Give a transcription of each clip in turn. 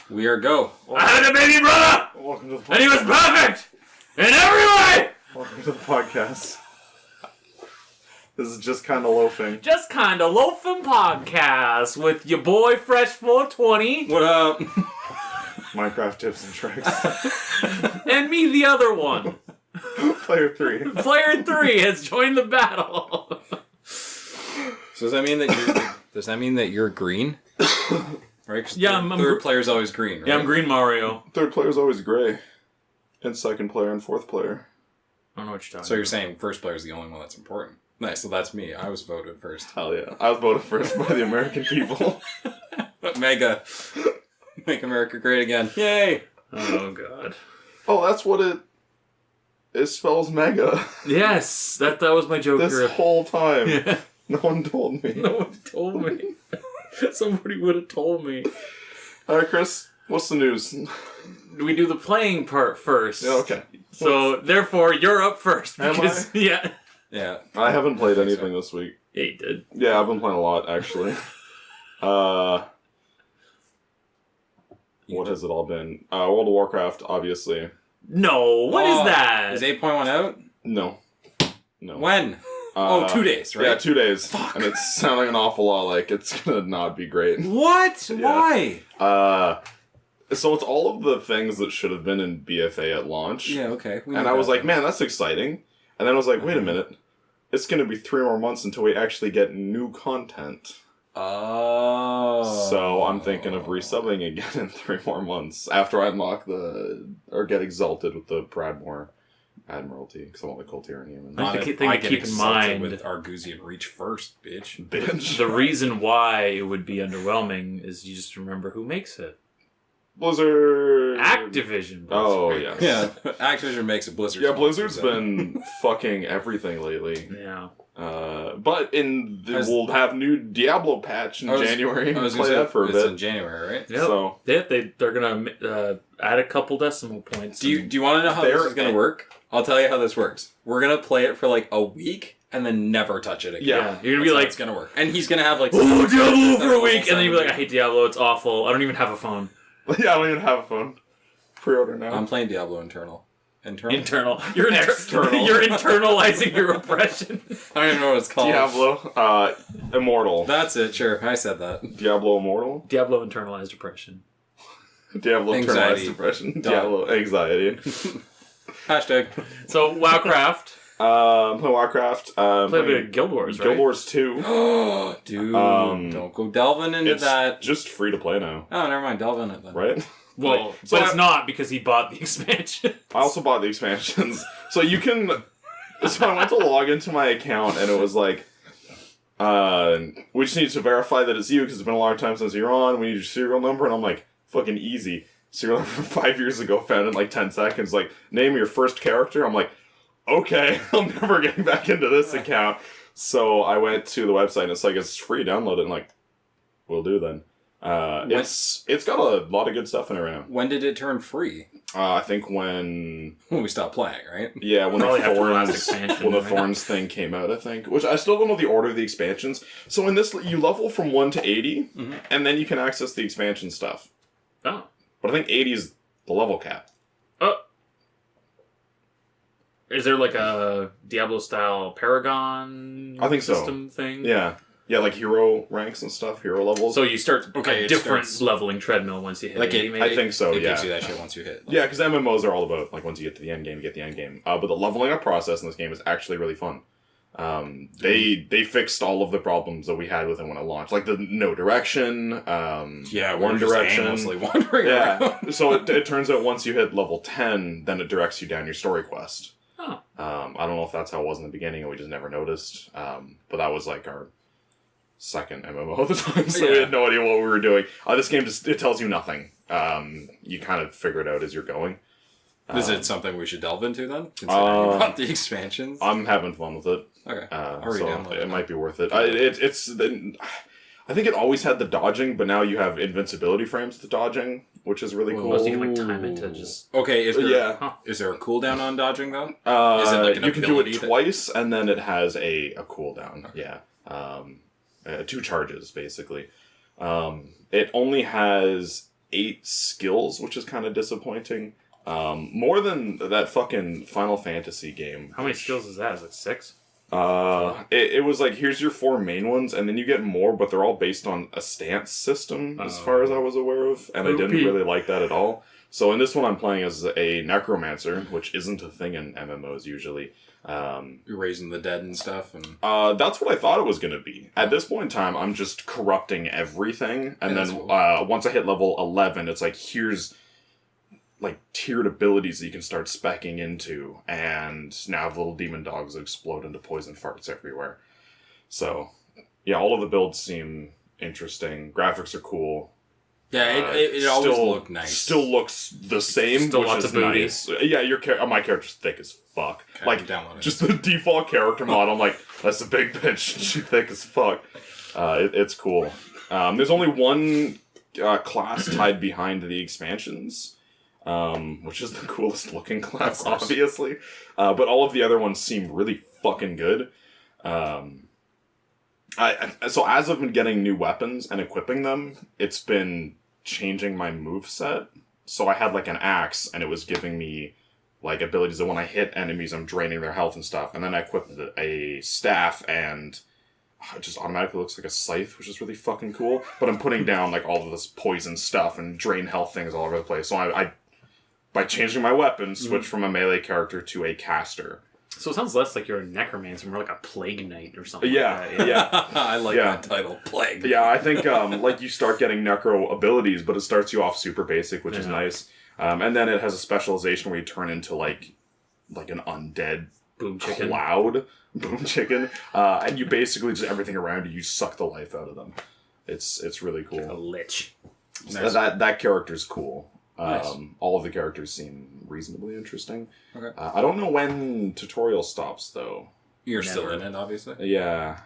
We are go. I had a baby brother! Welcome to the podcast. And he was perfect! In every way! Welcome to the podcast. This is just kind of loafing. Just kinda loafing podcast with your boy Fresh 420. What up? Minecraft tips and tricks. And me, the other one. Player 3. Player 3 has joined the battle. So does that mean that you're green? Right? 'Cause Yeah, third player's always green, right? Yeah, I'm Green Mario. Third player's always gray. And second player and fourth player. I don't know what you're talking So you're saying first player's the only one that's important. Nice, so that's me. I was voted first. Hell yeah. I was voted first by the American people. Mega. Make America great again. Yay! Oh, God. Oh, that's what it spells mega. Yes, that was my joke. This whole time. Yeah. No one told me. No one told me. Somebody would have told me. Alright, Kris. What's the news? We do the playing part first. Yeah, okay. So, therefore, you're up first. Am Because, I? Yeah. Yeah. I haven't played anything this week. Yeah, you did. Yeah, I've been playing a lot, actually. What has it all been? World of Warcraft, obviously. No, what is that? Is 8.1 out? No. When? 2 days, right? Yeah, 2 days. Fuck. And it's sounding an awful lot like it's gonna not be great. What? Yeah. Why? So it's all of the things that should have been in BFA at launch. Yeah, okay. And I was like, man, that's exciting. And then I was like, wait a minute. It's gonna be 3 more months until we actually get new content. Oh. So I'm thinking of resubbing again in 3 more months after I unlock or get exalted with the Pradmore Admiralty, because I want the Coltarian. I think to keep in mind with Argusian Reach first, bitch. Bitch. the reason why it would be underwhelming is you just remember who makes it. Blizzard. Activision. Blizzard. Oh, yes. Yeah, Activision makes a Blizzard. Yeah, Blizzard's been fucking everything lately. Yeah. But we'll have new Diablo patch in January. I was play gonna that for a it's bit. in January, right? Yep. So They're gonna add a couple decimal points. Do you want to know how this is gonna work? I'll tell you how this works. We're gonna play it for like a week and then never touch it again. Yeah. You're gonna be like, it's gonna work, and he's gonna have like oh, Diablo for a week, and then you'll be like, I hate Diablo. It's awful. I don't even have a phone. yeah, I don't even have a phone. Pre-order now. I'm playing Diablo Internal. Internal. You're External. You're internalizing your oppression. I don't even know what it's called. Diablo. Immortal. That's it. Sure, I said that. Diablo Immortal. Diablo internalized oppression. Diablo Anxiety. Internalized Depression. Done. Diablo Anxiety. Hashtag. So WoWcraft. Play Warcraft. Play a bit of Guild Wars, right? Guild Wars 2. Dude, Um, don't go delving into It's that. just free to play now, Oh, never mind. Delve in it then. right? Well, so but it's not because he bought the expansion. I also bought the expansions. So you can... So I went to log into my account and it was like, we just need to verify that it's you because it's been a long time since you're on. We need your serial number. And I'm like, fucking easy. Serial number from 5 years ago, found in like 10 seconds. Like, name your first character. I'm like, okay, I'm never getting back into this account. So I went to the website and it's like, it's free, download it. And like, will do then. It's got a lot of good stuff in it right now. When did it turn free? I think when we stopped playing, right? Yeah, when Probably after the last Thorns expansion, when the right? Thorns thing came out, I think. Which I still don't know the order of the expansions. So in this, you level from 1 to 80, and then you can access the expansion stuff. Oh. But I think 80 is the level cap. Is there like a Diablo-style Paragon I think so. system thing? Yeah. Yeah, like hero ranks and stuff, hero levels. So you start Okay, a it different starts- leveling treadmill once you hit Like 80, it- maybe? I think so, It yeah. gives you that shit once you hit. Yeah, because MMOs are all about, like, once you get to the end game, you get the end game. But the leveling up process in this game is actually really fun. They fixed all of the problems that we had with it when it launched. Like the no direction, one direction. Aimlessly wandering Yeah. around. So it turns out once you hit level 10, then it directs you down your story quest. Oh. I don't know if that's how it was in the beginning and we just never noticed. But that was like our second MMO at the time, so we had no idea what we were doing. This game it tells you nothing. You kind of figure it out as you're going. Is it something we should delve into then? Considering you bought the expansions? I'm having fun with it. Okay. So it might be worth it. I think it always had the dodging, but now you have invincibility frames with the dodging, which is really cool. So you can like time it to just... Okay, is there, Yeah. is there a cooldown on dodging though? Is it like an you can do it ability twice, and then it has a cooldown. Okay. Yeah. 2 charges, basically. It only has 8 skills, which is kind of disappointing. More than that fucking Final Fantasy game. How many skills is that? Is it 6? It was like, here's your 4 main ones, and then you get more, but they're all based on a stance system, as far as I was aware of, and I didn't really like that at all. So in this one, I'm playing as a necromancer, which isn't a thing in MMOs usually. You're raising the dead and stuff, and that's what I thought it was going to be. At this point in time, I'm just corrupting everything, and then cool. Once I hit level 11, it's like, here's like tiered abilities that you can start specking into, and now the little demon dogs explode into poison farts everywhere. So, yeah, all of the builds seem interesting. Graphics are cool. yeah, it always looked nice. Still looks the same, Still which lots is of booty. nice. Yeah, my character's thick as fuck. Okay, like, download it. just the default character model, I'm like, that's a big bitch. She's thick as fuck. It's cool. There's only one class tied behind the expansions. Which is the coolest looking class, obviously. But all of the other ones seem really fucking good. So as I've been getting new weapons and equipping them, it's been changing my moveset. So I had like an axe, and it was giving me like abilities that when I hit enemies, I'm draining their health and stuff. And then I equipped a staff, and it just automatically looks like a scythe, which is really fucking cool. But I'm putting down like all of this poison stuff and drain health things all over the place. So I by changing my weapon, switch from a melee character to a caster. So it sounds less like you're a necromancer, more like a plague knight or something Yeah, like that. yeah. I like that title, Plague. Yeah, I think like you start getting necro abilities, but it starts you off super basic, which is nice. And then it has a specialization where you turn into like an undead Boom chicken. cloud, boom chicken, and you basically just everything around you suck the life out of them. It's really cool. A lich. Nice. That character's cool. Nice. All of the characters seem reasonably interesting. Okay. I don't know when tutorial stops, though. You're still in it, obviously. Yeah.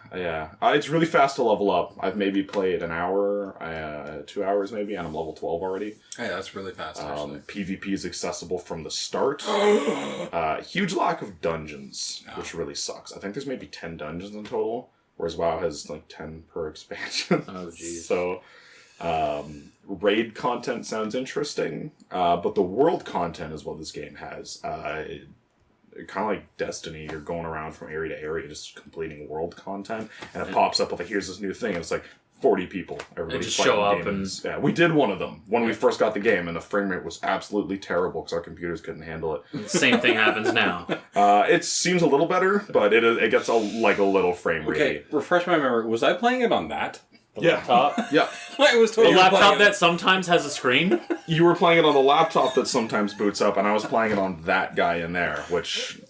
It's really fast to level up. I've maybe played an hour, 2 hours maybe, and I'm level 12 already. Hey, that's really fast, actually. PvP is accessible from the start. Huge lack of dungeons, which really sucks. I think there's maybe 10 dungeons in total, whereas WoW has like 10 per expansion. Oh, jeez. So, raid content sounds interesting, but the world content is what this game has. Kind of like Destiny, you're going around from area to area just completing world content, and it pops up with like, here's this new thing, and it's like 40 people. Everybody just show up demons. Yeah, we did one of them when we first got the game, and the frame rate was absolutely terrible because our computers couldn't handle it. Same thing happens now. It seems a little better, but it gets a little frame rate. Okay, refresh my memory. Was I playing it on that? Laptop. Yeah. I was A totally laptop playing that sometimes has a screen? You were playing it on the laptop that sometimes boots up, and I was playing it on that guy in there, which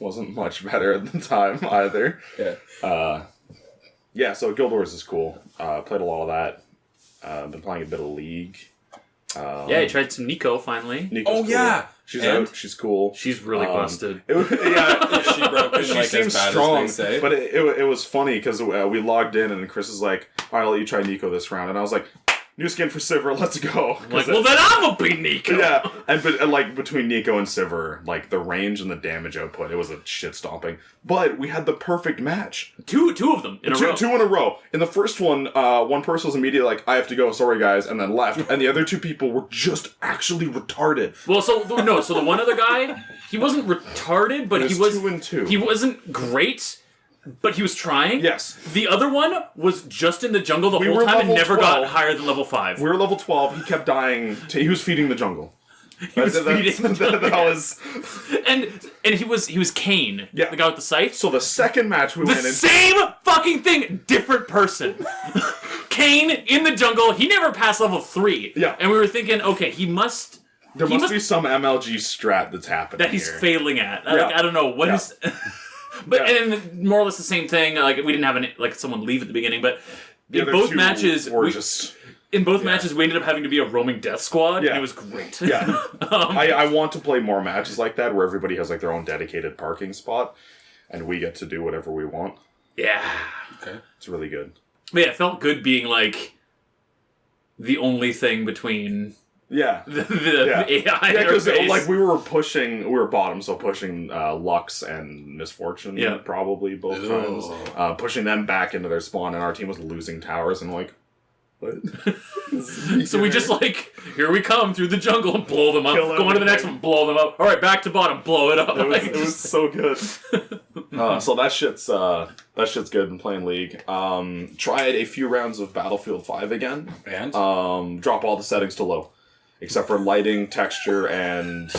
wasn't much better at the time either. Yeah. So Guild Wars is cool. Played a lot of that. Been playing a bit of League. Yeah, I tried some Nico finally. Nico's Oh, cool. yeah! She's And? out. She's cool. She's really busted. Yeah, She broke it she like seems as bad strong, as they say. but it was funny because we logged in and Kris is like, "All right, I'll let you try Nico this round," and I was like, "New skin for Sivir, let's go." I'm like, well, then I'm gonna beat Nico. Yeah, and like between Nico and Sivir, like the range and the damage output, it was a shit stomping. But we had the perfect match. Two of them in a row. Two in a row. In the first one, one person was immediately like, "I have to go, sorry guys," and then left. And the other two people were just actually retarded. Well, so the one other guy, he wasn't retarded, but he was 2 and 2. He wasn't great, but he was trying. Yes. The other one was just in the jungle the We whole were time and level never 12. got higher than level 5. We were level 12. He kept dying. He was feeding the jungle. He was feeding the jungle. That was. And he was Kane. Yeah. The guy with the scythe. So the second match we The went in. same fucking thing, different person. Kane in the jungle. He never passed level 3. Yeah. And we were thinking, okay, he must be some MLG strat that's happening that he's here. failing at. Yeah. Like, I don't know what Yeah. is. But Yeah. and more or less the same thing. Like we didn't have someone leave at the beginning, but The in other both two matches, were just. in both matches we ended up having to be a roaming death squad, Yeah. and it was great. Yeah. I want to play more matches like that where everybody has like their own dedicated parking spot, and we get to do whatever we want. Yeah. Okay. It's really good. But yeah, it felt good being like the only thing between Yeah. the Yeah. AI Yeah, because interface. like we were bottom, so pushing Lux and Misfortune, Yeah. probably both Ooh. times, pushing them back into their spawn, and our team was losing towers, and like, What? So we just like, here we come through the jungle and blow them up. Kill Go on to the next everything. one, blow them up. All right, back to bottom, blow it up. It was so good. So that shit's good. Been playing League. Tried a few rounds of Battlefield 5 again. And? Drop all the settings to low, except for lighting, texture, and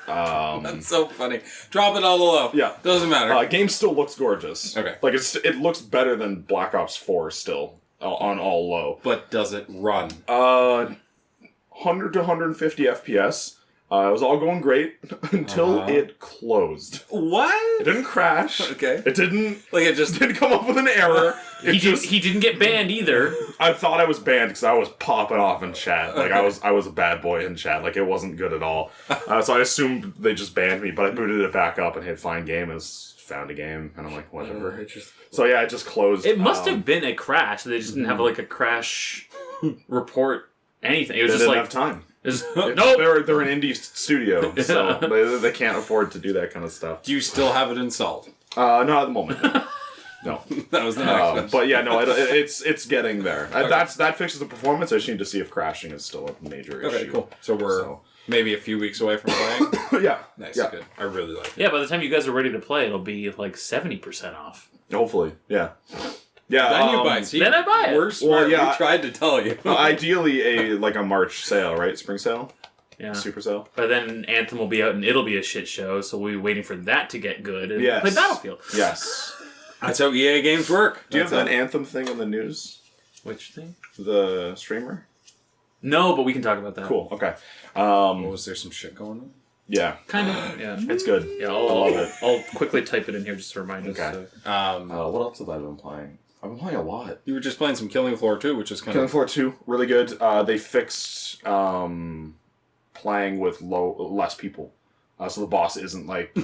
That's so funny. Drop it all low. Yeah. Doesn't matter. Game still looks gorgeous. Okay. Like it looks better than Black Ops 4 still on all low. But does it run? 100 to 150 FPS. It was all going great until it closed. What? It didn't crash. Okay. It didn't. Like it just... Didn't come up with an error. He didn't get banned either. I thought I was banned because I was popping off in chat. Like I was a bad boy in chat. Like it wasn't good at all. So I assumed they just banned me. But I booted it back up and hit find game and found a game. And I'm like, whatever. So yeah, it just closed. It must have been a crash. They just didn't have like a crash report. Anything. It was They just didn't like have time. nope. They're an indie studio, so they can't afford to do that kind of stuff. Do you still have it installed? Not at the moment. No. That was the next question. But yeah, no, it's getting there. That fixes the performance. I just need to see if crashing is still a major issue. Okay, cool. So we're maybe a few weeks away from playing? Yeah. Nice, Yeah. good. I really like it. Yeah, by the time you guys are ready to play, it'll be like 70% off. Hopefully, yeah. Yeah. Then you buy it. See, then I buy it. We're smart. yeah. We tried to tell you. Ideally, a March sale, right? Spring sale, Yeah. super sale. But then Anthem will be out and it'll be a shit show, so we'll be waiting for that to get good and Yes. play Battlefield. Yes. That's how EA games work. Do you have that Anthem thing on the news? Which thing? The streamer? No, but we can talk about that. Cool. Okay. Was there some shit going on? Yeah. Kind of, yeah. It's good. Yeah, I love it. I'll quickly type it in here just to remind us. Okay. So. What else have I been playing? I've been playing a lot. You were just playing some Killing Floor 2, which is kind Killing of... Floor 2, really good. They fixed playing with less people. So the boss isn't like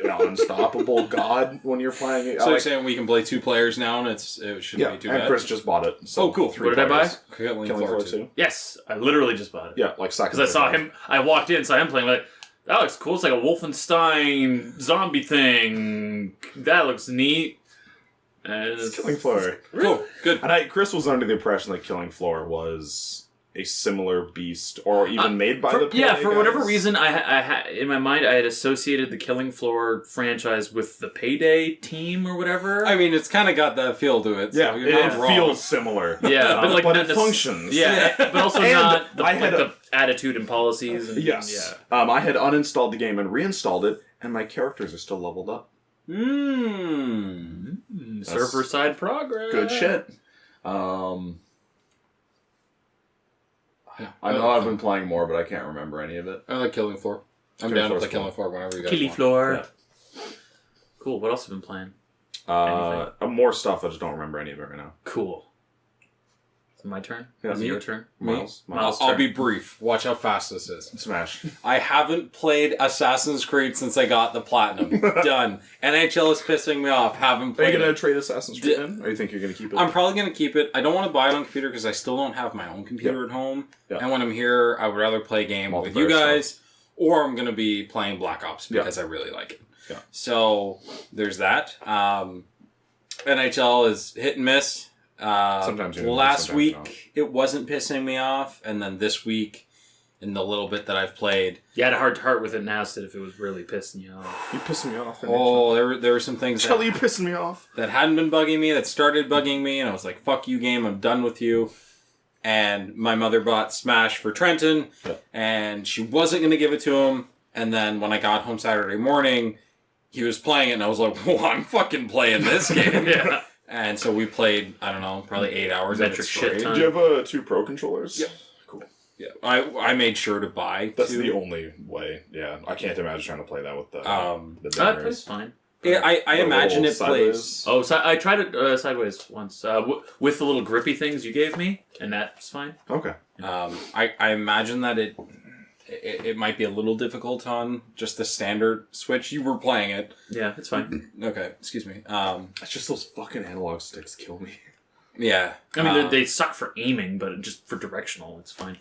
unstoppable god when you're playing it. So you're saying we can play 2 players now and it shouldn't be too bad? And Chris just bought it. So Oh, cool. 3 What did I buy? players. Killing Killing Floor Floor 2. 2. Yes, I literally just bought it. Yeah, like second. Because I saw him, I walked in, saw him playing, like, that looks cool. It's like a Wolfenstein zombie thing. That looks neat. And It's Killing Floor. Cool. Good. And Chris was under the impression that Killing Floor was a similar beast, or even made by the Yeah, Payday for whatever guys. reason, I in my mind, I had associated the Killing Floor franchise with the Payday team or whatever. I mean, it's kind of got that feel to it. So Yeah, you're it not wrong. feels similar. Yeah, but like but not it this- functions. Yeah, but also And not the, I had the attitude and policies. And, Yes. Yeah. I had uninstalled the game and reinstalled it, and my characters are still leveled up. Server side progress. Good shit. I know I've been playing more, but I can't remember any of it. I like Killing Floor. I'm Killing down to Floor's play Killing cool. Floor whenever you guys Killy want. floor. Yeah. Cool. What else have you been playing? More stuff. I just don't remember any of it right now. Cool. Is it my turn? Yeah. Is it your turn? Myles. I'll be brief. Watch how fast this is. Smash. I haven't played Assassin's Creed since I got the Platinum. Done. NHL is pissing me off. Haven't Are you played gonna it. trade Assassin's Creed in, or you think you're gonna keep it? I'm probably going to keep it. I don't want to buy it on computer because I still don't have my own computer at home. Yeah. And when I'm here, I would rather play a game with you Multiplayer guys, or I'm going to be playing Black Ops because I really like it. Yeah. So there's that. NHL is hit and miss. Sometimes you last sometimes week not. it wasn't pissing me off, and then this week, in the little bit that I've played, You had a heart to heart with it and asked it if it was really pissing you off. You pissing me off. there were some things Shelly, you pissing me off. that hadn't been bugging me that started bugging me, and I was like, "Fuck you, game! I'm done with you." And my mother bought Smash for Trenton, and she wasn't going to give it to him. And then when I got home Saturday morning, he was playing it, and I was like, "Well, I'm fucking playing this game." Yeah. And so we played, I don't know, probably 8 hours of it Metric shit straight. ton. Do you have 2 Pro controllers? Yeah. Cool. Yeah, I made sure to buy That's 2. the only way. Yeah, I can't imagine trying to play that with the That bangers. plays fine. Yeah, I imagine it plays. Oh, so I tried it sideways once with the little grippy things you gave me, and that's fine. Okay. I imagine that it might be a little difficult on just the standard Switch. You were playing it. Yeah, it's fine. Okay, excuse me. It's just those fucking analog sticks kill me. Yeah. I mean, they suck for aiming, but just for directional, it's fine.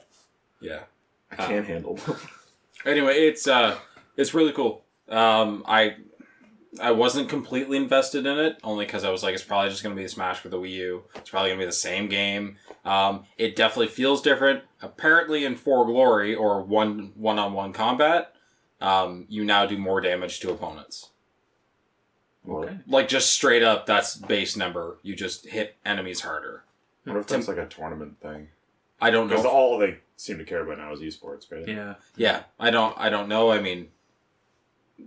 Yeah. I can't handle them. Anyway, it's really cool. I wasn't completely invested in it, only because I was like, it's probably just going to be a Smash for the Wii U. It's probably going to be the same game. It definitely feels different. Apparently in For Glory, or one-on-one combat, you now do more damage to opponents. Okay. Like, just straight up, that's base number. You just hit enemies harder. What if that's like a tournament thing? I don't know. Because all they seem to care about now is esports, right? Yeah. Yeah, I don't know. I mean,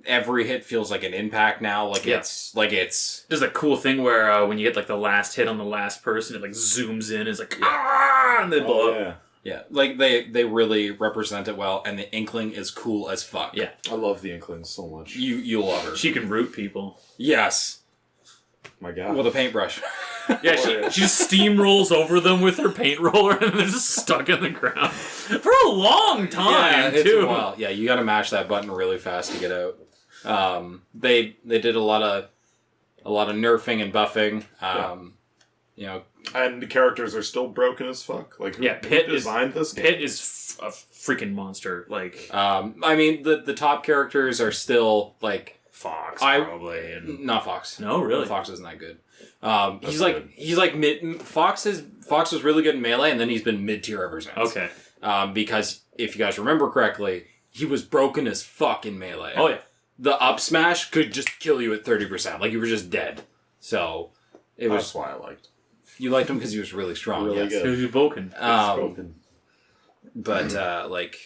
every hit feels like an impact now. It's There's a cool thing where when you get like the last hit on the last person, it like zooms in. It's like ah, and they blow up. Yeah. yeah, like they really represent it well, and the Inkling is cool as fuck. Yeah. I love the Inklings so much. You love her. She can root people. Yes, My God. with a paintbrush. Yeah, she just steamrolls over them with her paint roller, and they're just stuck in the ground for a long time it's too. a while. Yeah, you got to mash that button really fast to get out. They did a lot of nerfing and buffing. You know, And the characters are still broken as fuck. Like, who Pit designed this game? Pit is a freaking monster. Like I mean, the top characters are still like Fox, I- probably. And not Fox. no, really. Fox isn't that good. That's good. He's like mid. Fox was really good in Melee, and then he's been mid tier ever since. Okay. Because if you guys remember correctly, he was broken as fuck in Melee. Oh yeah. The up smash could just kill you at 30%. Like you were just dead. So it was. That's why I liked. You liked him because he was really strong. Really yes. good. Who's you broken? Broken. But like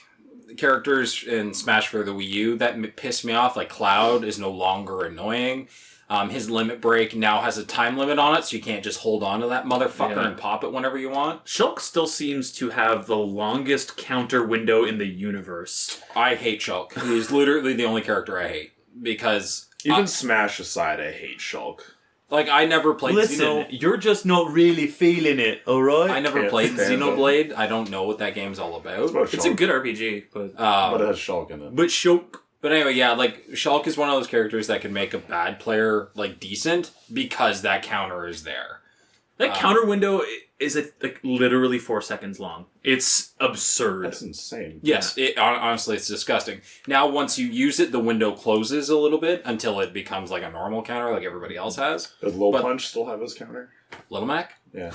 characters in Smash for the Wii U that pissed me off. Like Cloud is no longer annoying. His limit break now has a time limit on it, so you can't just hold on to that motherfucker and pop it whenever you want. Shulk still seems to have the longest counter window in the universe. I hate Shulk. He's literally the only character I hate because Even Smash aside, I hate Shulk. like I never played Xeno. you're just not really feeling it, alright? I never Can't played stand Xenoblade. I don't know what that game's all about. It's a good RPG, but But it has Shulk in it. but Shulk. But anyway, yeah, like Shulk is one of those characters that can make a bad player like decent because that counter is there. That counter window is like literally 4 seconds long. It's absurd. That's insane. Yes, honestly, it's disgusting. Now, once you use it, the window closes a little bit until it becomes like a normal counter, like everybody else has. Does Low Punch still have his counter? Little Mac? Yeah.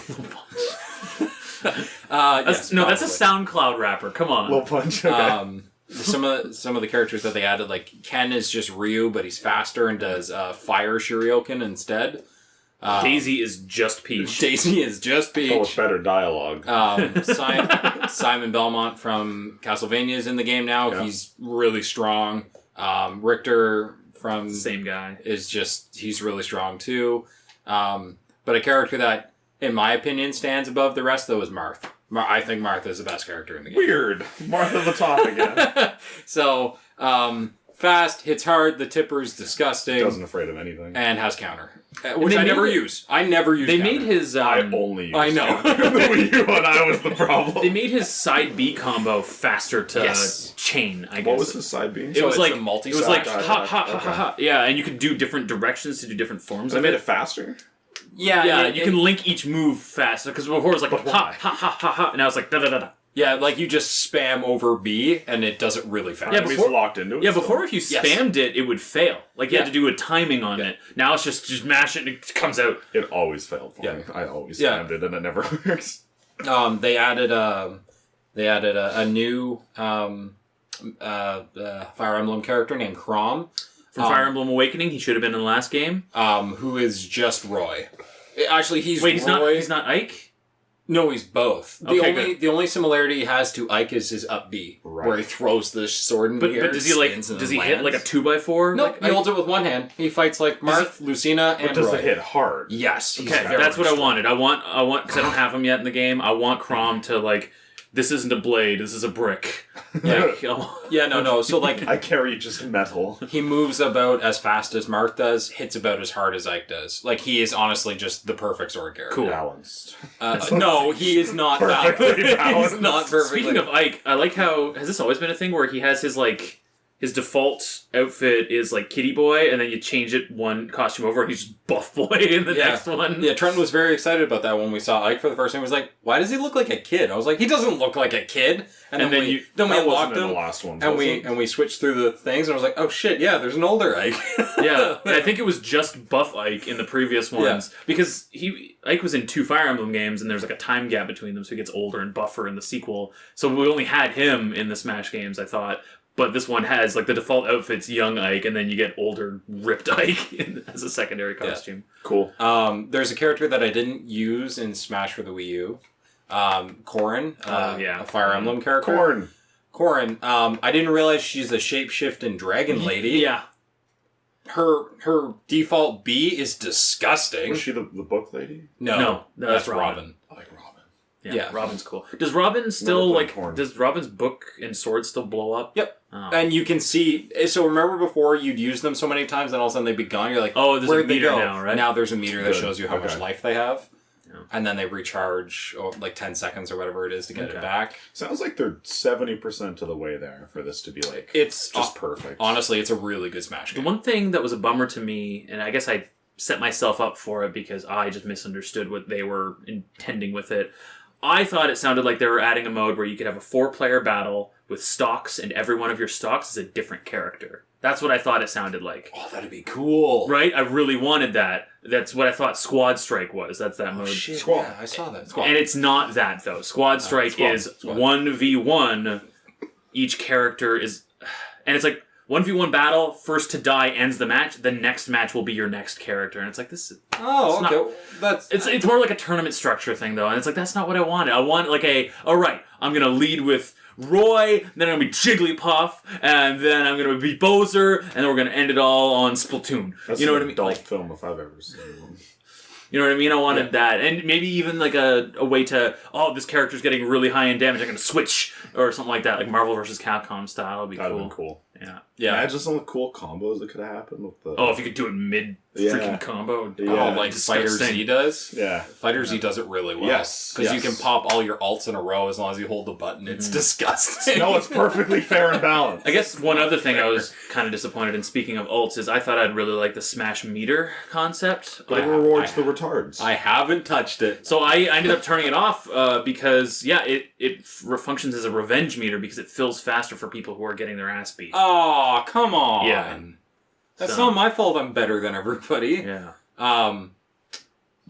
Yes, that's a probably. SoundCloud rapper. Come on. Low Punch. Okay. Some of the characters that they added, like Ken is just Ryu, but he's faster and does fire Shurioken instead. Daisy is just Peach. Daisy is just Peach. Oh, with better dialogue. Simon Belmont from Castlevania is in the game now. Yeah. He's really strong. Richter from Same guy. he's really strong too. But a character that, in my opinion, stands above the rest though is Marth. I think Martha is the best character in the game. Weird. Martha the top again. So, fast, hits hard, the tipper's disgusting. Doesn't afraid of anything. And has counter. Which they I never made it- use. I never use They counter. made his. I only use I know. the Wii U and I was the problem. They made his side B combo faster to Yes. chain. I guess. What was his side beam? It So was it's like a multi-side? It was like Gotcha. ha ha ha Okay. ha ha. Yeah, and you could do different directions to do different forms. They of made it. it faster? Yeah, you can link each move faster because before it was like But ha why? ha ha ha ha, and now it's like da da da da. Yeah, like you just spam over B and it does it really fast. Yeah, But he's before- locked into it. Yeah, still. before if you Yes. spammed it, it would fail. Like you had Yeah. to do a timing on it. Now it's just mash it and it comes out. It always failed for Yeah. me. I always Yeah. spammed it and it never works. They added a new Fire Emblem character named Chrom, From Fire Emblem Awakening, he should have been in the last game. who is just Roy. Actually, he's Wait, he's Roy. He's not Ike. No, he's both. Okay, The only similarity he has to Ike is his up B, Right. where he throws the sword in But, the air. but does he like? spins, and Does then he hit like a lands. 2x4? No, Like, he holds it with one hand. He fights like Marth, Lucina, and But does Roy. it hit hard? Yes. he's Okay, very that's what I strong. wanted. I want because I don't have him yet in the game. I want Chrom to like. This isn't a blade. This is a brick. Like, Yeah, no. So like, I carry just metal. he moves about as fast as Marth does, hits about as hard as Ike does. Like, he is honestly just the perfect sword character. Cool. Balanced. No, he is not Perfectly balanced. balanced. He's not perfectly. Speaking of Ike, I like how has this always been a thing where he has his his default outfit is like Kitty Boy, and then you change it one costume over, and he's just Buff Boy in the next one. Yeah, Trent was very excited about that when we saw Ike for the first time. He was like, "Why does he look like a kid?" I was like, "He doesn't look like a kid." And then we unlocked him, the last one, and we switched through the things, and I was like, "Oh shit, yeah, there's an older Ike." Yeah, and I think it was just Buff Ike in the previous ones because Ike was in 2 Fire Emblem games, and there's like a time gap between them, so he gets older and buffer in the sequel. So we only had him in the Smash games, I thought. But this one has, like, the default outfit's young Ike, and then you get older, ripped Ike as a secondary costume. Yeah. Cool. There's a character that I didn't use in Smash for the Wii U. Corrin. A Fire Emblem character. Corrin. I didn't realize she's a shapeshifting dragon lady. Yeah. Her default B is disgusting. Was she the book lady? No, that's Robin. I like Robin. Yeah, Robin's cool. Does Robin still, does Robin's book and sword still blow up? Yep. Oh. And you can see, so remember before you'd use them so many times and all of a sudden they'd be gone? You're like, oh, there's where'd a meter they go? now, right? Now there's a meter that shows you how much Okay. life they have. Yeah. And then they recharge, like 10 seconds or whatever it is to get it back. Sounds like they're 70% of the way there for this to be like, it's just perfect. Honestly, it's a really good Smash game. The one thing that was a bummer to me, and I guess I set myself up for it because I just misunderstood what they were intending with it. I thought it sounded like they were adding a mode where you could have a 4-player battle with stocks, and every one of your stocks is a different character. That's what I thought it sounded like. Oh, that'd be cool. Right? I really wanted that. That's what I thought Squad Strike was. That's that mode. Shit, Squad. Yeah, I saw that. And it's not that, though. Squad Strike is 1v1. Each character is... And it's like, 1v1 battle, first to die ends the match, the next match will be your next character. And it's like, this is... Oh, okay. It's more like a tournament structure thing, though. And it's like, that's not what I wanted. I want like alright, I'm going to lead with Roy, then I'm going to be Jigglypuff, and then I'm going to be Bowser, and then we're going to end it all on Splatoon. That's you know what I an mean? adult film if I've ever seen one. You know what I mean? I wanted that. And maybe even like a way to, this character's getting really high in damage, I'm going to switch, or something like that, like Marvel vs. Capcom style. Would be That'd cool. have been cool. Yeah. Imagine some of the cool combos that could have happened with the... Oh, if you could do it mid-freaking combo. Yeah. Oh, like Fighter Z does? Yeah. Fighter Z does it really well. Yes. Because you can pop all your alts in a row as long as you hold the button. It's disgusting. No, it's perfectly fair and balanced. I guess one other thing I was kind of disappointed in, speaking of ults, is I thought I'd really like the Smash meter concept. It rewards the retards. I haven't touched it. So I ended up turning it off because, it functions as a revenge meter because it fills faster for people who are getting their ass beat. Oh, come on. Yeah. That's not my fault I'm better than everybody. Yeah.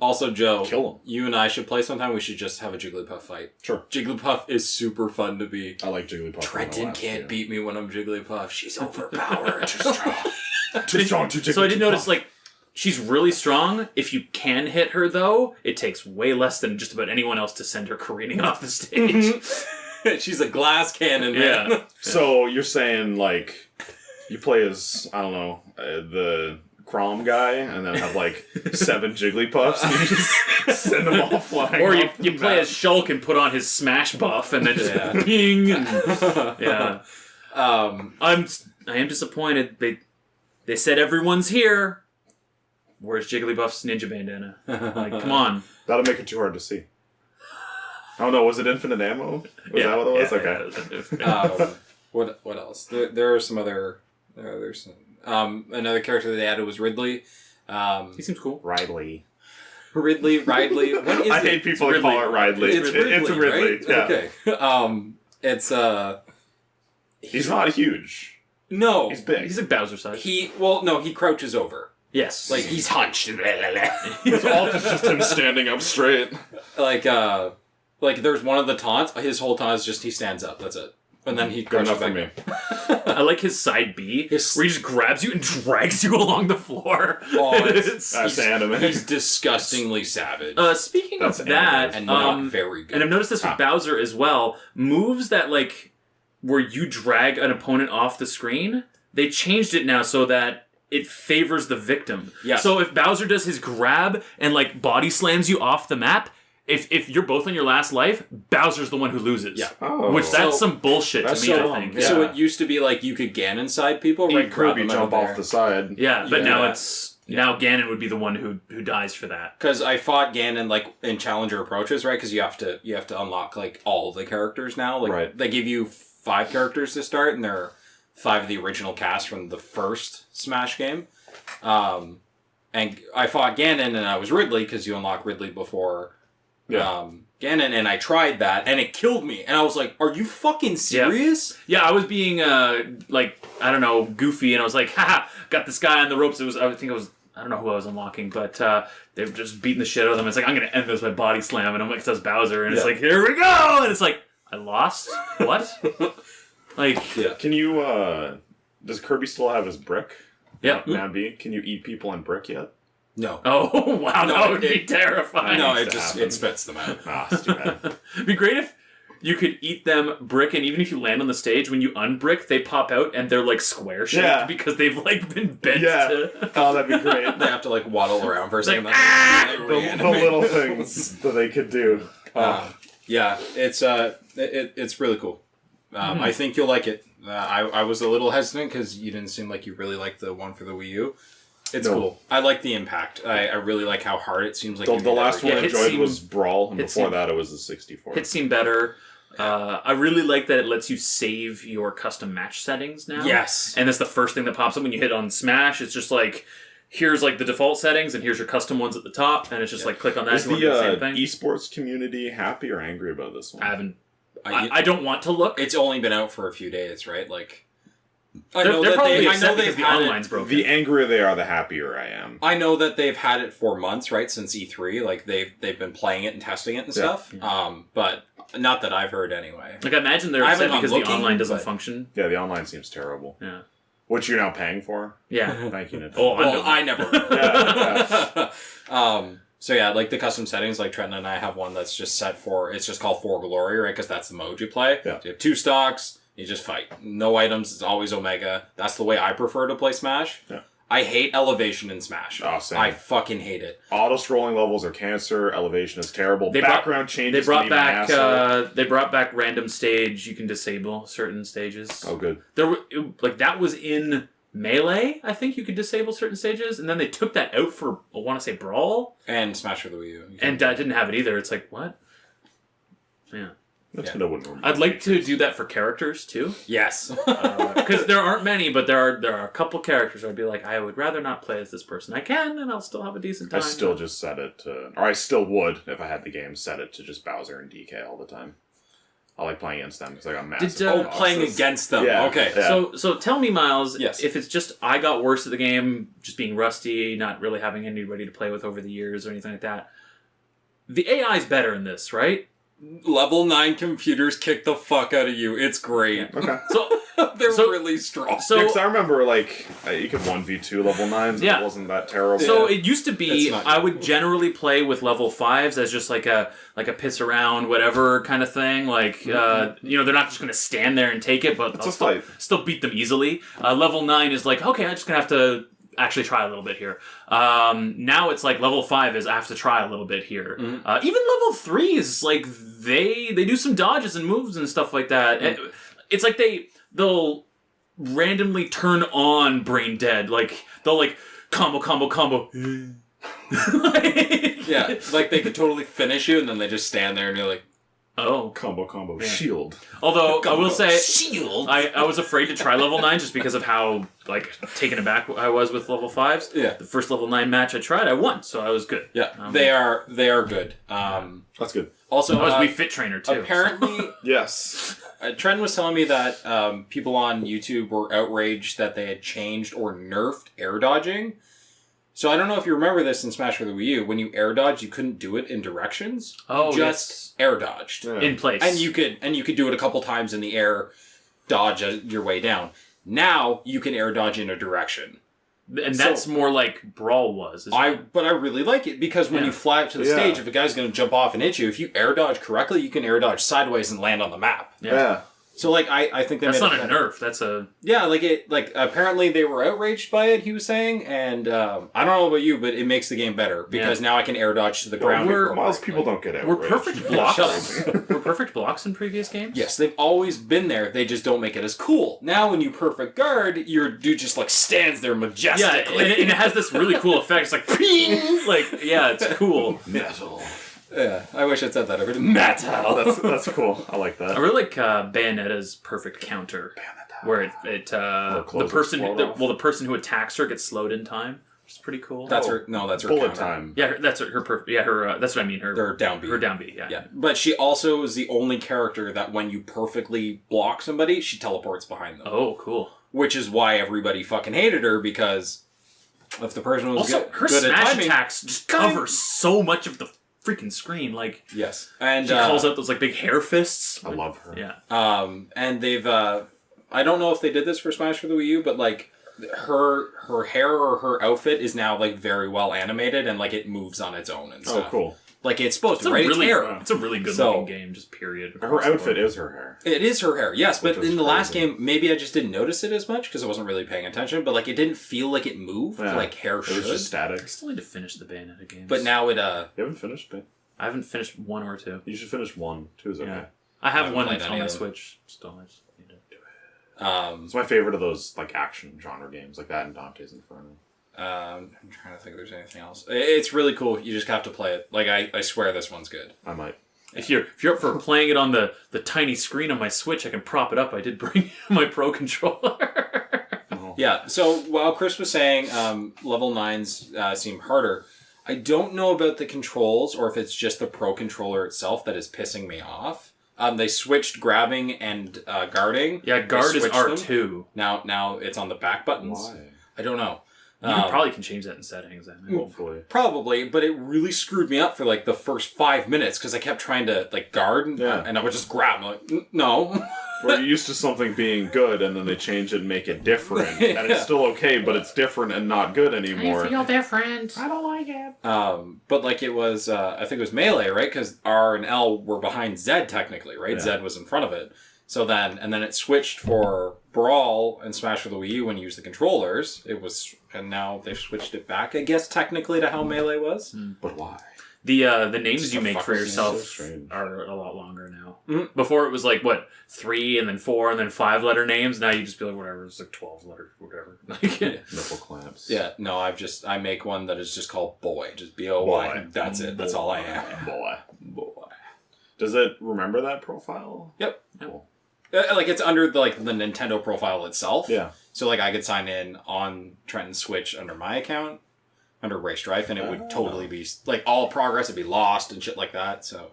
Also, Joe, Kill him. You and I should play sometime. We should just have a Jigglypuff fight. Sure. Jigglypuff is super fun to beat. I like Jigglypuff. Trenton can't beat me when I'm Jigglypuff. She's overpowered. Too strong. Too strong to Jigglypuff. So I did notice, she's really strong. If you can hit her, though, it takes way less than just about anyone else to send her careening off the stage. She's a glass cannon, man. Yeah. So you're saying, you play as, I don't know, the Crom guy, and then have, 7 Jigglypuffs, and you just send them all flying. Or you play as Shulk and put on his Smash buff, and then just ping. And, I am disappointed. They said everyone's here. Where's Jigglypuff's ninja bandana? Come on. That'll make it too hard to see. I don't know, was it infinite ammo? Was that what it was? Okay. What else? There are some other... There's another character that they added was Ridley. He seems cool. Ridley. What is I hate people that call it Ridley. It's Ridley, It's Ridley, right? yeah. Okay. He's not huge. No. He's big. He's like Bowser size. He crouches over. Yes. He's hunched. His ult is just him standing up straight. There's one of the taunts. His whole taunt is just he stands up. That's it. And then he Good crouches enough for back. me. I like his side B, where he just grabs you and drags you along the floor. Oh, that's anime. He's disgustingly savage. Speaking That's of that, and not very good. and I've noticed this with Bowser as well, moves that, where you drag an opponent off the screen, they changed it now so that it favors the victim. Yeah. So if Bowser does his grab and, body slams you off the map, if you're both on your last life, Bowser's the one who loses. Yeah. Oh. Which, that's some bullshit to me, I think. So it used to be you could Ganon side people, Eat right? Grab Kirby them jump out off there. the side. Yeah, but now Yeah. now Ganon would be the one who dies for that. Because I fought Ganon in Challenger approaches, right? Because you have to unlock all the characters now. Right. They give you 5 characters to start, and they're 5 of the original cast from the first Smash game. And I fought Ganon and I was Ridley, because you unlock Ridley before Ganon, and I tried that and it killed me. And I was like, are you fucking serious? Yeah, I was being, goofy, and I was like, haha, got this guy on the ropes. I don't know who I was unlocking, but they were just beating the shit out of them. It's like, I'm going to end this by body slam, and I'm like, it says Bowser, and it's like, here we go! And it's like, I lost? What? Can you, does Kirby still have his brick? Yeah. Now can you eat people on brick yet? No. Oh, wow, that would be terrifying. No, it spits them out. It's too bad. It'd be great if you could eat them brick, and even if you land on the stage, when you unbrick, they pop out and they're like square shaped because they've like been bent. Yeah. Oh, that'd be great. They have to like waddle around for a second. The little things that they could do. Yeah, it's really cool. I think you'll like it. I was a little hesitant because you didn't seem like you really liked the one for the Wii U. It's cool. I like the impact. I really like how hard it seems like. The last one I enjoyed was Brawl, and before that it was the 64. It seemed better. I really like that it lets you save your custom match settings now. Yes. And that's the first thing that pops up when you hit on Smash. It's just like, here's like the default settings, and here's your custom ones at the top, and it's just like, click on that. Is the esports community happy or angry about this one? I haven't. I don't want to look. It's only been out for a few days, right? Like, I know they've the online's broken. The angrier they are, the happier I am. I know that they've had it for months, right, since E3. Like they've been playing it and testing it and stuff. But not that I've heard anyway. Like I imagine they're upset because the online doesn't function. Yeah, the online seems terrible. Yeah. Which you're now paying for. Yeah. Thank you, Nintendo. Oh, I never. Yeah. So yeah, like the custom settings, like Trenton and I have one that's just set for. It's just called For Glory, right? Because that's the mode you play. Yeah. So you have 2 stocks. You just fight. No items. It's always Omega. That's the way I prefer to play Smash. Yeah. I hate elevation in Smash. Oh, same. I fucking hate it. Auto-scrolling levels are cancer. Elevation is terrible. Background changes. They brought back random stage. You can disable certain stages. Oh, good. That was in Melee. I think you could disable certain stages, and then they took that out for I want to say Brawl and Smash for the Wii U. And I didn't have it either. It's like what? Yeah. I'd like to do that for characters too. Yes, because there aren't many, but there are a couple characters. I'd be like, I would rather not play as this person. I can, and I'll still have a decent time. I still just set it to, or I still would if I had the game set it to just Bowser and DK all the time. I like playing against them because I got massive. Playing against them. Yeah. Okay. Yeah. So tell me, Myles. Yes. If it's just I got worse at the game, just being rusty, not really having anybody to play with over the years or anything like that. The AI is better in this, right? Level 9 computers kick the fuck out of you. It's great. Yeah. Okay. So they're really strong. So because I remember like you could 1v2 level 9s. Yeah. It wasn't that terrible. So it used to be I would generally play with level 5s as just like a piss around whatever kind of thing. Like they're not just going to stand there and take it, but I'll still beat them easily. Level 9 is like okay, I'm just going to have to actually try a little bit here. Now it's like level 5 is I have to try a little bit here. Even level 3 is like they do some dodges and moves and stuff like that. It's like they'll randomly turn on Brain Dead. Like they'll like combo. Yeah, like they could totally finish you and then they just stand there and you're like, oh, combo, yeah. Shield. Although I will say, Shield. I was afraid to try level 9 just because of how like taken aback I was with level 5s. Yeah, the first level 9 match I tried, I won, so I was good. Yeah, they are good. That's good. Also, I was Wii Fit trainer too. Apparently, yes. Trent was telling me that people on YouTube were outraged that they had changed or nerfed air dodging. So I don't know if you remember this in Smash for the Wii U. When you air dodge, you couldn't do it in directions. Oh, just air dodged in place, and you could do it a couple times in the air, dodge your way down. Now you can air dodge in a direction, and that's more like Brawl was. But I really like it because when you fly up to the stage, if a guy's going to jump off and hit you, if you air dodge correctly, you can air dodge sideways and land on the map. Yeah. So like I think that's not a nerf. That's a apparently they were outraged by it. He was saying, and I don't know about you, but it makes the game better because now I can air dodge to the ground. Most people don't get outraged. We're perfect blocks. We're perfect blocks in previous games. Yes, they've always been there. They just don't make it as cool. Now when you perfect guard, your dude just like stands there majestically. Yeah, and it has this really cool effect. It's like, it's cool. Metal. Yeah, I wish I'd said that over to metal. That's cool. I like that. I really like Bayonetta's perfect counter. where the person who attacks her gets slowed in time, which is pretty cool. That's her. No, that's her bullet counter. time. Yeah, that's her. That's what I mean. Her down B. Her down B. Yeah. Yeah, but she also is the only character that when you perfectly block somebody, she teleports behind them. Oh, cool. Which is why everybody fucking hated her, because if the person was also, her good at smash timing, attacks just cover so much of the freaking screen. Like, yes, and she calls out those like big hair fists. I love her. Yeah. And they've I don't know if they did this for Smash for the Wii U, but like her hair or her outfit is now like very well animated and like it moves on its own and stuff. Oh, cool. Like it's supposed to, right? Really, it's hair. it's a really good looking game, just period. Her outfit is her hair. It is her hair, yes. But Which is in the last crazy. game, maybe I just didn't notice it as much because I wasn't really paying attention. But like, it didn't feel like it moved like hair It should. was just static. I still need to finish the Bayonetta games. But now it You haven't finished it? I haven't finished 1 or 2. You should finish 1. 2 is okay. Yeah. I have haven't one played on any my of them. Switch still. I just need to do it. It's my favorite of those like action genre games, like that and Dante's Inferno. I'm trying to think if there's anything else. It's really cool. You just have to play it. Like I swear this one's good. I might. If you're up for playing it on the tiny screen on my Switch, I can prop it up. I did bring my Pro controller. Yeah. So while Kris was saying level 9s seem harder, I don't know about the controls or if it's just the Pro controller itself that is pissing me off. They switched grabbing and guarding. Yeah, guard is switched R2. them. Now it's on the back buttons. Why? I don't know. You probably can change that in settings. I mean. Hopefully. Probably, but it really screwed me up for like the first 5 minutes because I kept trying to like guard and I would just grab. I'm like, no. We're used to something being good, and then they change it and make it different, and it's still okay, but it's different and not good anymore. I feel different. I don't like it. But like it was, I think it was Melee, right? Because R and L were behind Z technically, right? Yeah. Z was in front of it. So then it switched for Brawl and Smash for the Wii U when you use the controllers. It was, and now they've switched it back, I guess, technically to how Melee was. But why? The names Just you the make for fuckers. yourself So strange. are a lot longer now. Mhm. Before it was like, what, 3 and then 4 and then 5-letter names? Now you just be like, whatever, it's like 12 letters, whatever. Like, Nipple clamps. Yeah, no, I make one that is just called Boy. Just B-O-Y. Boy. That's it. That's all I am. Boy. Boy. Does it remember that profile? Yep. Cool. Like it's under the Nintendo profile itself. Yeah. So like I could sign in on Trenton's Switch under my account, under Ray Strife, and it would totally be like all progress would be lost and shit like that. So,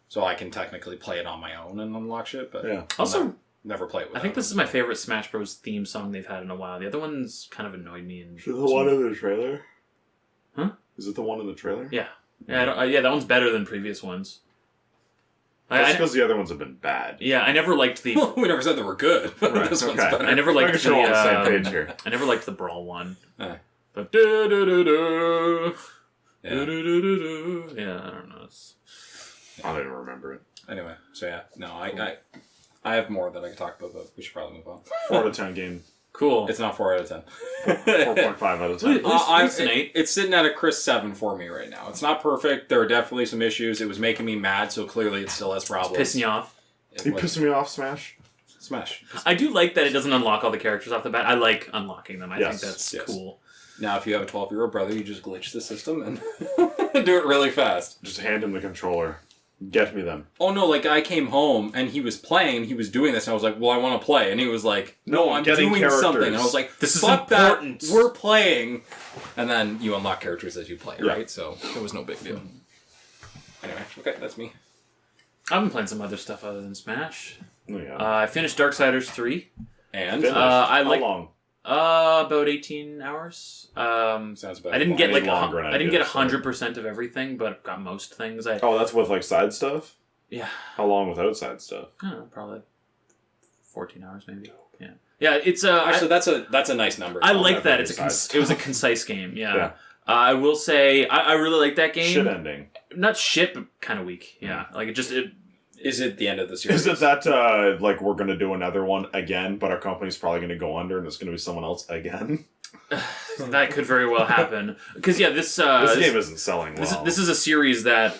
so I can technically play it on my own and unlock shit, but Yeah. Also, never play it. I think this is my favorite Smash Bros. Theme song they've had in a while. The other ones kind of annoyed me. And Is it the one in the trailer? Huh? Is it the one in the trailer? Yeah. Yeah, that one's better than previous ones. That's because the other ones have been bad. Yeah, I never liked the. We never said they were good, but Right, this one's okay. better. I never liked Making sure we're on the same the. page here. I never liked the Brawl one. Yeah. The do-do-do-do. Yeah. Do-do-do-do-do. Yeah, I don't know. I don't even remember it. Anyway, so yeah, no, I have more that I could talk about, but we should probably move on. 4 out of 10 game. Cool. It's not 4 out of 10. 4.5 out of 10. It's an 8. It's sitting at a Kris 7 for me right now. It's not perfect. There are definitely some issues. It was making me mad, so clearly it still has problems. Pissing you off. You pissing me off, Smash? Smash. I do like that it doesn't unlock all the characters off the bat. I like unlocking them. I Yes, think that's yes. cool. Now, if you have a 12-year-old brother, you just glitch the system and do it really fast. Just hand him the controller. Get me them. Oh no, like I came home and he was playing, he was doing this, and I was like, well, I want to play. And he was like, no, I'm getting doing characters. something. And I was like, This is fuck important. that, we're playing. And then you unlock characters as you play, Yeah. right? So it was no big deal. Anyway, okay, that's me. I've been playing some other stuff other than Smash. Oh, yeah. I finished Darksiders 3. And Finished. I How like- long? About 18 hours. sounds about I didn't right. get like longer than I didn't get so- 100% of everything, but got most things. Oh, that's with like side stuff? Yeah. How long without side stuff? Probably 14 hours maybe. Yeah. Yeah, it's Actually, that's a nice number. I like that that. many It's sides. it was a concise game. Yeah. Yeah. I will say I really like that game. Shit ending. Not shit, but kind of weak. Yeah. Like it Is it the end of the series? Is it that, like, we're going to do another one again, but our company's probably going to go under and it's going to be someone else again? that could very well happen. Because yeah, this This game isn't selling well. This is a series that,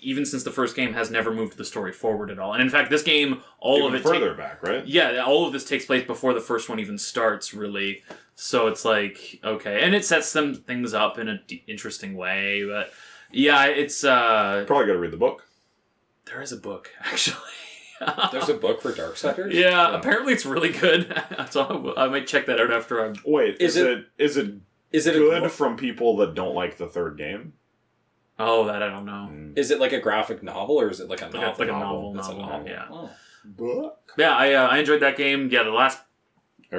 even since the first game, has never moved the story forward at all. And in fact, this game, all even of it further back, right? yeah, all of this takes place before the first one even starts, really. So it's like, okay, and it sets them things up in an interesting way. But yeah, it's Probably got to read the book. there is a book actually. There's a book for Darksiders? Yeah, apparently it's really good. So I might check that out after I'm... Wait, is it good a from people that don't like the third game? Oh, that I don't know. Is it like a graphic novel or is it like a novel? Like a novel. It's a novel. Yeah. Oh. Book? Yeah, I enjoyed that game. Yeah, the last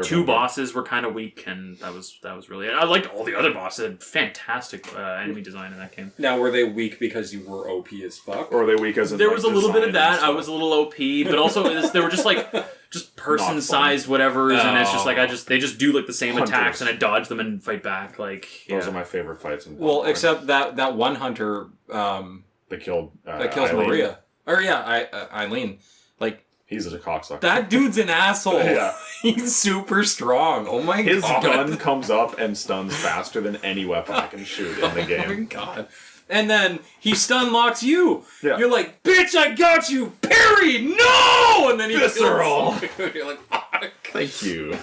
two bosses were kind of weak, and that was really... I liked all the other bosses. Fantastic enemy design in that game. Now, were they weak because you were OP as fuck? Or are they weak as in There was a little bit of that. design I was a little OP, but also they were just like person-sized whatevers, and it's just like they just do like the same attacks, and I dodge them and fight back. Like those are my favorite fights. Well, except that one hunter that kills Eileen. Maria, or Eileen. Like he's a cocksucker. That dude's an asshole. Yeah, he's super strong. Oh my god, his gun comes up and stuns faster than any weapon I can shoot in the game. Oh my god. And then he stun locks you. Yeah. You're like, bitch, I got you. Parry, no! And then he visceral. You're like, fuck. Thank you.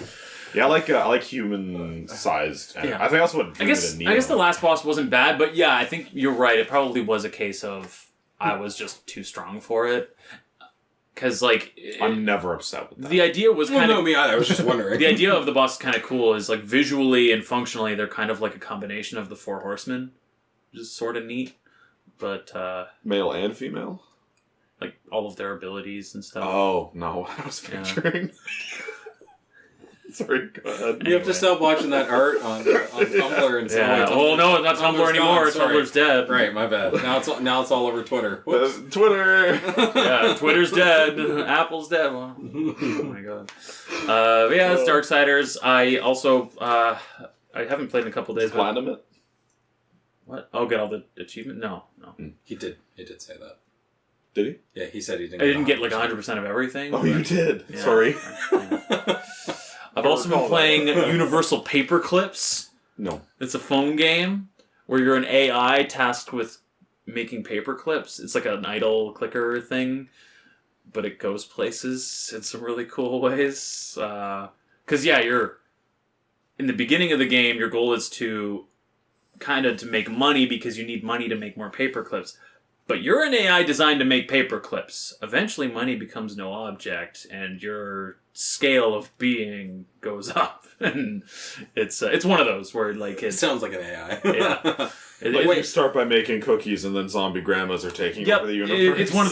Yeah, I like human-sized. Yeah. I think that's what. I guess the last boss wasn't bad, but yeah, I think you're right. It probably was a case of I was just too strong for it. Because like I'm never upset with that. The idea was kind of me either. I was just wondering. The idea of the boss is kind of cool. Is like visually and functionally, they're kind of like a combination of the Four Horsemen. Which is sort of neat, but male and female, like all of their abilities and stuff. Oh no, what I was picturing. Sorry, go ahead. You have to stop watching that art on Tumblr and stuff. Yeah. Well, no, it's not Tumblr anymore. Tumblr's dead. Right, my bad. Now it's all over Twitter. Twitter. Yeah, Twitter's dead. Apple's dead. Well, oh my god. But yeah, it's Darksiders. I also I haven't played in a couple days. Platinum it. What? Oh, get all the achievement? No. He did say that. Did he? Yeah, he said he didn't. I didn't get like 100% of everything. Oh, you did. Yeah. Sorry. I've also been playing Universal Paperclips. No. It's a phone game where you're an AI tasked with making paperclips. It's like an idle clicker thing, but it goes places in some really cool ways. Because, you're... In the beginning of the game, your goal is to make money because you need money to make more paperclips. But you're an AI designed to make paperclips. Eventually, money becomes no object, and your scale of being goes up. And it's one of those where it sounds like an AI. Yeah. You start by making cookies, and then zombie grandmas are taking over the universe. It's one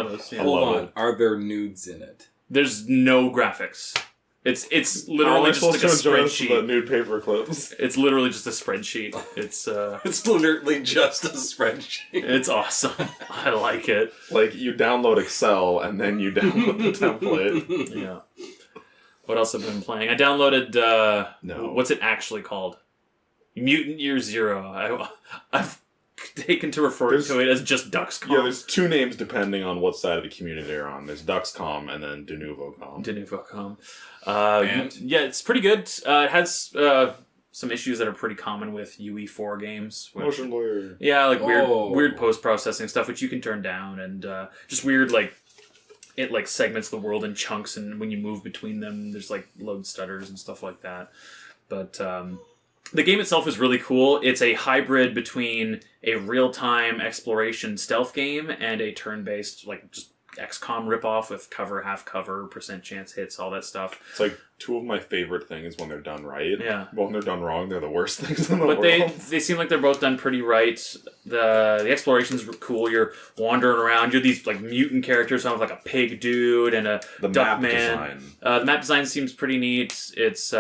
of those. Yeah. Hold on. Are there nudes in it? There's no graphics. It's literally just like a spreadsheet. The nude paper clips. It's literally just a spreadsheet. It's literally just a spreadsheet. It's awesome. I like it. Like you download Excel and then you download the template. Yeah. What else have I been playing? I downloaded what's it actually called? Mutant Year Zero. I've taken to refer to it as just Duxcom. Yeah, there's two names depending on what side of the community they're on. There's Duxcom and then Denuvocom. Yeah, it's pretty good. It has some issues that are pretty common with UE4 games. Motion blur. Yeah, like weird post-processing stuff, which you can turn down, and just weird, it segments the world in chunks, and when you move between them, there's load stutters and stuff like that. But the game itself is really cool. It's a hybrid between a real-time exploration stealth game and a turn-based, just XCOM ripoff with cover, half cover, percent chance hits, all that stuff. It's two of my favorite things when they're done right. Yeah. But when they're done wrong, they're the worst things in the world. But they seem like they're both done pretty right. The exploration's cool. You're wandering around. You're these mutant characters. Some have a pig dude and a duck man. The map design seems pretty neat. It's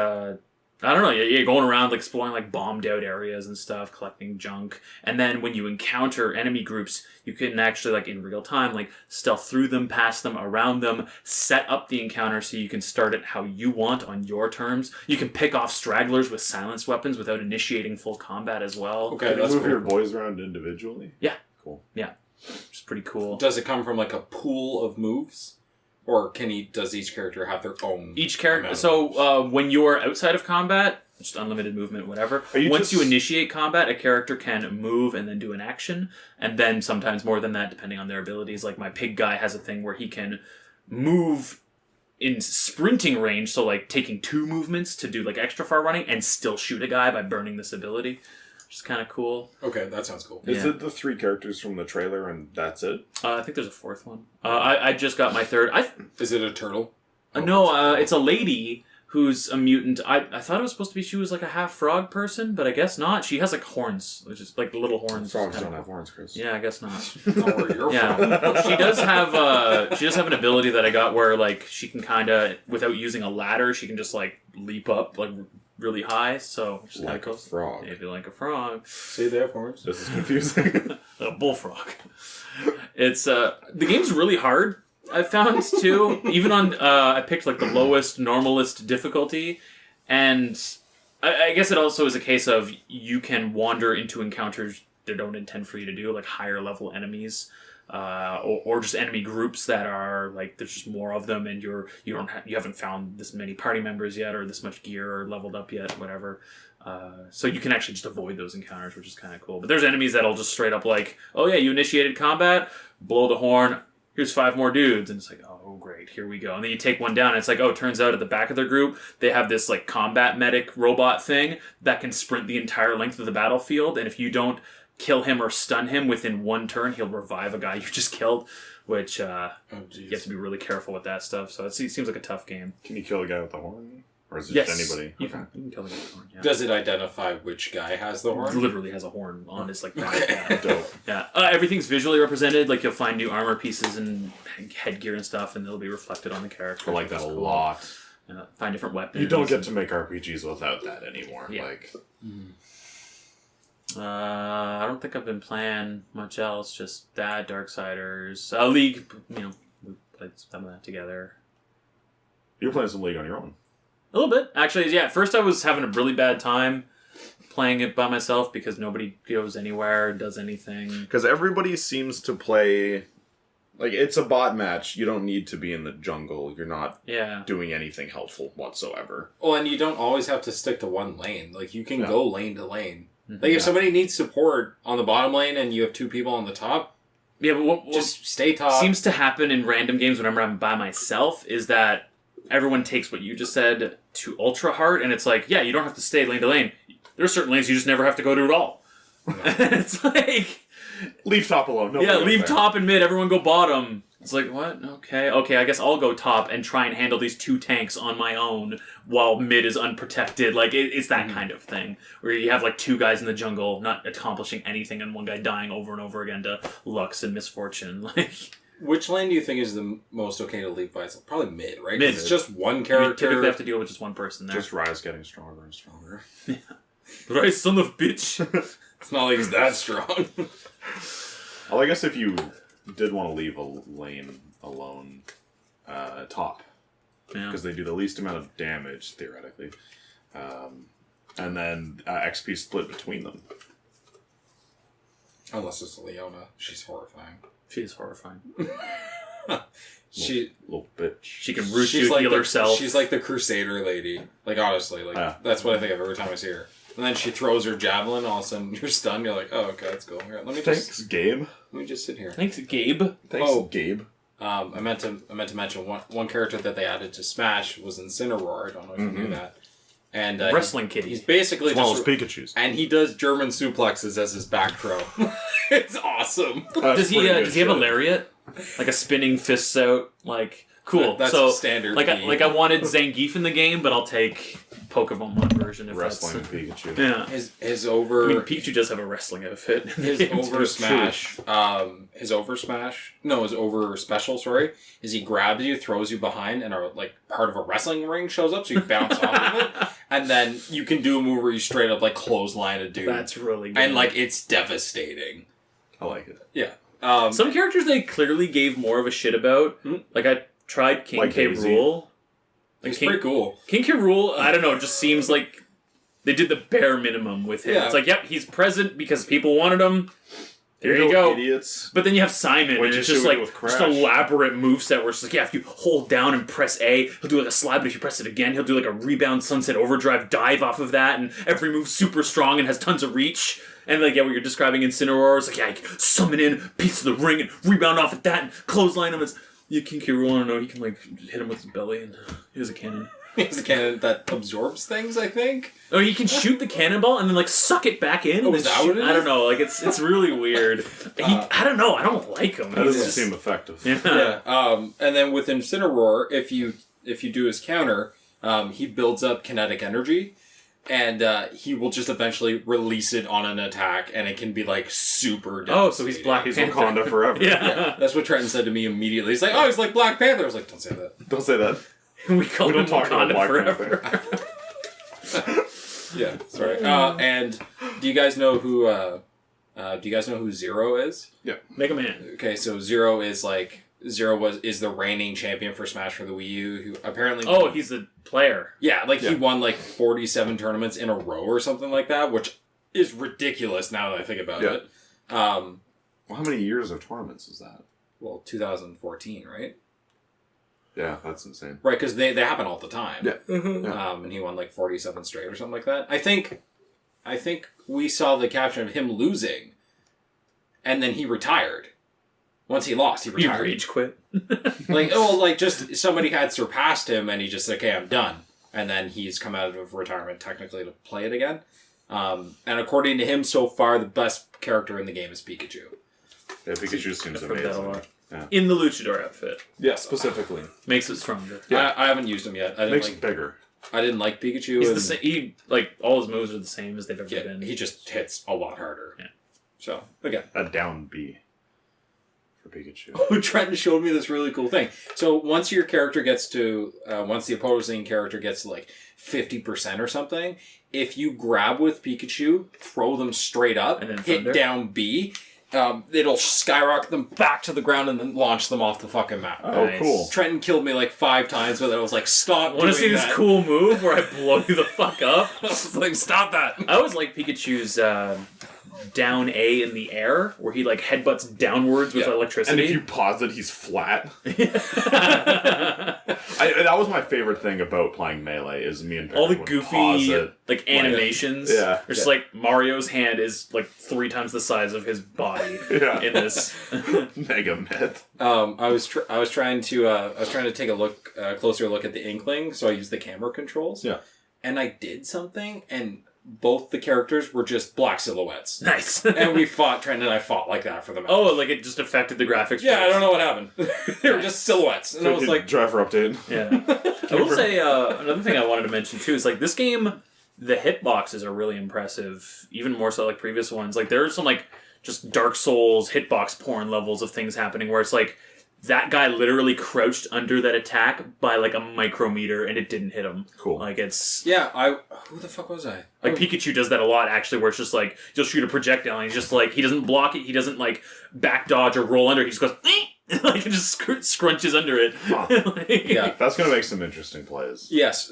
I don't know, you're going around exploring bombed out areas and stuff, collecting junk, and then when you encounter enemy groups, you can actually in real time stealth through them, past them, around them, set up the encounter so you can start it how you want on your terms. You can pick off stragglers with silenced weapons without initiating full combat as well. Okay, can you move your boys around individually? Yeah. Cool. Yeah. Which is pretty cool. Does it come from a pool of moves? Or does each character have their own? Each character. So when you're outside of combat, just unlimited movement, whatever. Once you initiate combat, a character can move and then do an action, and then sometimes more than that, depending on their abilities. My pig guy has a thing where he can move in sprinting range, so taking 2 movements to do extra far running, and still shoot a guy by burning this ability. which is kind of cool. Okay, that sounds cool. Is it the 3 characters from the trailer and that's it? I think there's a 4th one. I just got my 3rd. Is it a turtle? No, it's a lady who's a mutant. I thought it was supposed to be she was like a half frog person, but I guess not. She has like horns, which is like little horns. Frogs don't have horns, Kris. Yeah, I guess not. Not where you're Yeah, from. she does have an ability that I got where like she can kind of, without using a ladder, she can just like leap up like really high. So which is Like cool. a frog. Maybe like a frog. See, they have horns. This is confusing. A bullfrog. It's the game's really hard. I found too, even on I picked like the lowest normalist difficulty, and I guess it also is a case of you can wander into encounters they don't intend for you to do, like higher level enemies, or just enemy groups that are like there's just more of them, and you haven't found this many party members yet, or this much gear, or leveled up yet, whatever. So you can actually just avoid those encounters, which is kind of cool. But there's enemies that'll just straight up like, oh yeah, you initiated combat, blow the horn. Here's 5 more dudes, and it's like, oh great, here we go. And then you take one down, and it's like, oh, it turns out at the back of their group they have this like combat medic robot thing that can sprint the entire length of the battlefield, and if you don't kill him or stun him within 1 turn, he'll revive a guy you just killed, which you have to be really careful with that stuff. So it seems like a tough game. Can you kill a guy with the horn? Or is it Yes, just anybody? you can kill the guy with the horn. Yeah. Does it identify which guy has the It horn? literally has a horn on his like back. Yeah. Dope. Yeah, everything's visually represented. Like you'll find new armor pieces and headgear and stuff, and they'll be reflected on the character. I like that That's a cool. lot. Find different weapons. You don't get to make RPGs without that anymore. Yeah. Like, I don't think I've been playing much else. Just that, Darksiders, League. We played some of that together. you're playing some League on your own. A little bit, actually. Yeah, at first I was having a really bad time playing it by myself because nobody goes anywhere, does anything. Because everybody seems to play... Like, it's a bot match. You don't need to be in the jungle. You're not doing anything helpful whatsoever. Well, and you don't always have to stick to one lane. Like, you can go lane to lane. Mm-hmm. Like, if somebody needs support on the bottom lane and you have 2 people on the top, Yeah, but what just stay top. seems to happen in random games whenever I'm by myself is that everyone takes what you just said to ultra hard, and it's like, yeah, you don't have to stay lane to lane. There are certain lanes you just never have to go to at all. It's like... Leave top alone. Yeah, leave top and mid, everyone go bottom. It's like, what? Okay, I guess I'll go top and try and handle these 2 tanks on my own while mid is unprotected. Like, it's that kind of thing. Where you have, like, 2 guys in the jungle not accomplishing anything and one guy dying over and over again to lucks and misfortune. Like... Which lane do you think is the most okay to leave by itself? Probably mid, right? Mid. It's just one You character. typically have to deal with just one person there. Just Rise getting stronger and stronger. Right, son of bitch. It's not like he's that strong. Well, I guess if you did want to leave a lane alone, top. Yeah. Because they do the least amount of damage, theoretically. And then XP split between them. Unless it's Leona. She's horrifying. She's horrifying. Little bitch. She can root She's you, like heal herself. She's like the Crusader lady. Like, honestly. That's what I think of every time I see her. And then she throws her javelin, all of a sudden you're stunned, you're like, oh, okay, that's cool. Here, Thanks, Gabe. Let me just sit here. Thanks, Gabe. Thanks, Gabe. I meant to mention one character that they added to Smash was Incineroar. I don't know if you knew that. And Wrestling kitty. He's basically One of just those Pikachus. and he does German suplexes as his back throw. It's awesome. Does he have a lariat? Like a spinning fists out? Like, cool. That's so, standard. I wanted Zangief in the game, but I'll take Pokemon One version if Wrestling that's... Pikachu. Yeah. His over. I mean, Pikachu does have a wrestling outfit. His over smash. His over special. Sorry, is he grabs you, throws you behind, and like part of a wrestling ring shows up, so you bounce off of it, and then you can do a move where you straight up like clothesline a dude. That's really good. And like it's devastating. I like it. Yeah. Some characters they clearly gave more of a shit about. Like I tried King Like K. Daisy. Rool. He's pretty cool. King K. Rool, I don't know, it just seems like they did the bare minimum with him. Yeah. It's like, yep, he's present because people wanted him. There you go. Idiots. But then you have Simon, What'd and you it's see just what like he did with just Crash? elaborate moveset where it's like, yeah, if you hold down and press A, he'll do like a slide, but if you press it again, he'll do like a rebound sunset overdrive dive off of that, and every move's super strong and has tons of reach. And like, yeah, what you're describing Incineroar, it's like, yeah, you can summon in a piece of the ring and rebound off at that and clothesline him. It's, yeah, King K. Rool, I don't know, he can like hit him with his belly and he has a cannon. He has a cannon that absorbs things, I think. Oh, he can shoot the cannonball and then like suck it back in. Oh, and is then that what it I don't is? know. Like it's really weird. I don't know. I don't like him. That He's doesn't just- seem effective. Yeah. And then with Incineroar, if you do his counter, he builds up kinetic energy, and he will just eventually release it on an attack, and it can be like super devastating. Oh, so he's Black He's Panther. Wakanda forever. Yeah. That's what Trenton said to me immediately. He's like, "Oh, he's like Black Panther." I was like, "Don't say that." Don't say that. we call We him don't talk about Wakanda Black forever. Panther. Yeah, sorry. And do you guys know who? Zero is? Mega Man. Okay, so Zero is the reigning champion for Smash for the Wii U. Who apparently Oh, he's the player. yeah, he won like 47 tournaments in a row or something like that, which is ridiculous now that I think about it. Well, how many years of tournaments is that? Well, 2014, right? Yeah, that's insane. Right, because they happen all the time. Yeah. Yeah. And he won like 47 straight or something like that. I think we saw the caption of him losing, and then he retired. Once he lost, he You retired. rage quit. Just somebody had surpassed him, and he just said, "Okay, I'm done." And then he's come out of retirement technically to play it again. And according to him, so far the best character in the game is Pikachu. Yeah, Pikachu seems I've heard that a amazing. lot. Yeah. In the luchador outfit. Yeah, specifically. Makes it stronger. Yeah. I haven't used him yet. Makes it bigger. I didn't like Pikachu. He's and the same. He all his moves are the same as they've ever been. he just hits a lot harder. Yeah. So again, A down B for Pikachu. Trenton showed me this really cool thing. So once your character gets to, once the opposing character gets to like 50% or something, if you grab with Pikachu, throw them straight up, And then hit thunder? down B, it'll skyrocket them back to the ground and then launch them off the fucking map. Oh, Nice. cool. Trenton killed me like 5 times with it. I was like, stop Want to see doing this that. cool move where I blow you the fuck up? I was like, stop that. I always like Pikachu's down A in the air, where he like headbutts downwards with Yeah. And electricity. if you pause it, he's flat. That was my favorite thing about playing Melee is me and all the Patrick would pause goofy it. like animations. Yeah. It's like Mario's hand is like 3 times the size of his body Yeah. in this. Mega Myth. I was trying to take a closer look at the Inkling, so I used the camera controls. Yeah. And I did something, and both the characters were just black silhouettes. Nice. And Trenton and I fought like that for the match. Oh, like it just affected the graphics. Yeah, I don't know what happened. They were just silhouettes. And I was like, driver update. Yeah. I will say another thing I wanted to mention too is like this game, the hitboxes are really impressive, even more so like previous ones. Like there are some like just Dark Souls hitbox porn levels of things happening where it's like that guy literally crouched under that attack by like a micrometer and it didn't hit him. Cool. Like it's yeah, who the fuck was I? like Pikachu does that a lot actually, where it's just like you'll shoot a projectile and he's just like he doesn't block it, he doesn't like back dodge or roll under, he just goes like it just scrunches under it. Huh. Yeah. That's gonna make some interesting plays. Yes,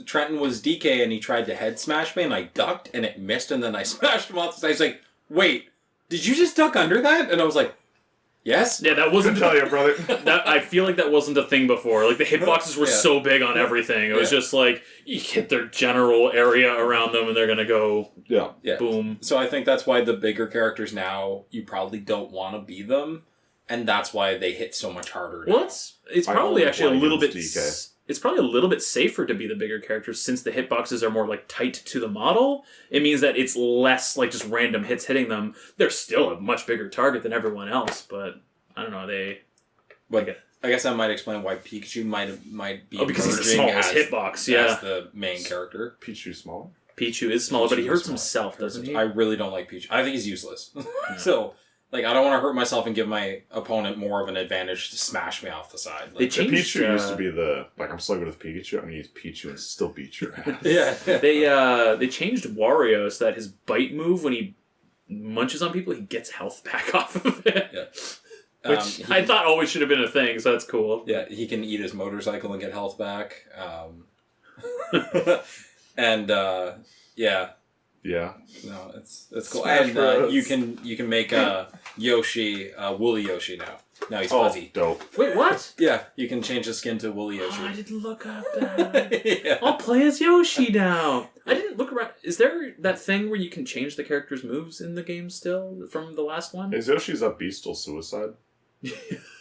Trenton was DK and he tried to head smash me and I ducked and it missed and then I smashed him off the side. He's like, wait, did you just duck under that? And I was like, yes. Yeah, that Couldn't wasn't. tell you, brother. That, I feel like that wasn't a thing before. Like the hitboxes were Yeah. so big on everything. It was just like you hit their general area around them, and they're gonna go Yeah. Yeah. boom. So I think that's why the bigger characters now, you probably don't want to be them. And that's why they hit so much harder now. Well, it's I probably only actually play a little bit. against DK. It's probably a little bit safer to be the bigger characters since the hitboxes are more like tight to the model. It means that it's less like just random hits hitting them. They're still a much bigger target than everyone else, but I don't know. But I guess that might explain why Pikachu might be because he's the emerging smallest as, hitbox. Yeah, as the main character. Pichu smaller. Pichu is smaller, but he Pichu is hurts smaller. himself, doesn't he? I really don't like Pikachu. I think he's useless. So, like, I don't want to hurt myself and give my opponent more of an advantage to smash me off the side. They Like, changed, Pichu used to be the I'm so good with Pikachu. I'm gonna use Pichu and still beat your ass. yeah. They changed Wario so that his bite move when he munches on people, he gets health back off of it. Yeah. Which I thought always should have been a thing, so that's cool. Yeah, he can eat his motorcycle and get health back. And yeah, Yeah. no, it's cool. Smash And Bros. you can make Yoshi woolly Yoshi now. Now he's Oh, fuzzy. dope. Wait, what? Yeah, you can change the skin to woolly Yoshi. Oh, I didn't look up that. Yeah. I'll play as Yoshi now. I didn't look around. Is there that thing where you can change the character's moves in the game still from the last one? Is Yoshi's up B still suicide?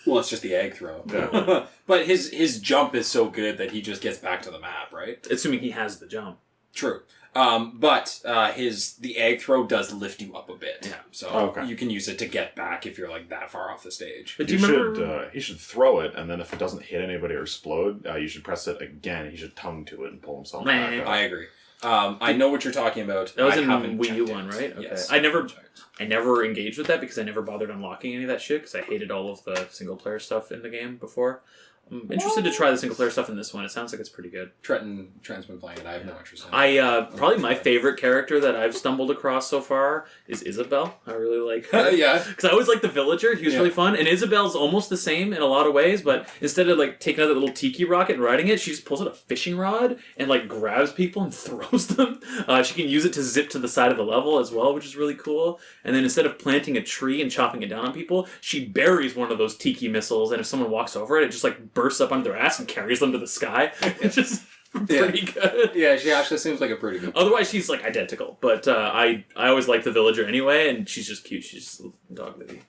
Well, it's just the egg throw. Yeah. But his jump is so good that he just gets back to the map, right? Assuming he has the jump. True. But the egg throw does lift you up a bit. Yeah. So you can use it to get back if you're like that far off the stage. But do you remember? He should throw it, and then if it doesn't hit anybody or explode, you should press it again. He should tongue to it and pull himself back up. I agree. I know what you're talking about. That was I in haven't Wii U checked one, it. right? Okay. Yes, I never engaged with that because I never bothered unlocking any of that shit because I hated all of the single player stuff in the game before. I'm interested to try the single player stuff in this one. It sounds like it's pretty good. Trent's been playing it. I have no interest in it. Probably my favorite character that I've stumbled across so far is Isabel. I really like her. Yeah. Because I always liked the villager. He was really fun. And Isabel's almost the same in a lot of ways, but instead of like taking out that little tiki rocket and riding it, she just pulls out a fishing rod and like grabs people and throws them. She can use it to zip to the side of the level as well, which is really cool. And then instead of planting a tree and chopping it down on people, she buries one of those tiki missiles, and if someone walks over it, it just like bursts up under their ass and carries them to the sky. It's just pretty good. Yeah, she actually seems like a pretty good. Otherwise, she's like identical. But I always liked the villager anyway, and she's just cute. She's just a dog lady.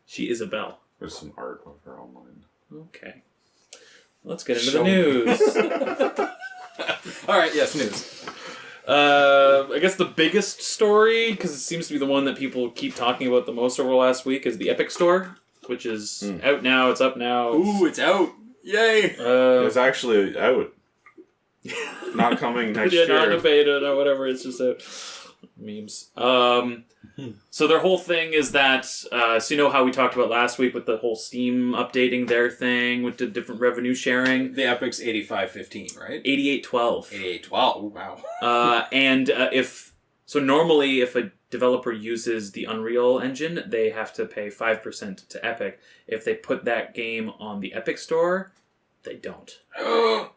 She is a Belle. There's some art of her online. Okay. Let's get into the news. All right, yes, news. I guess the biggest story, because it seems to be the one that people keep talking about the most over the last week, is the Epic Store, which is out now. It's up now. Ooh, it's out! Yay! It's actually out. Not coming next year. Not in a beta, no whatever. It's just out. Memes. So their whole thing is that, so you know how we talked about last week with the whole Steam updating their thing with the different revenue sharing? The Epic's 8515, right? 8812. 8812, oh, wow. And normally if a developer uses the Unreal Engine, they have to pay 5% to Epic. If they put that game on the Epic Store, they don't. Oh.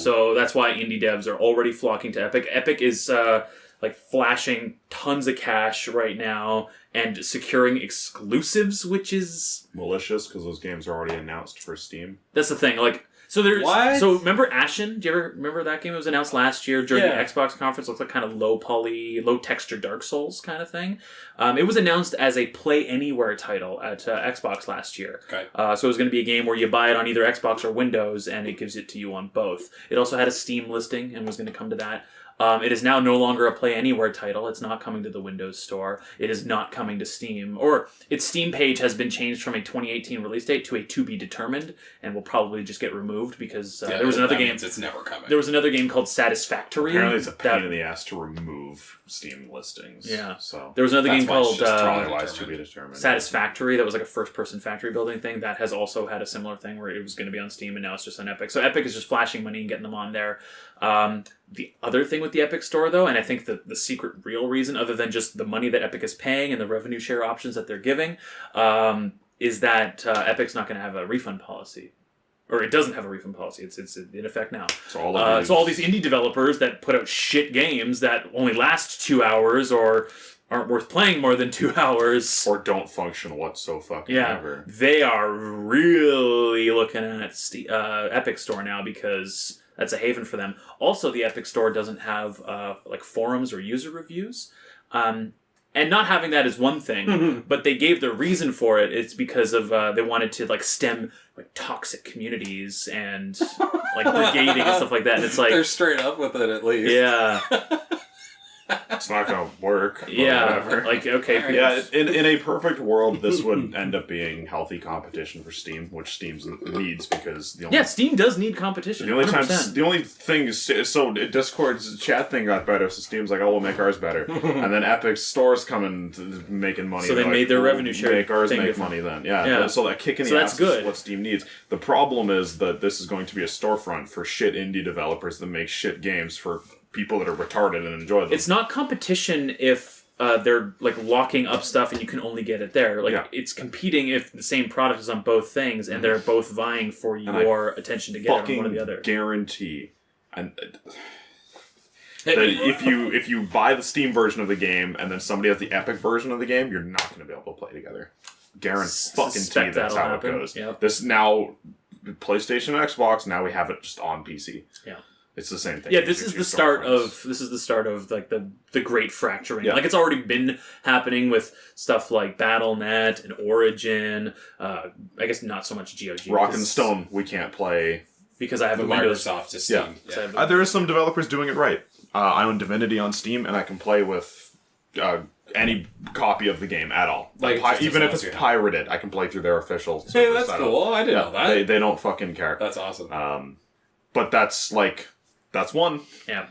So that's why indie devs are already flocking to Epic. Epic is like flashing tons of cash right now and securing exclusives, which is malicious because those games are already announced for Steam. That's the thing. Like, so there's what? So remember Ashen? Do you ever remember that game? It was announced last year during the Xbox conference. It looked like kind of low texture Dark Souls kind of thing. It was announced as a Play Anywhere title at Xbox last year. Okay. So it was going to be a game where you buy it on either Xbox or Windows, and it gives it to you on both. It also had a Steam listing and was going to come to that. It is now no longer a Play Anywhere title. It's not coming to the Windows Store. It is not coming to Steam. Or its Steam page has been changed from a 2018 release date to a to be determined, and will probably just get removed because there was another game. It's never coming. There was another game called Satisfactory. Apparently, it's a pain in the ass to remove Steam listings. Yeah. So there was another game called to be determined. Satisfactory. That was like a first-person factory building thing. That has also had a similar thing where it was going to be on Steam, and now it's just on Epic. So Epic is just flashing money and getting them on there. The other thing with the Epic Store, though, and I think the secret real reason, other than just the money that Epic is paying and the revenue share options that they're giving, is that Epic's not going to have a refund policy. Or it doesn't have a refund policy. It's in effect now. So all these indie developers that put out shit games that only last 2 hours or aren't worth playing more than 2 hours. Or don't function whatsoever. They are really looking at Epic Store now because that's a haven for them. Also, the Epic Store doesn't have like forums or user reviews. And not having that is one thing, but they gave the reason for it. It's because of they wanted to like stem like toxic communities and like brigading and stuff like that. And it's like they're straight up with it at least. Yeah. It's not gonna work. Yeah, whatever. like okay. Yeah, in a perfect world, this would end up being healthy competition for Steam, which Steam needs because Steam does need competition. The only thing is so Discord's chat thing got better, so Steam's like, oh, we'll make ours better, and then Epic's stores coming to making money. So they made their revenue share. Make ours make money then. Yeah. So that kick in the ass is what Steam needs. The problem is that this is going to be a storefront for shit indie developers that make shit games for people that are retarded and enjoy them. It's not competition if they're like locking up stuff and you can only get it there. Like it's competing if the same product is on both things and they're both vying for your attention to get it on one or the other. Guarantee, and that if you buy the Steam version of the game and then somebody has the Epic version of the game, you're not going to be able to play together. Guarantee that's how it goes. Yep. This now PlayStation and Xbox. Now we have it just on PC. Yeah. It's the same thing. Yeah, this is the start of like the great fracturing. Yeah. Like it's already been happening with stuff like Battle.net and Origin. I guess not so much GOG. Rock and Stone, we can't play because I have The a Windows. Microsoft to Steam. Yeah. there are some developers doing it right. I own Divinity on Steam, and I can play with any copy of the game at all. Like, Even if as it's you have. pirated, I can play through their official. Hey, server that's setup. cool. I didn't know that. They don't fucking care. That's awesome. But that's one. Yeah.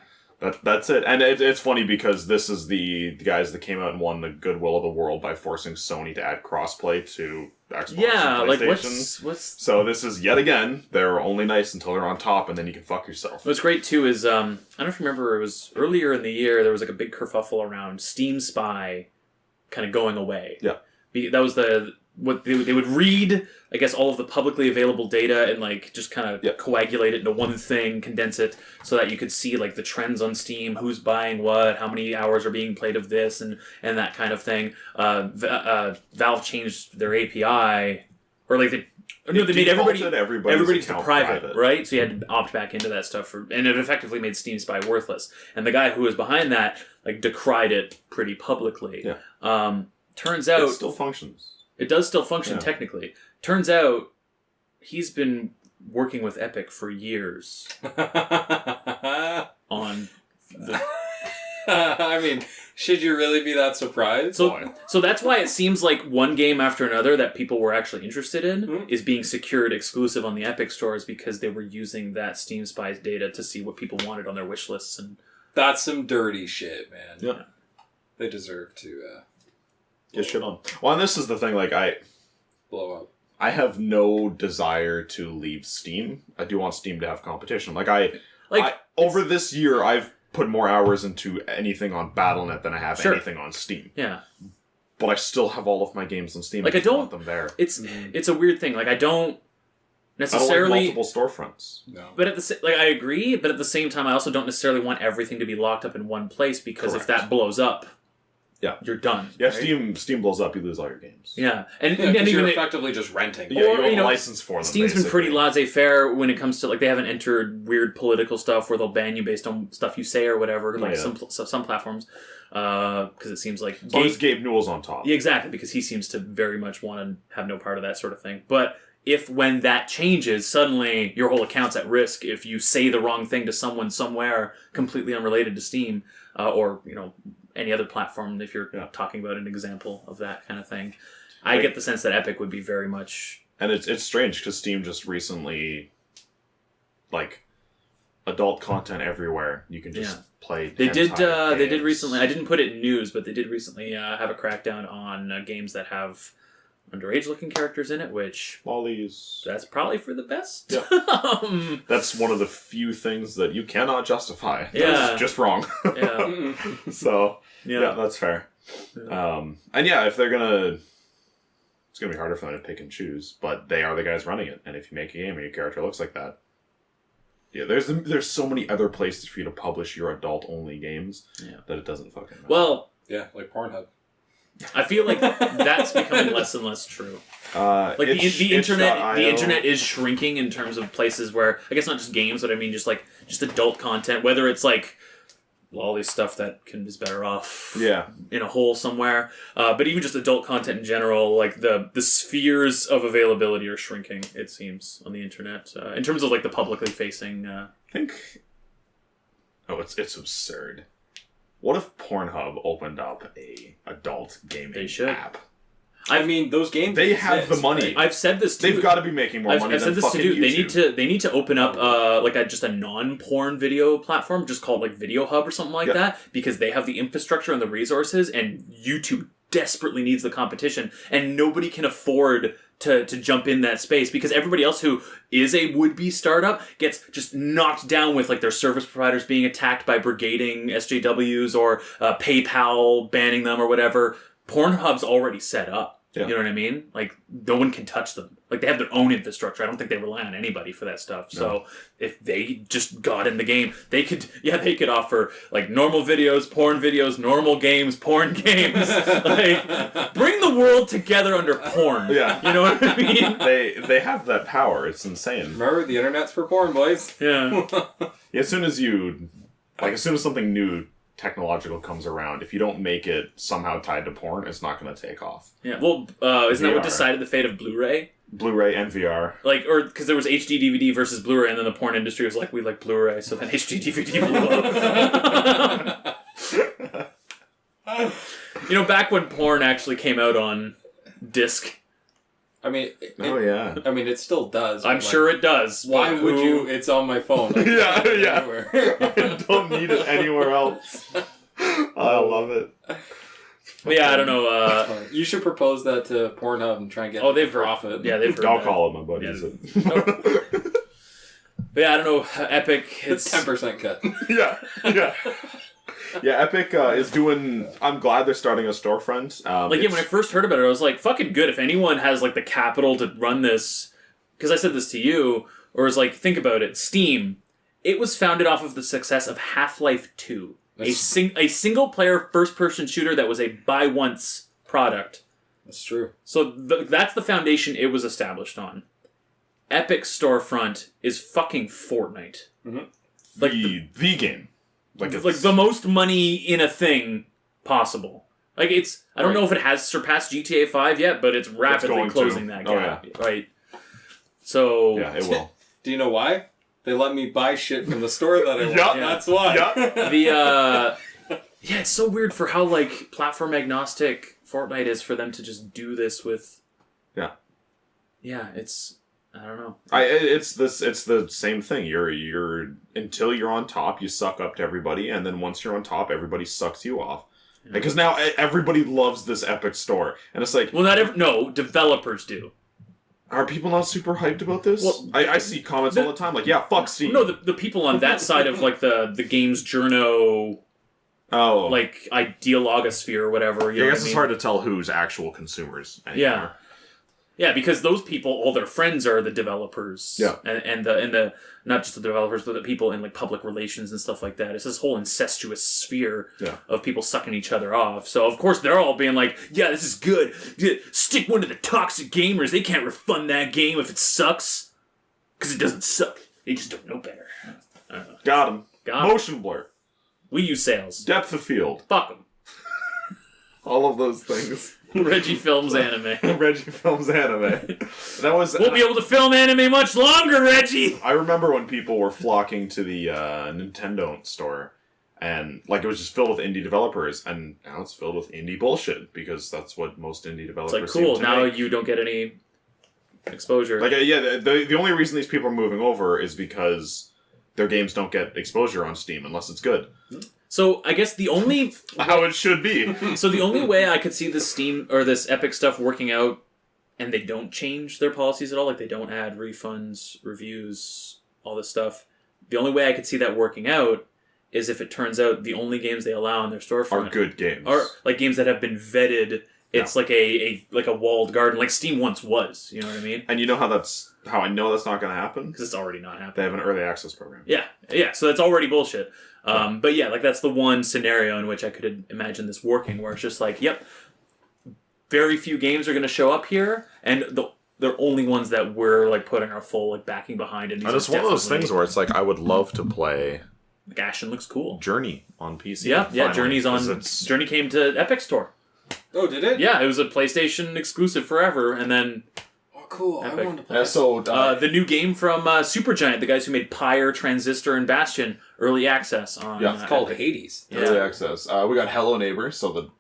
That's it. And it's funny because this is the guys that came out and won the goodwill of the world by forcing Sony to add crossplay to Xbox Yeah, and like PlayStation. what's So this is yet again, they're only nice until they're on top, and then you can fuck yourself. what's great too is I don't know if you remember, it was earlier in the year there was like a big kerfuffle around Steam Spy kind of going away. Yeah. That was what they would read, I guess, all of the publicly available data and like just kind of coagulate it into one thing, condense it so that you could see like the trends on Steam, who's buying what, how many hours are being played of this, and that kind of thing. Valve changed their API, or like they made everybody to private, right? So you had to opt back into that stuff, and it effectively made Steam Spy worthless. And the guy who was behind that like decried it pretty publicly. Yeah. Turns out it still functions. It does still function technically. Turns out he's been working with Epic for years on the... I mean, should you really be that surprised? So that's why it seems like one game after another that people were actually interested in is being secured exclusive on the Epic stores because they were using that Steam Spy's data to see what people wanted on their wish lists. And that's some dirty shit, man. Yeah. They deserve to get shit on. Well, and this is the thing, like, blow up. I have no desire to leave Steam. I do want Steam to have competition. Over this year, I've put more hours into anything on Battle.net than I have anything on Steam. Yeah. But I still have all of my games on Steam. Like, I I don't want them there. It's a weird thing. Like, I don't necessarily... I don't like multiple storefronts. No. But I agree, but at the same time, I also don't necessarily want everything to be locked up in one place because if that blows up, you're done. Yeah, right? Steam blows up, you lose all your games. Yeah, and even you're effectively just renting. Yeah, you have a license for them. Steam's been pretty laissez-faire when it comes to, like, they haven't entered weird political stuff where they'll ban you based on stuff you say or whatever, like some platforms, because it seems like... As long as Gabe Newell's on top. Yeah, exactly, because he seems to very much want to have no part of that sort of thing. But when that changes, suddenly your whole account's at risk if you say the wrong thing to someone somewhere completely unrelated to Steam, or, any other platform, if you're talking about an example of that kind of thing. I get the sense that Epic would be very much... And it's strange, because Steam just recently, like, adult content everywhere. You can just play They did games. recently, I didn't put it in news, but they did recently have a crackdown on games that have underage-looking characters in it, which... Lollies. That's probably for the best. Yeah. That's one of the few things that you cannot justify. That's just wrong. Yeah. So, yeah, that's fair. Yeah. And yeah, if they're gonna... It's gonna be harder for them to pick and choose, but they are the guys running it. And if you make a game and your character looks like that, yeah, there's so many other places for you to publish your adult-only games that it doesn't fucking matter. Well... Yeah, like Pornhub. I feel like that's becoming less and less true. Like the internet is shrinking in terms of places where, I guess not just games, but I mean just adult content, whether it's like all this stuff that is better off in a hole somewhere, but even just adult content in general, like the spheres of availability are shrinking, it seems, on the internet, in terms of like the publicly facing... I think... Oh, it's absurd. What if Pornhub opened up a adult gaming app? I mean, those games. They have the money. I've said this too. They've got to be making more money. I've said than this to fucking YouTube. They need to open up just a non-porn video platform, just called like Video Hub or something like that, because they have the infrastructure and the resources, and YouTube desperately needs the competition, and nobody can afford to jump in that space because everybody else who is a would-be startup gets just knocked down with like their service providers being attacked by brigading SJWs or PayPal banning them or whatever. Pornhub's already set up. You know what I mean? Like, no one can touch them. Like, they have their own infrastructure. I don't think they rely on anybody for that stuff. No. So, if they just got in the game, they could offer, like, normal videos, normal games, porn games. Like, bring the world together under porn. Yeah. You know what I mean? They have that power. It's insane. Remember, the internet's for porn, boys. Yeah. Yeah, as soon as something new technological comes around, if you don't make it somehow tied to porn, it's not going to take off. Yeah, well, isn't that what decided the fate of Blu-ray? Blu-ray and VR. Like, or because there was HD DVD versus Blu-ray, and then the porn industry was like, we like Blu-ray, so then HD DVD blew up. You know, back when porn actually came out on disc. I mean, it still does. I'm sure it does. Why would you? It's on my phone. Yeah. I don't need it anywhere else. I love it. Well, yeah, I don't know. You should propose that to Pornhub and try and get they've profit. Yeah, they've heard I'll that. call it my buddies. Yeah. But yeah, I don't know. Epic, it's 10% cut. Yeah. Yeah, Epic is doing... I'm glad they're starting a storefront. when I first heard about it, I was like, fucking good. If anyone has, like, the capital to run this... Because I said this to you, or was like, think about it. Steam, it was founded off of the success of Half-Life 2. A single-player first-person shooter that was a buy-once product. That's true. So that's the foundation it was established on. Epic's storefront is fucking Fortnite. Mm-hmm. Like the game. Like the most money in a thing possible. Like it's... I don't know if it has surpassed GTA 5 yet, but it's rapidly closing that gap. Oh, yeah. Right? So... Yeah, it will. Do you know why? They let me buy shit from the store that I want. Yeah. That's why. Yeah. Yeah, it's so weird for how, like, platform agnostic Fortnite is for them to just do this with... Yeah. Yeah, it's... I don't know. It's the same thing. You're until you're on top, you suck up to everybody, and then once you're on top, everybody sucks you off. Yeah. Because now everybody loves this Epic store, and it's like, no, developers do. Are people not super hyped about this? Well, I see comments all the time like, yeah, fuck Steam. No, the people on that side of like the games journo, like ideologosphere or whatever. I guess it's hard to tell who's actual consumers anymore. Yeah. Yeah, because those people, all their friends are the developers. Yeah. And the not just the developers, but the people in like public relations and stuff like that. It's this whole incestuous sphere of people sucking each other off. So of course they're all being like, yeah, this is good. Stick one to the toxic gamers. They can't refund that game if it sucks. Because it doesn't suck. They just don't know better. Got him. Motion blur. Wii U sales. Depth of field. Fuck them. All of those things. Reggie Films Anime. Reggie Films Anime. That was. We'll be able to film anime much longer, Reggie! I remember when people were flocking to the Nintendo store, and like it was just filled with indie developers, and now it's filled with indie bullshit, because that's what most indie developers It's like, cool, seem to now make. You don't get any exposure. Like, the only reason these people are moving over is because their games don't get exposure on Steam unless it's good. So I guess the only how it should be. So the only way I could see this Steam or this Epic stuff working out, and they don't change their policies at all, like they don't add refunds, reviews, all this stuff. The only way I could see that working out is if it turns out the only games they allow on their storefront are good games, are like games that have been vetted. It's like a walled garden, like Steam once was. You know what I mean? And you know how I know that's not going to happen? Because it's already not happening. They have an early access program. Yeah. So that's already bullshit. But yeah, like that's the one scenario in which I could imagine this working, where it's just like, yep, very few games are going to show up here, and they're only ones that we're like putting our full like backing behind. And it's one of those things where it's like, I would love to play. Like Ashen looks cool. Journey on PC. Yeah. Journey's on. Journey came to Epic Store. Oh, did it? Yeah, it was a PlayStation exclusive forever, and then. Cool. Epic. I wanted to play. So the new game from Supergiant, the guys who made Pyre, Transistor, and Bastion, early access on. It's called Epic. Hades. Yeah. Early access. We got Hello Neighbor, so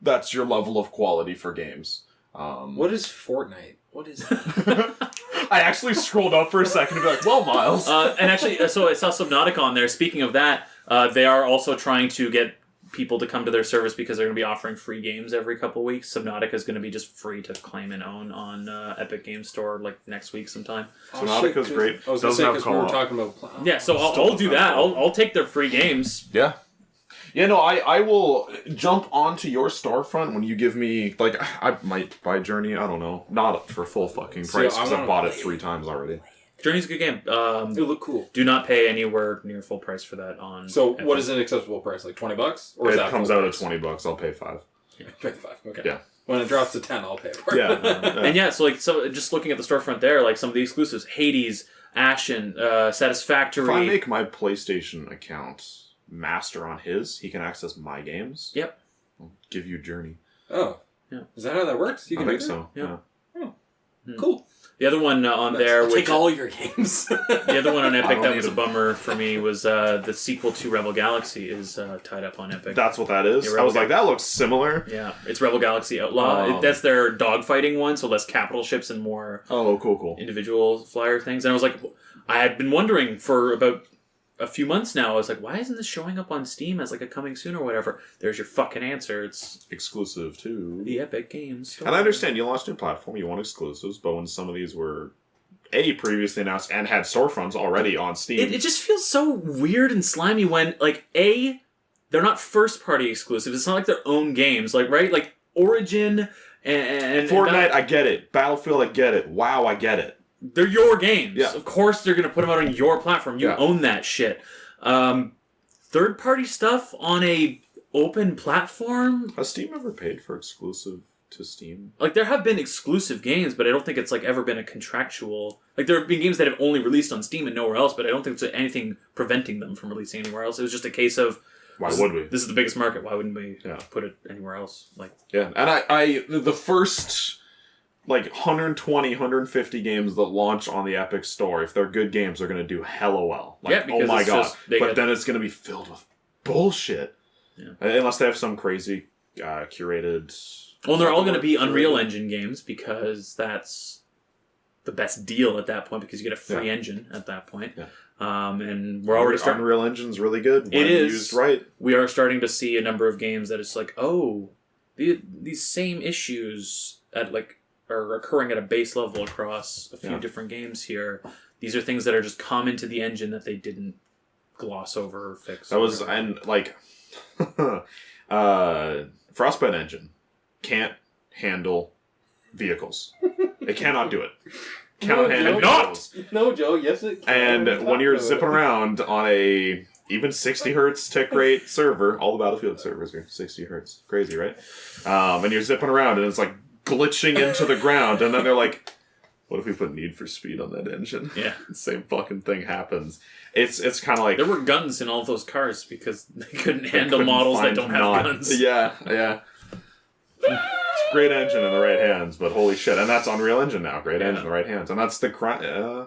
that's your level of quality for games. What is Fortnite? What is that? I actually scrolled up for a second to be like, well, Myles. And actually, so I saw Subnautica on there. Speaking of that, they are also trying to get people to come to their service because they're going to be offering free games every couple of weeks. Subnautica is going to be just free to claim and own on Epic Games Store like next week sometime. Subnautica's great. I was going to say, because we were talking about... Yeah, so I'll do that. I'll take their free games. Yeah. Yeah, no, I will jump onto your storefront when you give me, like, I might buy Journey, I don't know. Not for full fucking price, because I've bought it 3 times already. Journey's a good game. It look cool. Do not pay anywhere near full price for that on. So, Epic. what is an acceptable price? Like $20? Or it comes out at $20. I'll pay $5. Pay $5. Okay. Yeah. When it drops to 10, I'll pay for it. Yeah. And so just looking at the storefront there, like some of the exclusives, Hades, Ashen, Satisfactory. If I make my PlayStation account master on his, he can access my games. Yep. I'll give you Journey. Oh. Yeah. Is that how that works? You I can think do that? so. Yeah. Yeah. Cool. The other one on there, I'll which take all your games. the other one on I Epic don't that need was a them. bummer for me was the sequel to Rebel Galaxy is tied up on Epic. That's what that is. Yeah, I Rebel was like, that looks similar. Yeah, it's Rebel Galaxy Outlaw. That's their dogfighting one, so less capital ships and more Oh, cool. individual flyer things. And I was like, I had been wondering for about a few months now. I was like, why isn't this showing up on Steam as like a coming soon or whatever? There's your fucking answer. It's Exclusive too. the Epic Games store. And I understand you launched a new platform, you want exclusives, but when some of these were previously announced and had storefronts already on Steam. It just feels so weird and slimy when, like, they're not first-party exclusives. It's not like their own games. Like, right? Like, Origin and Fortnite, I get it. Battlefield, I get it. WoW, I get it. they're your games. Yeah. Of course they're going to put them out on your platform. You own that shit. Third-party stuff on a open platform? Has Steam ever paid for exclusive to Steam? Like, there have been exclusive games, but I don't think it's, like, ever been a contractual... Like, there have been games that have only released on Steam and nowhere else, but I don't think there's anything preventing them from releasing anywhere else. It was just a case of... Why would we? This is the biggest market. Why wouldn't we put it anywhere else? Like, Yeah, and I the first, like, 120, 150 games that launch on the Epic Store, if they're good games, they're going to do hella well. Like, because oh my it's god. just- But then it's going to be filled with bullshit. Yeah. Unless they have some crazy curated... well, they're all going to be Unreal Engine games because that's the best deal at that point because you get a free engine at that point. Yeah. And we're already starting. Unreal Engine's really good when It is used right. We are starting to see a number of games that it's like, oh, these same issues are occurring at a base level across a few different games here. These are things that are just common to the engine that they didn't gloss over or fix. That was and like Frostbite engine can't handle vehicles. It cannot do it. Cannot handle vehicles. No, Joe. Yes, it can. And when you're zipping around on a even 60 hertz tick rate server, all the Battlefield servers are 60 hertz. Crazy, right? And you're zipping around and it's like glitching into the ground, and then they're like, what if we put Need for Speed on that engine? Yeah. The same fucking thing happens. It's kind of like... There were guns in all those cars because they couldn't handle models that don't have guns. Yeah. It's a great engine in the right hands, but holy shit. And that's Unreal Engine now. Great engine in the right hands. And that's the...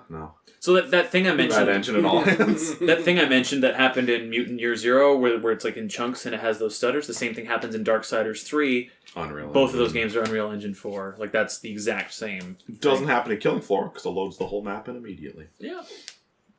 no. So that thing I mentioned... Bad engine in all hands. That thing I mentioned that happened in Mutant Year Zero, where it's like in chunks and it has those stutters, the same thing happens in Darksiders 3. Unreal Both Engine. of those games are Unreal Engine 4. Like, that's the exact same. It doesn't happen in Killing Floor, because it loads the whole map in immediately. Yeah.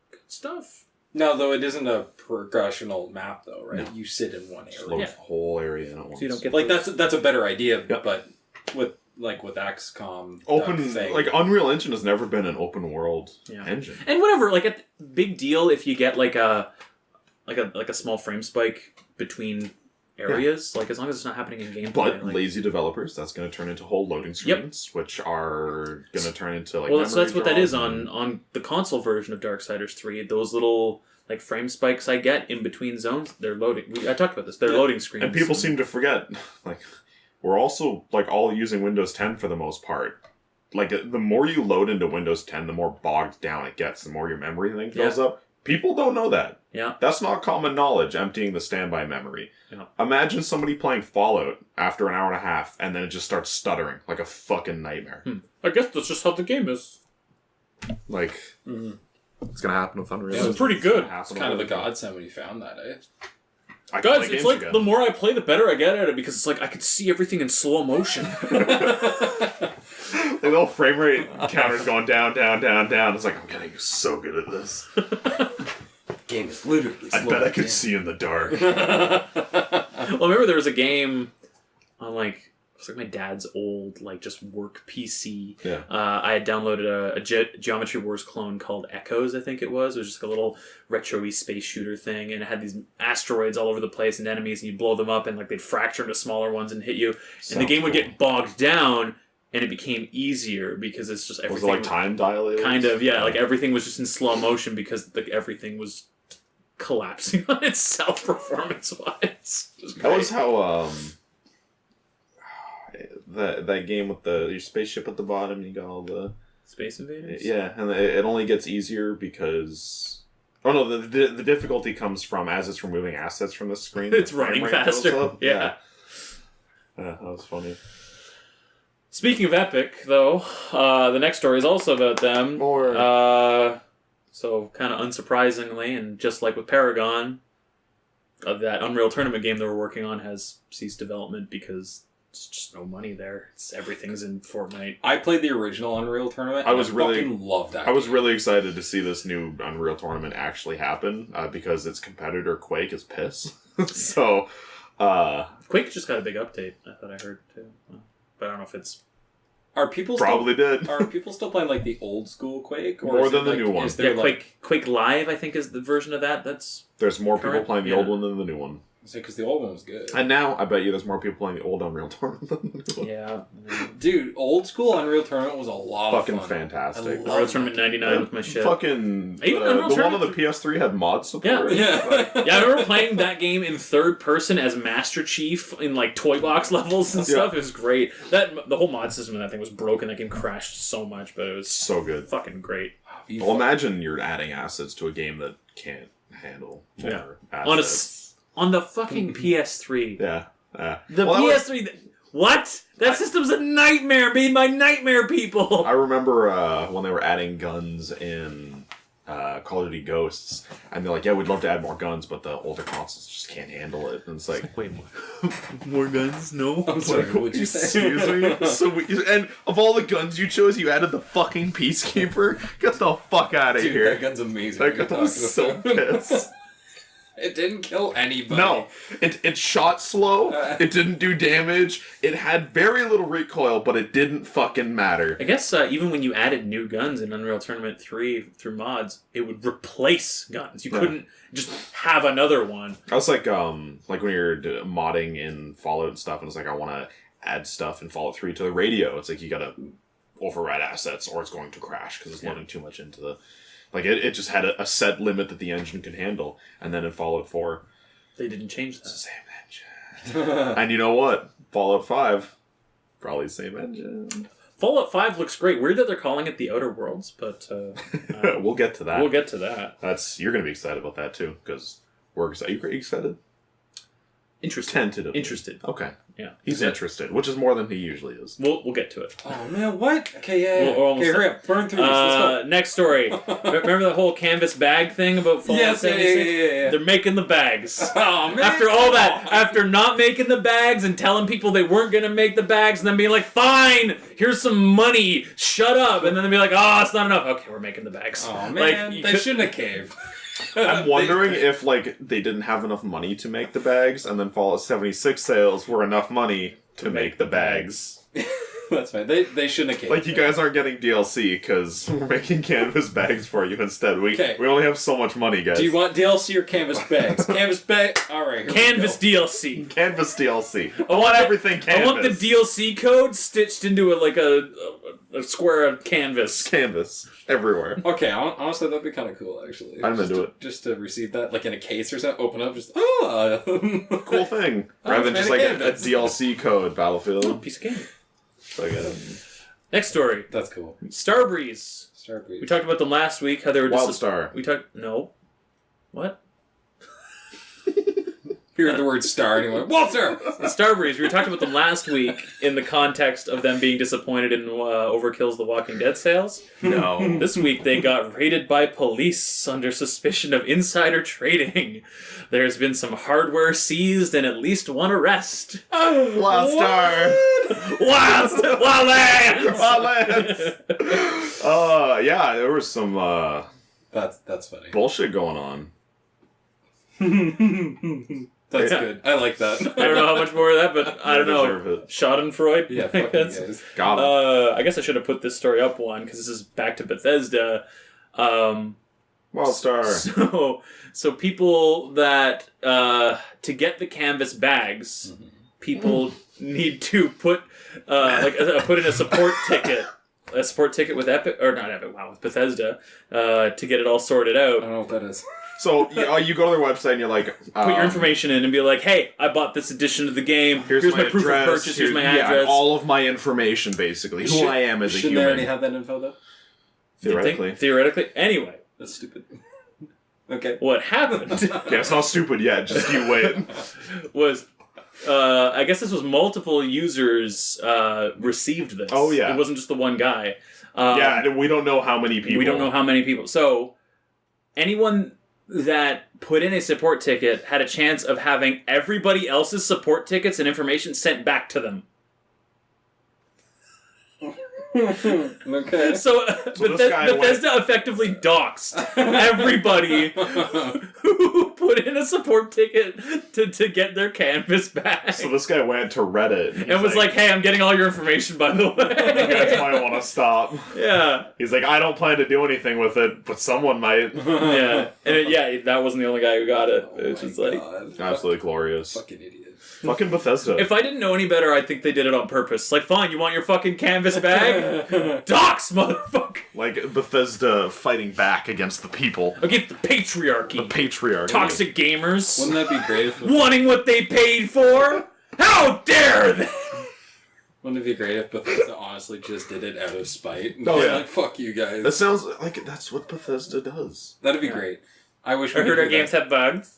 Good stuff. No, though it isn't a progressional map, though, right? No. You sit in one Just area. loads the whole area in at once. So you don't get Like that's a better idea, Yep. but with XCOM, Open... Like, Unreal Engine has never been an open world engine. And whatever, like, big deal if you get, like a small frame spike between areas, like, as long as it's not happening in gameplay. But like... lazy developers, that's going to turn into whole loading screens, which are going to turn into, like, well, so that's what that is memory on the console version of Darksiders 3. Those little, like, frame spikes I get in between zones, they're loading. I talked about this. They're loading screens. And people seem to forget, like, we're also, like, all using Windows 10 for the most part. Like, the more you load into Windows 10, the more bogged down it gets, the more your memory thing fills up. People don't know that. Yeah. That's not common knowledge, emptying the standby memory. Yeah. Imagine somebody playing Fallout after an hour and a half, and then it just starts stuttering like a fucking nightmare. I guess that's just how the game is. Like, it's going to happen with Unreal. This is pretty good. It's kind of a godsend when you found that, eh? I can Guys, play it's games like again. the more I play, the better I get at it because it's like I could see everything in slow motion. The little frame rate counter's going down, down, down, down. It's like, I'm getting so good at this. Game is literally I bet I could see in the dark. Well, I remember there was a game on like it was like my dad's old like just work PC. Yeah. I had downloaded a Geometry Wars clone called Echoes, I think it was. It was just like a little retro-y space shooter thing, and it had these asteroids all over the place and enemies, and you blow them up, and like they'd fracture into smaller ones and hit you. And the game would get bogged down, and it became easier because it's just everything. Was it like time dilated? Kind of, yeah. Like everything was just in slow motion because like everything was collapsing on itself performance-wise. That was how that game with your spaceship at the bottom, you got all the Space Invaders? Yeah, and it only gets easier because... Oh no, the difficulty comes from as it's removing assets from the screen. It's running faster. Yeah. That was funny. Speaking of Epic, though, the next story is also about them. More. So, kind of unsurprisingly, and just like with Paragon, that Unreal Tournament game they were working on has ceased development because there's just no money there. Everything's in Fortnite. I played the original Unreal Tournament. I fucking loved that. I was really excited to see this new Unreal Tournament actually happen because its competitor Quake is piss. So, Quake just got a big update. I thought I heard too, but I don't know if it's. Are people probably did. Are people still playing like the old school Quake, or more is than it, the new one? Is there Quake Live, I think, is the version of that. There's more current? people playing the old one than the new one. Because the old one was good. And now, I bet you there's more people playing the old Unreal Tournament than the new one. Yeah. Dude, old school Unreal Tournament was a lot fucking of fun. fantastic. Unreal Tournament 99 with my shit. Fucking... Even the Unreal one on Tournament the PS3 had mod support. Yeah. Yeah, I remember playing that game in third person as Master Chief in like toy box levels and stuff. It was great. The whole mod system in that thing was broken. That game crashed so much, but it was so good. Fucking great. Well, imagine you're adding assets to a game that can't handle more assets. On the fucking PS3. Yeah. The PS3... What? That system's a nightmare made by nightmare people! I remember when they were adding guns in Call of Duty Ghosts, and they're like, yeah, we'd love to add more guns, but the older consoles just can't handle it. And it's like... Wait, more guns? No? I'm sorry, what'd you say? Excuse me? And of all the guns you chose, you added the fucking Peacekeeper? Get the fuck out of here. That gun's amazing. That gun was so pissed. It didn't kill anybody. No, it shot slow. It didn't do damage. It had very little recoil, but it didn't fucking matter. I guess even when you added new guns in Unreal Tournament 3 through mods, it would replace guns. You couldn't just have another one. I was like when you're modding in Fallout and stuff, and it's like, I want to add stuff in Fallout 3 to the radio. It's like, you gotta override assets or it's going to crash because it's loading too much into the... Like, it just had a set limit that the engine could handle. And then in Fallout 4... They didn't change that. It's the same engine. And you know what? Fallout 5, probably the same engine. Fallout 5 looks great. Weird that they're calling it the Outer Worlds, but... we'll get to that. We'll get to that. You're going to be excited about that, too, because we're excited. Are you excited? Interested. Tentatively. Interested. Okay. Yeah. He's interested, which is more than he usually is. We'll get to it. Oh, man, what? Okay, yeah. Okay, hurry up. Burn through this. Let's go. Next story. Remember the whole canvas bag thing about Fallout 76? Yeah. They're making the bags. Oh, man. After all that, after not making the bags and telling people they weren't going to make the bags and then being like, fine, here's some money, shut up. And then they'd be like, oh, it's not enough. Okay, we're making the bags. Oh, man, they shouldn't have caved. I'm wondering if, like, they didn't have enough money to make the bags, and then Fallout 76 sales were enough money to make the bags. That's fine. They shouldn't have caved. Like, you guys aren't getting DLC, because we're making canvas bags for you instead. We only have so much money, guys. Do you want DLC or canvas bags? Canvas bag? Alright, Canvas DLC. Canvas DLC. I want everything canvas. I want the DLC code stitched into a square of canvas. Canvas. Everywhere. Okay, honestly, that'd be kind of cool, actually. I'm into it. Just to receive that, like, in a case or something, open up, just, oh! Cool thing. Rather than just, like, a DLC code, Battlefield. Oh, piece of candy. Like Next story. That's cool. Starbreeze. We talked about them last week, how they were WildStar. No. What? Heard the word star and he went, Walter! Starbreeze, we talked about them last week in the context of them being disappointed in Overkill's The Walking Dead sales. No. This week they got raided by police under suspicion of insider trading. There's been some hardware seized and at least one arrest. WildStar! Wildlands! Wildlands! Yeah, there was some That's funny. bullshit going on. That's good. I like that. I don't know how much more of that, but I don't know. Schadenfreude? Yeah, fucking guys. Got him. I guess I should have put this story up one, because this is back to Bethesda. WildStar. So people that, to get the canvas bags, people need to put in a support ticket. A support ticket with Epic, or not Epic, with Bethesda, to get it all sorted out. I don't know what that is. So you go to their website and you're like... put your information in and be like, hey, I bought this edition of the game. Here's my proof of purchase. Here's my address. All of my information, basically. Who I am as a human. Shouldn't they already have that info, though? Theoretically. Anyway. That's stupid. Okay. What happened Yeah, it's not stupid yet. Just you wait. was, I guess this was multiple users received this. Oh, yeah. It wasn't just the one guy. Yeah, we don't know how many people. We don't know how many people. So, anyone that put in a support ticket had a chance of having everybody else's support tickets and information sent back to them. Okay. So Bethesda effectively doxed everybody who put in a support ticket to get their canvas back. So this guy went to Reddit and was like, hey, I'm getting all your information, by the way. You guys might want to stop. Yeah. He's like, I don't plan to do anything with it, but someone might. Yeah. And that wasn't the only guy who got it. It's just like... Absolutely glorious. Fucking idiots. Fucking Bethesda. If I didn't know any better, I think they did it on purpose. Like, fine, you want your fucking canvas bag? Dox, motherfucker! Like Bethesda fighting back against the people. Against the patriarchy. The patriarchy. Toxic gamers. Wouldn't that be great if... Wanting what they paid for? How dare they? Wouldn't it be great if Bethesda honestly just did it out of spite? Oh, yeah. Like, fuck you guys. That sounds like that's what Bethesda does. That'd be great. I wish we I heard could our do games that. have bugs.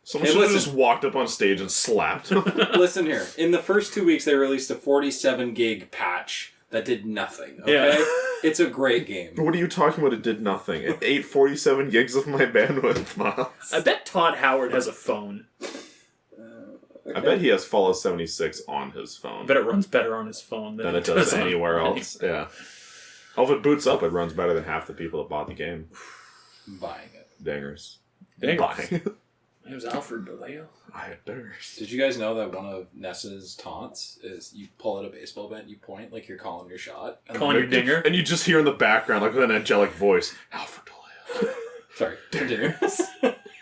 Someone Hey, should have listen. just walked up on stage and slapped. Listen here. In the first 2 weeks, they released a 47 gig patch that did nothing. Okay? Yeah. It's a great game. What are you talking about? It did nothing. It ate 47 gigs of my bandwidth, Myles. I bet Todd Howard has a phone. I bet he has Fallout 76 on his I phone. bet it runs better on his phone than it does anywhere else. Yeah. Oh, if it boots up, it runs better than half the people that bought the game. Buying it. Dangers. Dangers. Buying it. It was Alfred Baleo. I had dangers. Did you guys know that one of Nessa's taunts is you pull out a baseball bat, you point like you're calling your shot. And Calling your dinger? And you just hear in the background, like with an angelic voice, Alfred DeLeo. Sorry, continue.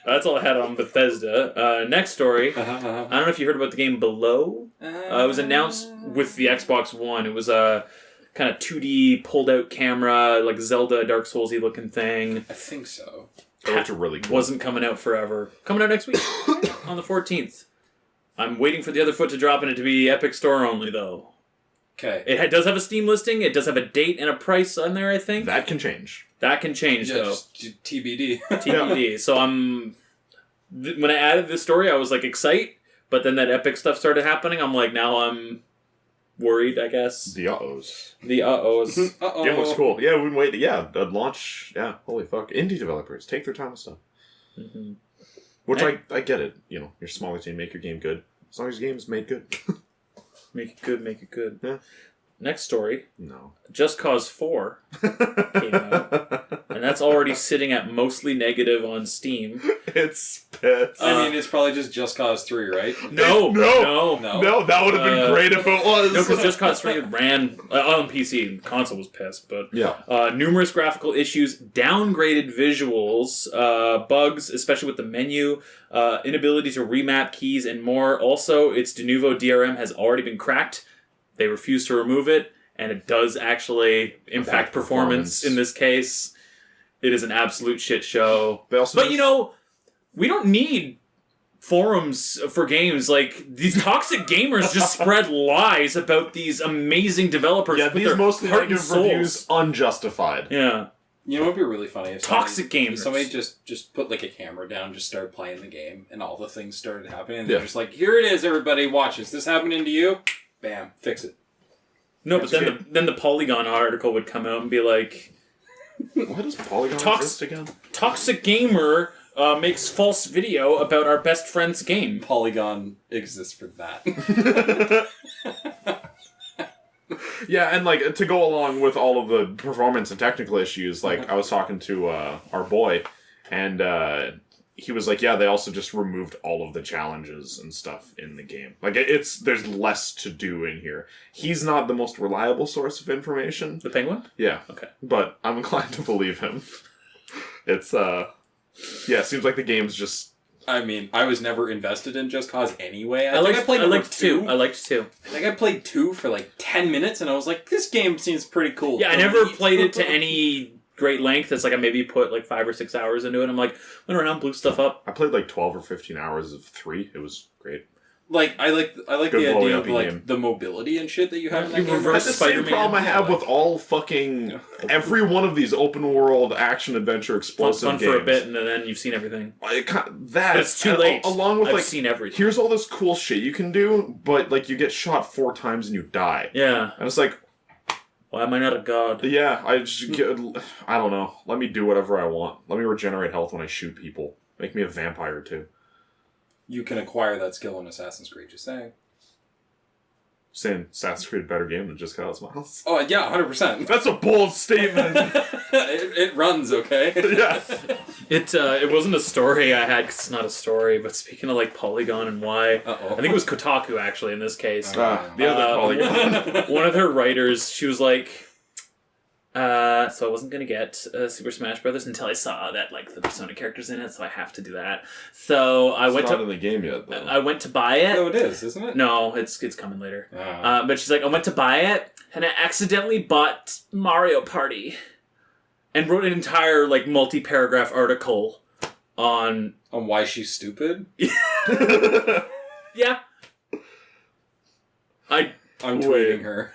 That's all I had on Bethesda. Next story. I don't know if you heard about the game Below. It was announced with the Xbox One. It was a kind of 2D pulled out camera, like Zelda Dark Souls-y looking thing. I think so. It looked really cool. Wasn't coming out forever. Coming out next week on the 14th. I'm waiting for the other foot to drop and it to be Epic Store only, though. Okay. It does have a Steam listing. It does have a date and a price on there, I think. That can change. That can change, Yeah, though. just TBD. TBD. So when I added this story, I was like, excite. But then that Epic stuff started happening. I'm like, now I'm worried, I guess. The uh-ohs. The uh-ohs. Uh-oh. Game looks cool. Yeah, we can wait. Yeah, the launch. Yeah, holy fuck. Indie developers, take their time with stuff. Mm-hmm. Which I get it. You know, your smaller team, make your game good. As long as your game's made good. Make it good, make it good. Yeah. Next story. No. Just Cause 4 came out. And that's already sitting at mostly negative on Steam. It's pissed. I mean, it's probably just Cause 3, right? No, that would have been great if it was. No, because Just Cause 3 ran on PC. The console was pissed, but yeah. numerous graphical issues, downgraded visuals, bugs, especially with the menu, inability to remap keys, and more. Also, its de novo DRM has already been cracked. They refuse to remove it, and it does actually impact performance in this case. It is an absolute shit show. But you know, we don't need forums for games. Like, these toxic gamers just spread lies about these amazing developers. Yeah, with these their mostly heart and negative souls. reviews unjustified. Yeah. You know what would be really funny if Toxic gamers. If somebody just put like a camera down, just started playing the game, and all the things started happening, and they're just like, "Here it is, everybody, watch this. This happening to you? Bam, fix it." No, but then the Polygon article would come out and be like, Why does Polygon exist again? Toxic gamer makes false video about our best friend's game. Polygon exists for that. Yeah, and like to go along with all of the performance and technical issues, like I was talking to our boy, and he was like, "Yeah, they also just removed all of the challenges and stuff in the game. Like there's less to do in here." He's not the most reliable source of information. The Penguin? Yeah. Okay. But I'm inclined to believe him. It's it seems like the game's just. I mean, I was never invested in Just Cause anyway. I liked 2. I liked 2. I think I played 2 for like 10 minutes, and I was like, this game seems pretty cool. Yeah, I never played it to any great length. It's like I maybe put like 5 or 6 hours into it. I'm like, went around, blew stuff up. I played like 12 or 15 hours of 3. It was great. Like I like Good the idea of blowing like up game. the mobility and shit that you have in that You game. reverse That's the same Spider-Man. problem I have with all fucking every one of these open world action adventure explosive Fun games. for a bit, and then you've seen everything. That But it's too late. Along with I've like, seen everything. here's all this cool shit you can do, but like you get shot 4 times and you die. Yeah. And it's like, Why am I not a god? yeah, I don't know. Let me do whatever I want. Let me regenerate health when I shoot people. Make me a vampire too. You can acquire that skill in Assassin's Creed. Just saying. Saying Assassin's Creed a better game than Just Cause Miles. Oh yeah, 100%. That's a bold statement. it runs okay. Yeah. It wasn't a story I had 'cause it's not a story. But speaking of like Polygon and why, Uh-oh. I think it was Kotaku actually in this case. The other Polygon. One of her writers, she was like, so I wasn't gonna get Super Smash Brothers until I saw that like the Persona characters in it, so I have to do that. So I It's went not to in the game yet, though. I went to buy it. No, it is, isn't it? No, it's coming later. Oh. But she's like, I went to buy it, and I accidentally bought Mario Party, and wrote an entire like multi-paragraph article on why she's stupid? yeah. I'm Wait. tweeting her.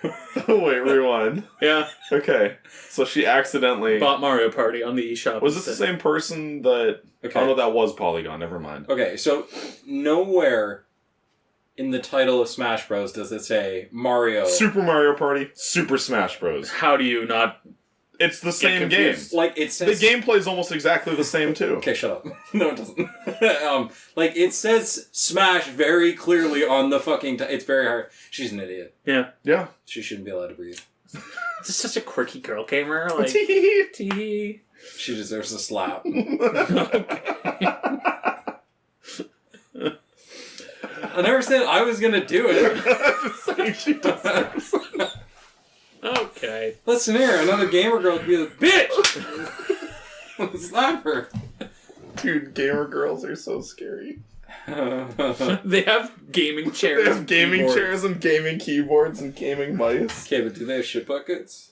Wait, rewind. Yeah, Okay, so she accidentally bought Mario Party on the eShop. Was this the same person that? Okay. Oh no, that was Polygon. Never mind. Okay, so nowhere in the title of Smash Bros. Does it say Mario. Super Mario Party, Super Smash Bros. How do you not? It's the same game. confused. Like it says. The gameplay is almost exactly the same too. Okay, shut up. No, it doesn't. Like it says Smash very clearly on the fucking. It's very hard. She's an idiot. Yeah, Yeah. She shouldn't be allowed to breathe. just such a quirky girl gamer. Like, tee. She deserves a slap. I never said I was gonna do it. Just saying she deserves. Okay. Listen here, another gamer girl could be like, bitch! Slap her. Dude, gamer girls are so scary. They have gaming chairs. They have and gaming keyboards. chairs and gaming keyboards and gaming mice. Okay, but do they have shit buckets?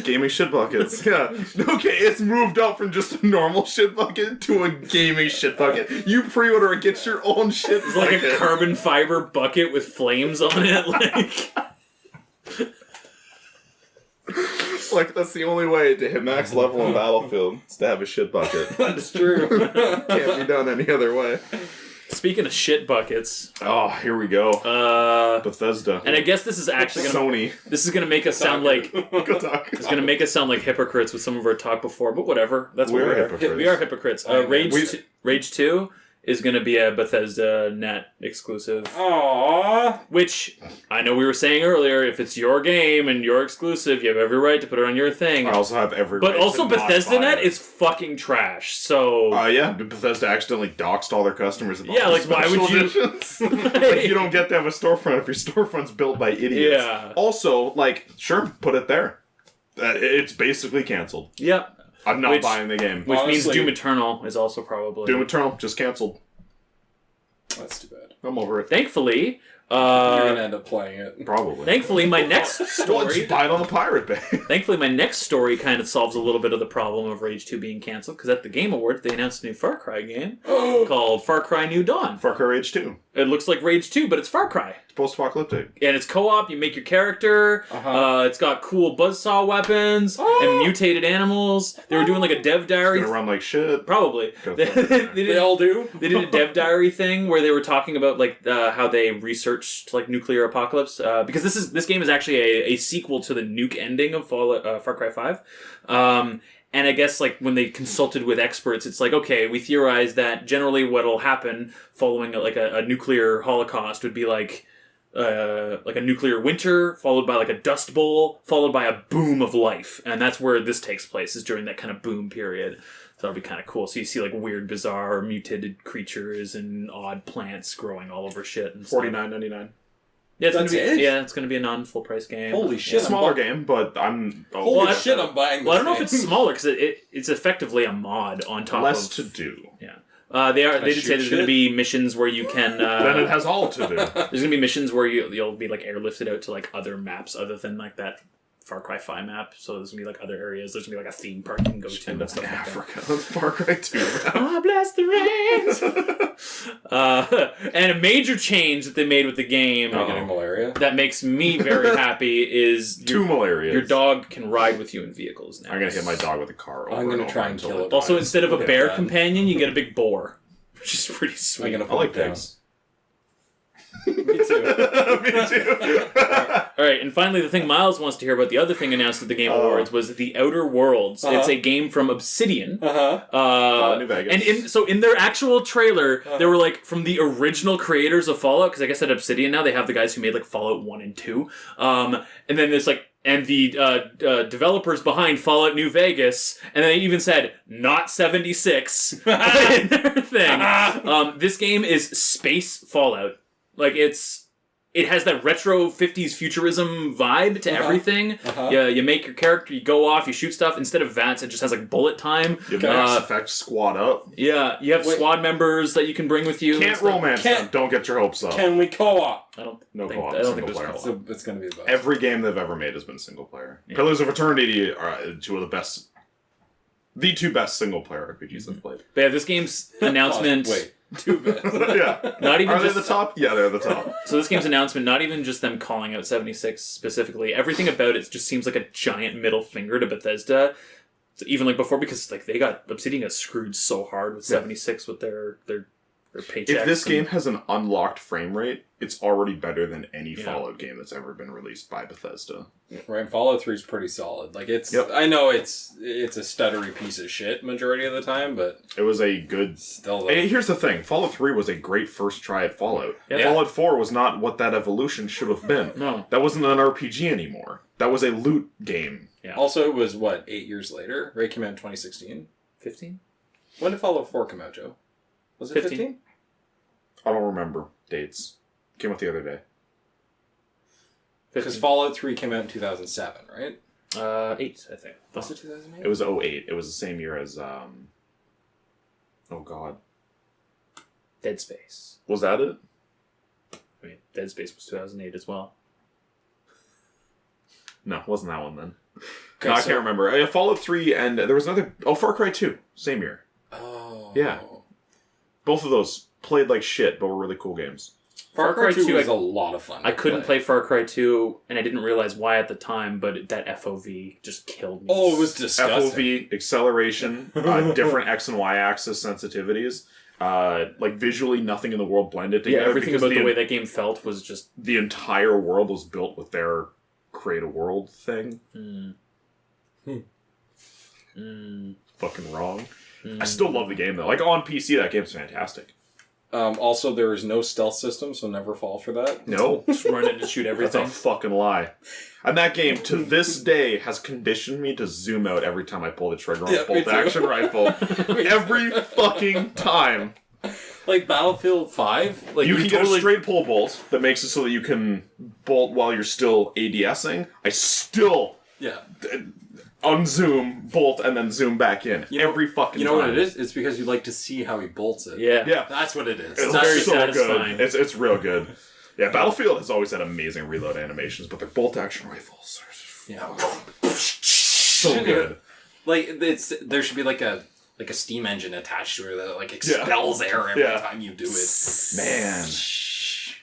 Gaming shit buckets. Yeah. Okay, it's moved up from just a normal shit bucket to a gaming shit bucket. You pre-order it, get your own shit It's like bucket. a carbon fiber bucket with flames on it. Like, that's the only way to hit max level in Battlefield, is to have a shit bucket. That's true. Can't be done any other way. Speaking of shit buckets, Oh, here we go. Bethesda. and I guess this is actually gonna Sony. this is gonna make us sound like Kotaku. it's gonna make us sound like hypocrites with some of our talk before, but whatever. That's what We're we are. hypocrites. We are hypocrites. Rage 2 is gonna be a Bethesda.net exclusive. Aww. Which I know we were saying earlier, if it's your game and you're exclusive, you have every right to put it on your thing. I also have every But right also to not buy Bethesdanet it. is fucking trash. So Yeah, Bethesda accidentally doxed all their customers. And Yeah, all like, why would you- editions. Like, you don't get to have a storefront if your storefront's built by idiots. Yeah. Also, like, sure, put it there. It's basically canceled. yeah, I'm not Which- buying the game. which means Honestly- Doom Eternal is also probably Doom Eternal just canceled. That's too bad. I'm over it. Thankfully, You're gonna end up playing it. Probably. thankfully, my next Well, story. just buy it on the Pirate Bay. Thankfully, my next story kind of solves a little bit of the problem of Rage 2 being canceled, because at the Game Awards, they announced a new Far Cry game called Far Cry New Dawn. Far Cry Rage 2. It looks like Rage 2, but it's Far Cry. It's post-apocalyptic. And it's co-op, you make your character, it's got cool buzzsaw weapons, and mutated animals. They were doing like a dev diary. It's gonna run like shit. Probably. Go They, for it. they They did, all do? they did a dev diary thing where they were talking about like how they researched like nuclear apocalypse, because this game is actually a sequel to the nuke ending of Far Cry 5. And I guess like when they consulted with experts, it's like, okay, we theorize that generally what'll happen following like a nuclear holocaust would be like a nuclear winter, followed by like a dust bowl, followed by a boom of life. And that's where this takes place, is during that kind of boom period. So that'll be kind of cool. So you see like weird, bizarre, mutated creatures and odd plants growing all over shit. And stuff. $49.99. Yeah, it's That's gonna be, it? yeah, it's going to be a non-full price game. Holy shit. Smaller game, but I'm... Holy Well, shit, I'm buying this Well, I don't know if game. it's smaller because it's effectively a mod on top less of. to do. Yeah, they did say shoot there's going to shit? be missions where you can. Then it has all to do. There's going to be missions where you'll be like airlifted out to like other maps other than like that Far Cry 5 map, so there's gonna be like other areas. There's gonna be like a theme park you can go to and stuff Africa. That's Far Cry 2. Ah, bless the rains. And a major change that they made with the game getting malaria. that makes me very happy is Two malaria. your dog can ride with you in vehicles now. I'm gonna hit my dog with a car. I'm gonna try and kill it. Also, instead of a bear bad. companion, you get a big boar, which is pretty sweet. I'm gonna I like put it down. pigs. Me too. Me too. All right, and finally, the thing Myles wants to hear about, the other thing announced at the Game Awards was The Outer Worlds. It's a game from Obsidian. New Vegas. And in their actual trailer, they were like from the original creators of Fallout, because I guess at Obsidian now they have the guys who made like Fallout 1 and 2. And then there's like, and the developers behind Fallout New Vegas, and they even said, not 76 in their thing. This game is space Fallout. Like, it has that retro 50s futurism vibe to everything. Yeah, you make your character, you go off, you shoot stuff. Instead of VATS, it just has like bullet time. You Mass Effect squad up. Yeah, you have squad members that you can bring with you. Can't romance them. Don't get your hopes up. Can we co-op? I don't No think, co-op. I don't think Single there's player. co-op. So it's gonna be the best. Every game they've ever made has been single player. Pillars of Eternity are two of the best, the two best single player RPGs I've played. But yeah, this game's announcement... Wait, too bad. Yeah. Not even Are they just the top? Yeah, they're the top. So this game's announcement, not even just them calling out 76 specifically, everything about it just seems like a giant middle finger to Bethesda. So even like before, because like Obsidian got screwed so hard with 76 with their paychecks. If this game has an unlocked frame rate, it's already better than any Fallout game that's ever been released by Bethesda. Right, Fallout 3 is pretty solid. Like it's, Yep. I know it's a stuttery piece of shit majority of the time, but It was a good... still. Hey, here's the thing. Fallout 3 was a great first try at Fallout. Yeah. Fallout 4 was not what that evolution should have been. No. That wasn't an RPG anymore. That was a loot game. Yeah. Also, it was 8 years later. Right, came out in 2016. 15? When did Fallout 4 come out, Joe? Was it 15? I don't remember dates. Came out the other day. Because Fallout 3 came out in 2007, right? 8, I think. Was it 2008? It was 08. It was the same year as... Oh, God. Dead Space. Was that it? I mean, Dead Space was 2008 as well. No, it wasn't that one then. Okay, No, I so- can't remember. Fallout 3 and there was another... Oh, Far Cry 2. Same year. Oh. Yeah. Both of those played like shit, but were really cool games. Far Cry 2 was I- a lot of fun. I couldn't play Far Cry 2, and I didn't realize why at the time, but that FOV just killed me. Oh, it was disgusting. FOV, acceleration, different X and Y axis sensitivities. Like visually, nothing in the world blended Yeah, together. everything because about the way that game felt was just... the entire world was built with their create a world thing. Fucking wrong. I still love the game though. Like on PC, that game's fantastic. Also, there is no stealth system, so never fall for that. No, Just run in and shoot that's everything. a fucking lie. And that game, to this day, has conditioned me to zoom out every time I pull the trigger on a Yeah, me too. bolt-action rifle. Every fucking time. Like Battlefield 5, like You can get a straight pull bolt that makes it so that you can bolt while you're still ADSing. I still yeah. unzoom, bolt, and then zoom back in. You know- Every fucking You know time. what it is? It's because you like to see how he bolts it. Yeah. Yeah. That's what it is. It's very so satisfying. good. It's real good. Yeah, Battlefield has always had amazing reload animations, but their bolt action rifles are Yeah. so good. Like there should be like a steam engine attached to it that like expels air every time you do it. Man,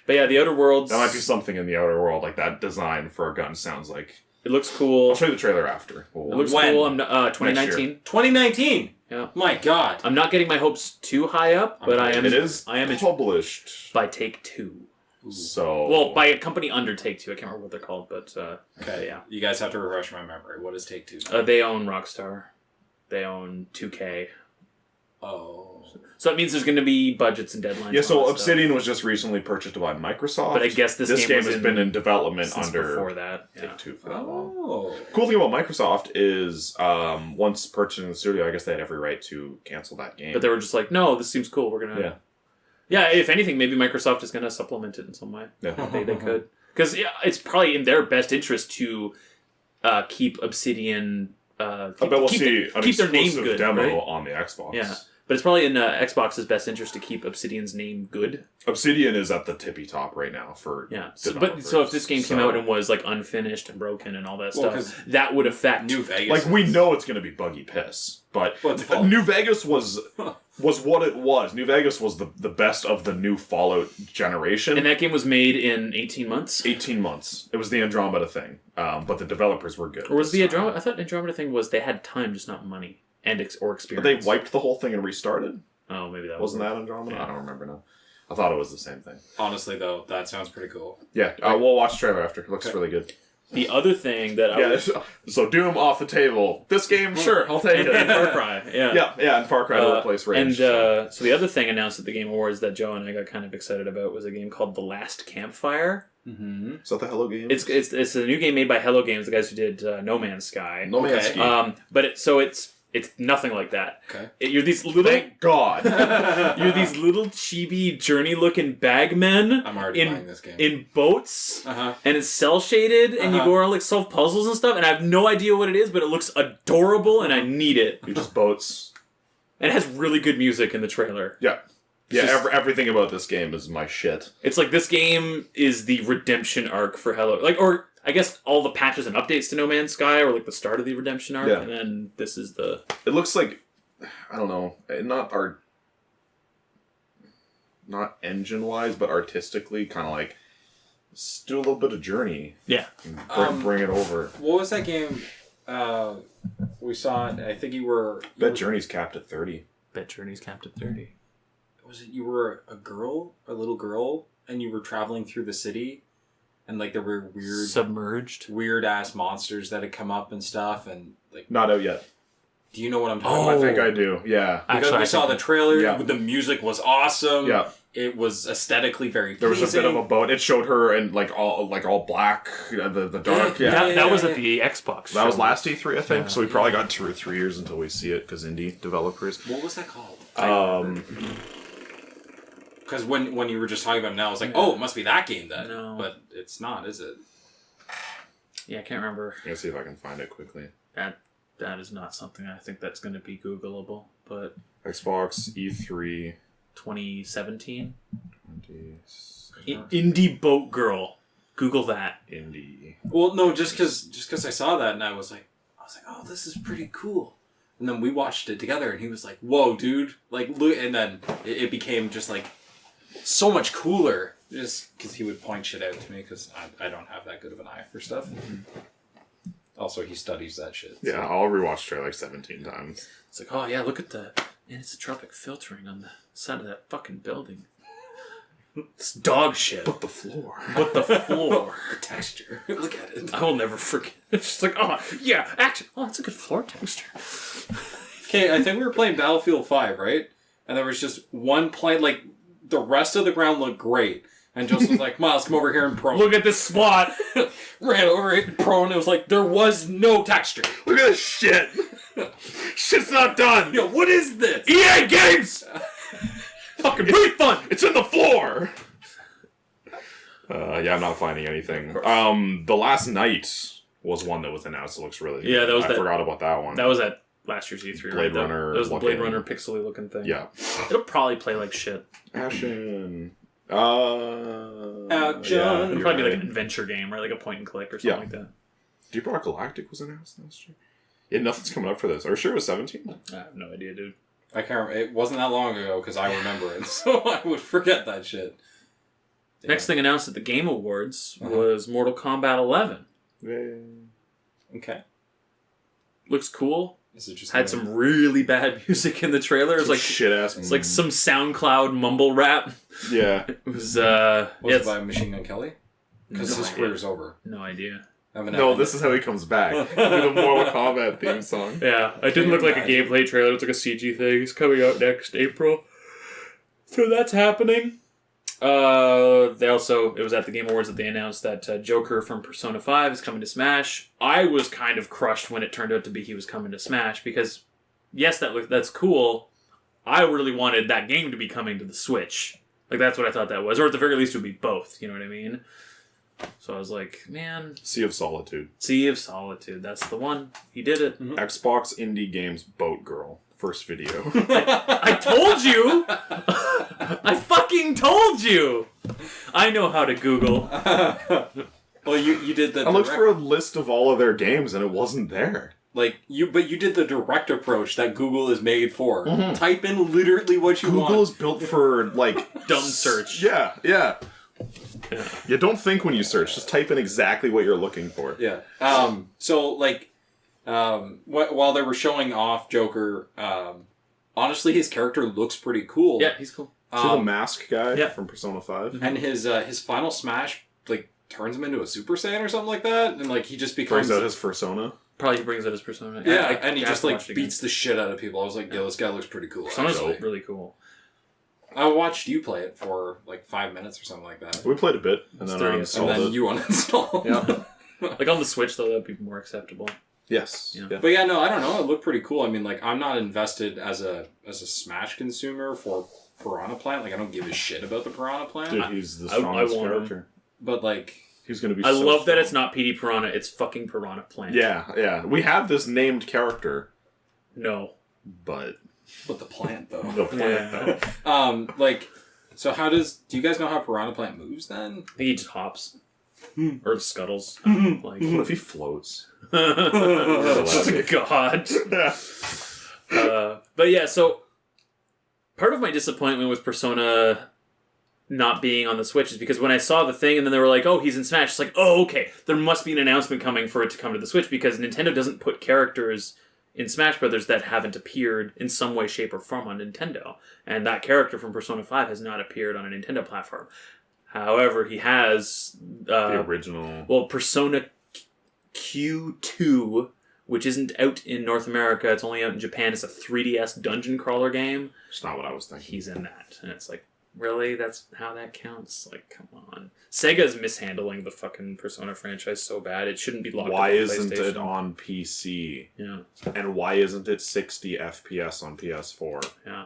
But yeah, The Outer Worlds... that might be something in the outer world. Like that design for a gun sounds like. It looks cool. I'll show you the trailer after. It looks When? cool. 2019. 2019. Yeah. My God. I'm not getting my hopes too high up, but I am. It is I am published. by Take-Two. So Well, by a company under Take-Two. I can't remember what they're called, but Okay. yeah. You guys have to refresh my memory. What is Take-Two? They own Rockstar. They own 2K. Oh. So it means there's going to be budgets and deadlines. yeah, and so all that Obsidian was just recently purchased by Microsoft. But I guess this game was has in- been in development stuff since under before that. Yeah. Take-Two for that long. Oh. Cool thing about Microsoft is once purchasing the studio, I guess they had every right to cancel that game. But they were just like, no, this seems cool. We're gonna. Yeah. Yeah. If anything, maybe Microsoft is gonna supplement it in some way. Yeah. They could, because it's probably in their best interest to keep Obsidian. I bet we'll see an keep their name exclusive good, demo right? on the Xbox. Yeah. But it's probably in Xbox's best interest to keep Obsidian's name good. Obsidian is at the tippy top right now for so if this game came out and was like unfinished and broken and all that stuff, that would affect New Vegas. Like we know it's going to be buggy piss, but New Vegas was what it was. New Vegas was the best of the new Fallout generation, and that game was made in 18 months. 18 months. It was the Andromeda thing, but the developers were good. Or was the Andromeda? I thought Andromeda thing was they had time, just not money and or experience. But they wiped the whole thing and restarted. Oh, maybe that wasn't that Andromeda. Yeah. I don't remember now. I thought it was the same thing. Honestly, though, that sounds pretty cool. Yeah, we'll watch the trailer after. It looks really good. The other thing that so Doom off the table. This game, sure, I'll take it. And Far Cry, and Far Cry to replace Rage. And so the other thing announced at the Game Awards that Joe and I got kind of excited about was a game called The Last Campfire. Mm-hmm. Is that the Hello Games? It's a new game made by Hello Games, the guys who did No Man's Sky. No Man's Sky. But it's nothing like that. Okay. You're these little. Thank God. You're these little chibi journey-looking bagmen. I'm already playing this game. In boats, Uh-huh. and it's cel-shaded, and you go around like solve puzzles and stuff. And I have no idea what it is, but it looks adorable, and I need it. You're just boats. And it has really good music in the trailer. Yeah. Everything about this game is my shit. It's like this game is the redemption arc for Hello, or I guess all the patches and updates to No Man's Sky are like the start of the redemption arc, and then this is the. It looks like, I don't know, not engine wise, but artistically, kind of like do a little bit of Journey. Yeah, bring it over. What was that game? We saw it. I think you were. Journey's capped at 30. Bet Journey's capped at 30. Was it you were a little girl, and you were traveling through the city? And like there were weird ass monsters that had come up and stuff, and like not out yet. Do you know what I'm talking about? I think I do. Yeah, because we saw the trailer. Yeah. The music was awesome. Yeah, it was aesthetically very pleasing. There was a bit of a boat. It showed her in like all black, the dark. Yeah, that was at the Xbox. That was last E3, I think. Yeah. So we probably got 2 or 3 years until we see it because indie developers. What was that called? Because when you were just talking about it now, I was like, oh, it must be that game then. No. But it's not, is it? Yeah, I can't remember. I'm going to see if I can find it quickly. That is not something I think that's going to be Googleable, but... Xbox E3... 2017? Indie Boat Girl. Google that. Indie. Well, no, just because I saw that and I was like, oh, this is pretty cool. And then we watched it together and he was like, whoa, dude. Like, look, and then it became just like... so much cooler, just because he would point shit out to me, because I don't have that good of an eye for stuff. Also, he studies that shit. Yeah, so. I'll rewatch trailer like 17 times. It's like, oh yeah, look at the anisotropic filtering on the side of that fucking building. It's dog shit. But the floor. The texture. Look at it. I will never forget. It's just like, oh, yeah, actually, that's a good floor texture. Okay, I think we were playing Battlefield 5, right? And there was just one plane, like, the rest of the ground looked great. And Joseph was like, Myles, come over here and prone. Look at this spot. Ran over it and prone. It was like, there was no texture. Look at this shit. Shit's not done. Yo, what is this? EA Games! Fucking refund. It's in the floor. Yeah, I'm not finding anything. The Last Night was one that was announced. It looks really good. Yeah, that was I forgot about that one. That was at last year's E3. Blade Runner. That was the Blade Runner pixely looking thing. Yeah. It'll probably play like shit. Action. It'll probably be like an adventure game, right? Like a point and click or something like that. Deep Rock Galactic was announced last year. Yeah, nothing's coming up for this. Are you sure it was 17? I have no idea, dude. I can't remember. It wasn't that long ago because I remember it, so I would forget that shit. Yeah. Next thing announced at the Game Awards was Mortal Kombat 11. Okay. Looks cool. Is it just had some really bad music in the trailer. It was like shit ass. It's like some SoundCloud mumble rap. Yeah. It was was it by Machine Gun Kelly? Because his career's over. No idea. No, this is how he comes back. With a Mortal Kombat theme song. Yeah, it didn't look like a gameplay trailer. It's like a CG thing. It's coming out next April. So that's happening. It was at the Game Awards that they announced that Joker from Persona 5 is coming to Smash. I was kind of crushed when it turned out to be he was coming to Smash because, yes, that's cool. I really wanted that game to be coming to the Switch. Like, that's what I thought that was. Or at the very least, it would be both. You know what I mean? So I was like, man, Sea of Solitude. Sea of Solitude. That's the one. He did it. Mm-hmm. Xbox Indie Games Boat Girl. First video. I told you! I fucking told you! I know how to Google. Well, you did the. I looked for a list of all of their games and it wasn't there. But you did the direct approach that Google is made for. Mm-hmm. Type in literally what you want. Google is built for, like... Dumb search. Yeah. You don't think when you search. Just type in exactly what you're looking for. Yeah. So, like, while they were showing off Joker, honestly, his character looks pretty cool. Yeah, he's cool. So the mask guy yeah. from Persona 5. And his final smash, like, turns him into a Super Saiyan or something like that. And, like, he just becomes... Brings out his persona. Probably brings out his persona. Yeah, and he just, like, beats the shit out of people. I was like, yo, this guy looks pretty cool. Persona's really cool. I watched you play it for, like, 5 minutes or something like that. We played a bit, and then I uninstalled it. And then you uninstalled. Yeah. Like, on the Switch, though, that'd be more acceptable. Yes. Yeah. But yeah, no, I don't know. It looked pretty cool. I mean, like, I'm not invested as a Smash consumer for Piranha Plant. Like, I don't give a shit about the Piranha Plant. Dude, he's the strongest character. But, like... He's gonna be I love that it's not PD Piranha, it's fucking Piranha Plant. Yeah. We have this named character. No. But the plant, though. The plant, though. Like, so do you guys know how Piranha Plant moves, then? I think he just hops. Or scuttles. Like, what if he floats? God. But yeah, so part of my disappointment with Persona not being on the Switch is because when I saw the thing and then they were like, oh, he's in Smash, it's like, oh, okay, there must be an announcement coming for it to come to the Switch because Nintendo doesn't put characters in Smash Brothers that haven't appeared in some way, shape, or form on Nintendo. And that character from Persona 5 has not appeared on a Nintendo platform. However, he has... the original... Well, Persona Q2, which isn't out in North America, it's only out in Japan. It's a 3DS dungeon crawler game. It's not what I was thinking. He's in that. And it's like, really? That's how that counts? Like, come on. Sega's mishandling the fucking Persona franchise so bad. It shouldn't be locked Why up on isn't PlayStation. it on PC? Yeah. And why isn't it 60 FPS on PS4? Yeah.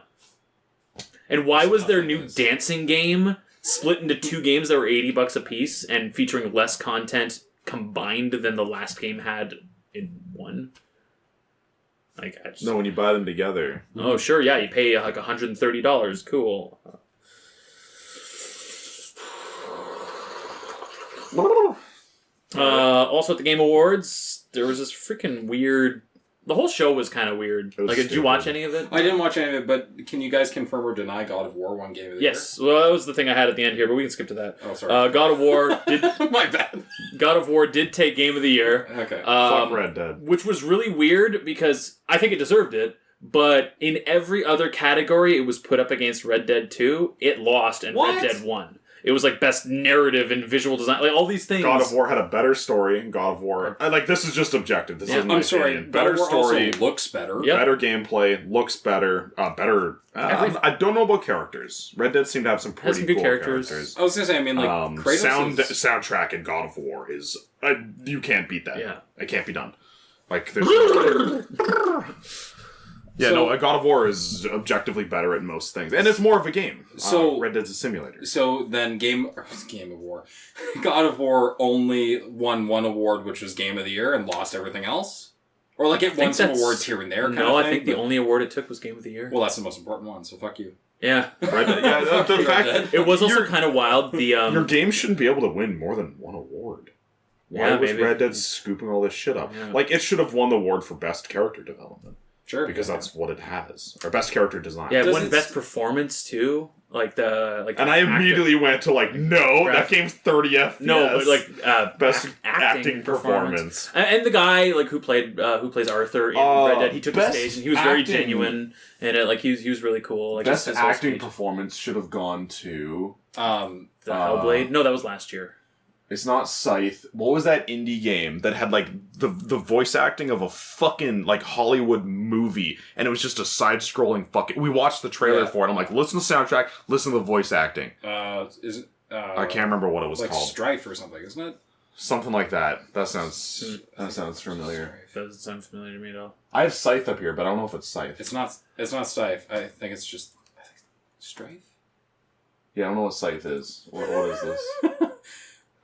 And why was their new dancing game split into two games that were $80 a piece and featuring less content combined than the last game had in one? Like, I just... No, when you buy them together. Oh, sure, yeah, you pay like $130. Cool. Also at the Game Awards, there was this freaking weird... The whole show was kind of weird. Like, did you watch any of it? I didn't watch any of it, but can you guys confirm or deny God of War won Game of the Year? Yes. Well, that was the thing I had at the end here, but we can skip to that. Oh, sorry. God of War did... My bad. God of War did take Game of the Year. Okay. Fuck Red Dead. Which was really weird because I think it deserved it, but in every other category it was put up against Red Dead 2, it lost and What? Red Dead won. It was like best narrative and visual design, like all these things. God of War had a better story. God of War, like this is just objective. This is my opinion. Better story, looks better. Yep. better gameplay, looks better. I don't know about characters. Red Dead seemed to have some pretty some good cool characters. I was gonna say, I mean, like Kratos soundtrack in God of War is you can't beat that. Yeah, it can't be done. Like there's. Yeah, So- God of War is objectively better at most things, and it's more of a game. So- Red Dead's a simulator. So then Game of War. God of War only won one award, which was Game of the Year, and lost everything else? Or like it won some awards here and there, kind of thing? I think the only award it took was Game of the Year. Well, that's the most important one, so fuck you. Yeah. Red Dead, yeah, the fact It was also kind of wild. The your game shouldn't be able to win more than one award. Why was Red Dead scooping all this shit up? Yeah. Like, it should have won the award for best character development. Sure. Because that's what it has. Or best character design. Yeah, it Does won it- best performance too. And I immediately went to no, that game's 30 FPS. No, but like best acting performance. And the guy who plays Arthur in Red Dead, he took the stage and he was very genuine and he was really cool. Like Best his whole acting speech. performance should have gone to. The Hellblade. No, that was last year. It's not Scythe. What was that indie game that had the voice acting of a fucking Hollywood movie, and it was just a side-scrolling fucking. We watched the trailer for it. I'm like, listen to the soundtrack, listen to the voice acting. I can't remember what it was called. Strife or something, isn't it? Something like that. That sounds familiar. Doesn't sound familiar to me at all. I have Scythe up here, but I don't know if it's Scythe. It's not Strife. I think it's just Strife. Yeah, I don't know what Scythe is. What is this?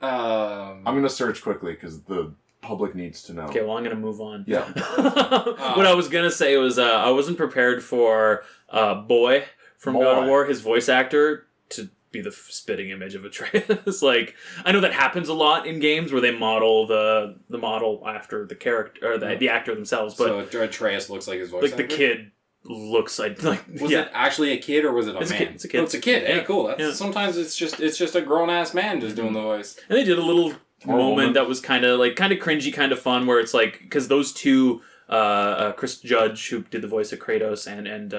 I'm gonna search quickly because the public needs to know. Okay, well, I'm going to move on. Yeah. What I was going to say was I wasn't prepared for Boy from God of War, his voice actor, to be the spitting image of Atreus. Like, I know that happens a lot in games where they model the model after the character, or the actor themselves. But so Atreus looks like his voice like actor? the kid looks like was it actually a kid or was it a man? It's a kid. Oh, it's a kid. Yeah. Hey, cool. That's, Yeah. Sometimes it's just a grown ass man just doing the voice. And they did a little Or moment woman. that was kind of cringy, kind of fun, where it's like, because those two, Chris Judge, who did the voice of Kratos, and I can't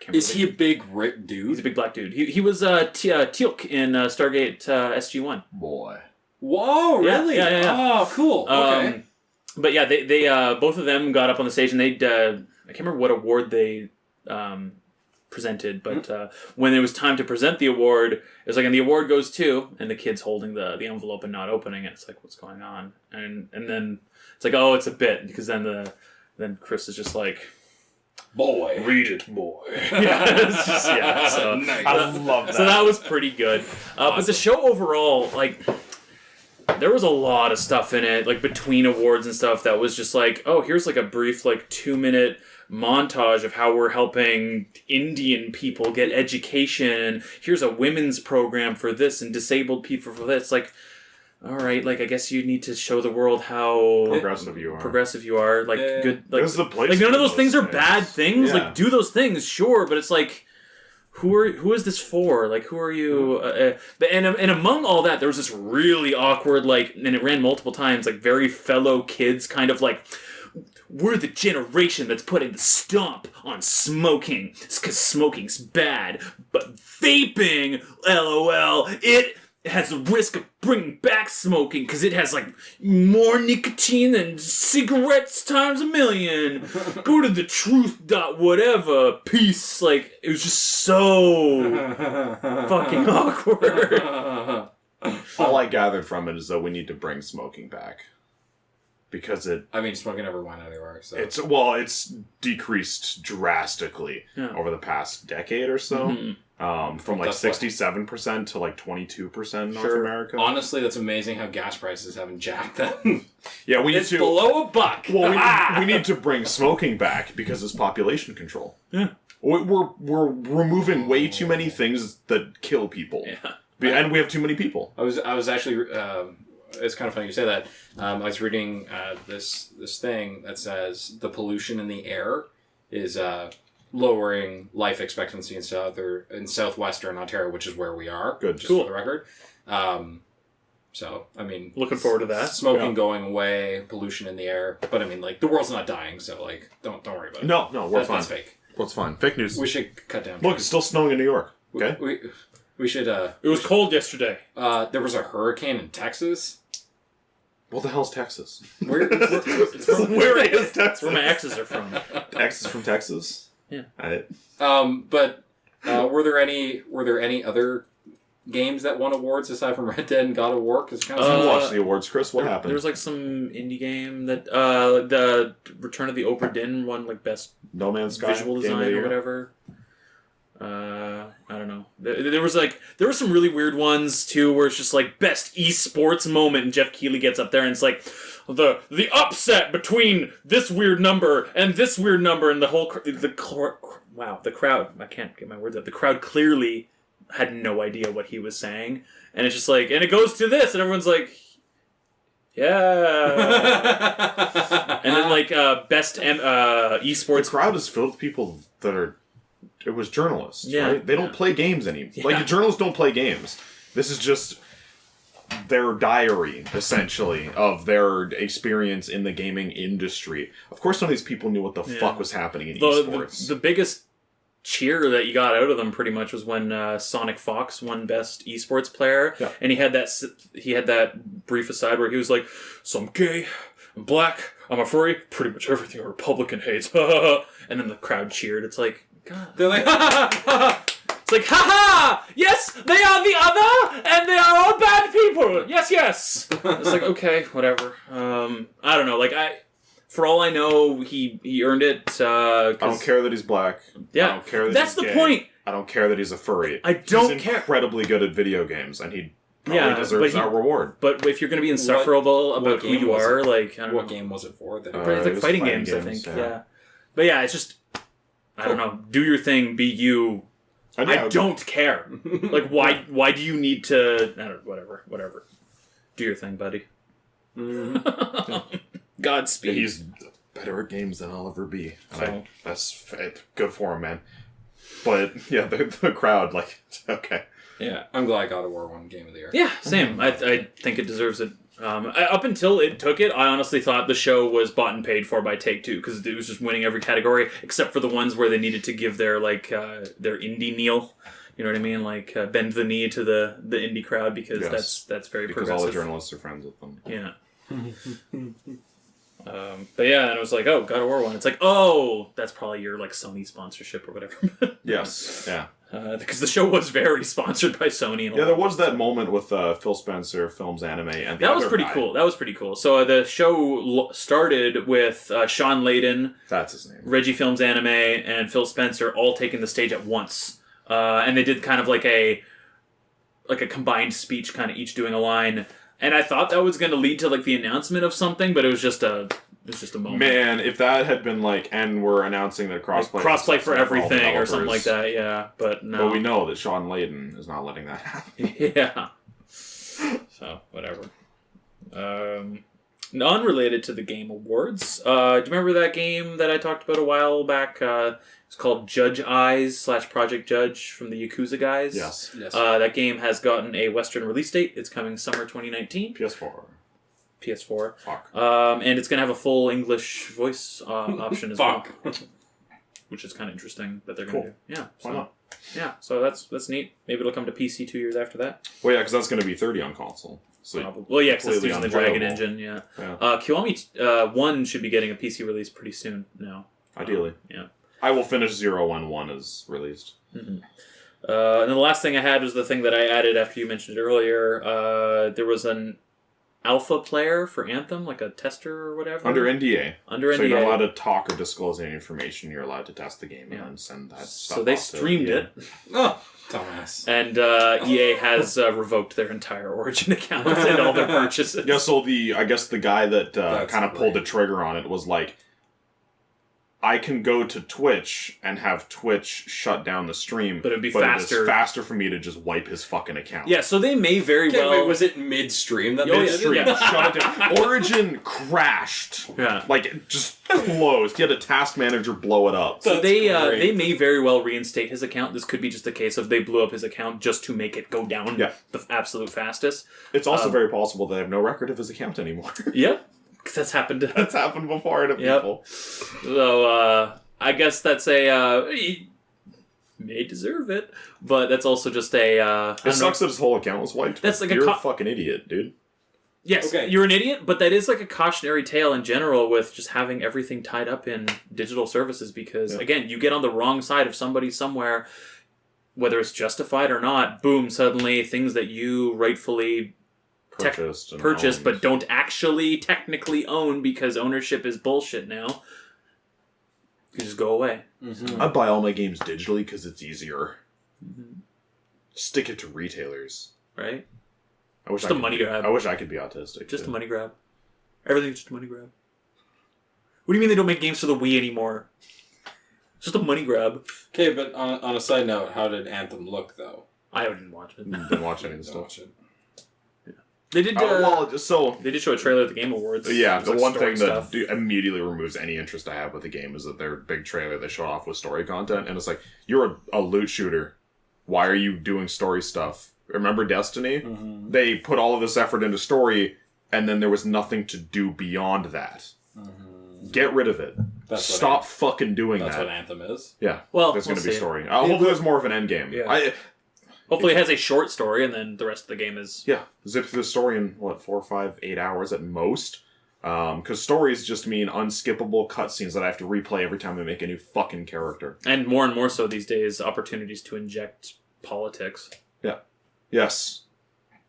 remember. Is he a big ripped dude? He's a big black dude. He was Teal'c in Stargate SG-1. Boy. Whoa, Yeah, really? yeah. Oh, cool. Okay. But yeah, they both of them got up on the stage, and they I can't remember what award they presented, but when it was time to present the award, it was like, and the award goes to, and the kid's holding the envelope and not opening it. It's like, what's going on? And then it's like, oh, it's a bit, because then Kris is just like, Boy. read it, boy. It's just, yeah. So Nice. I love that. so that was pretty good. But the show overall, like, there was a lot of stuff in it, like between awards and stuff, that was just like, oh, here's like a brief, like 2-minute montage of how we're helping Indian people get education. Here's a women's program for this and disabled people for this. Like, all right, like I guess you need to show the world how Progressive you are. Like Yeah. good. Like, There's the place like none for of those things are bad things. Yeah. Like do those things, sure, but it's like, who is this for? Like, who are you? And among all that, there was this really awkward, like, and it ran multiple times, like very fellow kids kind of like, we're the generation that's putting the stomp on smoking. It's because smoking's bad. But vaping, LOL, it has a risk of bringing back smoking because it has, like, more nicotine than cigarettes times 1,000,000. Go to the truth dot whatever. Peace. Like, it was just so fucking awkward. All I gathered from it is that we need to bring smoking back. Because I mean, smoking never went anywhere, so... it's decreased drastically over the past decade or so. Mm-hmm. From like That's what- 67% to like 22% in North Sure. America. Honestly, that's amazing how gas prices haven't jacked them. Yeah, we need It's to below $1. Well, we need to bring smoking back because it's population control. Yeah. We're removing way too many things that kill people. Yeah. And we have too many people. I was actually... it's kind of funny you say that. I was reading this thing that says the pollution in the air is lowering life expectancy in southwestern Ontario, which is where we are. Good. Just Cool. for the record. So, I mean... Looking forward to that. Smoking going away, pollution in the air. But, I mean, like, the world's not dying, so, like, don't worry about it. No, we're fine. That's fake. What's fine? Fake news. We should cut down. Look, it's still snowing in New York. Okay. We should... It was cold yesterday. there was a hurricane in Texas. What the hell's Texas? Where Where is That's Texas? where my exes are from. Texas from Texas. Yeah. But were there any other games that won awards aside from Red Dead and God of War? Because kind You of watched the awards, Kris. What happened? There was like some indie game that the Return of the Obra Dinn won like best No Man's Sky. visual Game of design the or Year? whatever. I don't know. There were some really weird ones too, where it's just like best esports moment, and Jeff Keighley gets up there and it's like the upset between this weird number and this weird number, and the whole the crowd. I can't get my words out. The crowd clearly had no idea what he was saying, and it's just like, and it goes to this, and everyone's like, yeah. And then like best esports. The crowd is filled with people that are... It was journalists, Yeah. right? They don't play games anymore. Yeah. Like, the journalists don't play games. This is just their diary, essentially, of their experience in the gaming industry. Of course, none of these people knew what the fuck was happening in esports. The biggest cheer that you got out of them pretty much was when Sonic Fox won Best Esports Player, and he had that brief aside where he was like, "So I'm gay, I'm black, I'm a furry, pretty much everything a Republican hates," and then the crowd cheered. It's like, God. They're like, It's like, haha! Yes, they are the other, and they are all bad people. Yes. It's like, okay, whatever. I don't know. Like, for all I know, he earned it. I don't care that he's black. Yeah, I don't care that that's he's the gay. point. I don't care that he's a furry. I don't he's care. incredibly good at video games, and he Yeah, deserves but our reward. But if you're going to be insufferable what about who game you was are, it? like, I don't What know. game was it for? That But it's it like was fighting fighting games, I games, think. yeah. Yeah. But yeah, it's just, I don't know. Do your thing. Be you. And I don't care. Like, why do you need to... I don't, whatever. Do your thing, buddy. Godspeed. He's better at games than I'll ever be. And that's good for him, man. But, yeah, the crowd, like, okay. Yeah, I'm glad God of War won Game of the Year. Yeah, same. I think it deserves it. Up until it took it, I honestly thought the show was bought and paid for by Take-Two because it was just winning every category except for the ones where they needed to give their their indie kneel. You know what I mean? Like bend the knee to the indie crowd because that's very because progressive. all the journalists are friends with them. Yeah. But yeah, and it was like, oh, God of War 1. It's like, oh, that's probably your like Sony sponsorship or whatever. Yes, yeah. Because the show was very sponsored by Sony. Yeah, there was that moment with Phil Spencer films anime, and that was pretty cool. That was pretty cool. So the show started with Sean Layden, that's his name, Reggie Films Anime, and Phil Spencer all taking the stage at once, and they did kind of like a combined speech, kind of each doing a line. And I thought that was going to lead to like the announcement of something, but it was just a moment. Man, if that had been like, and we're announcing that crossplay for everything or something like that, yeah. But no. But we know that Sean Layden is not letting that happen. Yeah. So whatever. Unrelated to the Game Awards. Do you remember that game that I talked about a while back? It's called Judge Eyes / Project Judge from the Yakuza guys. Yes. That game has gotten a Western release date. It's coming summer 2019. PS4. Fuck. And it's going to have a full English voice option as well. Which is kind of interesting that they're going to do. Yeah. Why not? Yeah, so that's neat. Maybe it'll come to PC 2 years after that. Well, yeah, because that's going to be 30 on console. So Probably. Well, yeah, because it's completely using the Dragon unplayable. engine, yeah. Yeah. Kiwami 1 should be getting a PC release pretty soon now. Ideally. Yeah. I will finish 0 when 1 is released. Mm-hmm. And then the last thing I had was the thing that I added after you mentioned it earlier. There was an alpha player for Anthem, like a tester or whatever. Under NDA. So you're not allowed to talk or disclose any information. You're allowed to test the game and then send that stuff So they off to streamed EA. it. Oh, dumbass. And EA has revoked their entire Origin account and all their purchases. Yeah, so I guess the guy that kind of pulled the great. trigger on it was like, I can go to Twitch and have Twitch shut down the stream, But it'd be It faster. is faster for me to just wipe his fucking account. Yeah, so they may very Okay, well... wait, was it midstream that Oh, they yeah, did Midstream, yeah. shut it down. Origin crashed. Yeah. Like, it just closed. He had a task manager blow it up. So That's they great. they may very well reinstate his account. This could be just a case of they blew up his account just to make it go down the absolute fastest. It's also very possible they have no record of his account anymore. Yeah, because that's happened to... That's happened before to Yep. people. So, I guess that's he may deserve it, but that's also just a... It sucks that his whole account was wiped. That's like You're a fucking idiot, dude. Yes, Okay. you're an idiot, but that is like a cautionary tale in general with just having everything tied up in digital services because, again, you get on the wrong side of somebody somewhere, whether it's justified or not, boom, suddenly things that you rightfully Purchased, and purchase owned. but don't actually technically own because ownership is bullshit now, you just go away. Mm-hmm. I buy all my games digitally because it's easier. Stick it to retailers. Right? I wish Just I a could money be- grab. I wish I could be autistic. Just a too. money grab. Everything's just a money grab. What do you mean they don't make games for the Wii anymore? It's just a money grab. Okay, but on a side note, how did Anthem look, though? I didn't watch it. Didn't watch any of the Don't stuff. watch it. They did. They They did show a trailer at the Game Awards. yeah, It was the like one story thing stuff. that immediately removes any interest I have with the game is that their big trailer they show off with story content, and it's like, you're a loot shooter. Why are you doing story stuff? Remember Destiny? Mm-hmm. They put all of this effort into story, and then there was nothing to do beyond that. Mm-hmm. Get rid of it. That's what Stop fucking doing That's that. what Anthem is. Yeah. Well, there's we'll going to be see. story. Hopefully there's more of an end game. Yeah. Hopefully it has a short story, and then the rest of the game is... Yeah, zip through the story in, 4, 5, 8 hours at most. Because stories just mean unskippable cutscenes that I have to replay every time I make a new fucking character. And more so these days, opportunities to inject politics. Yeah. Yes.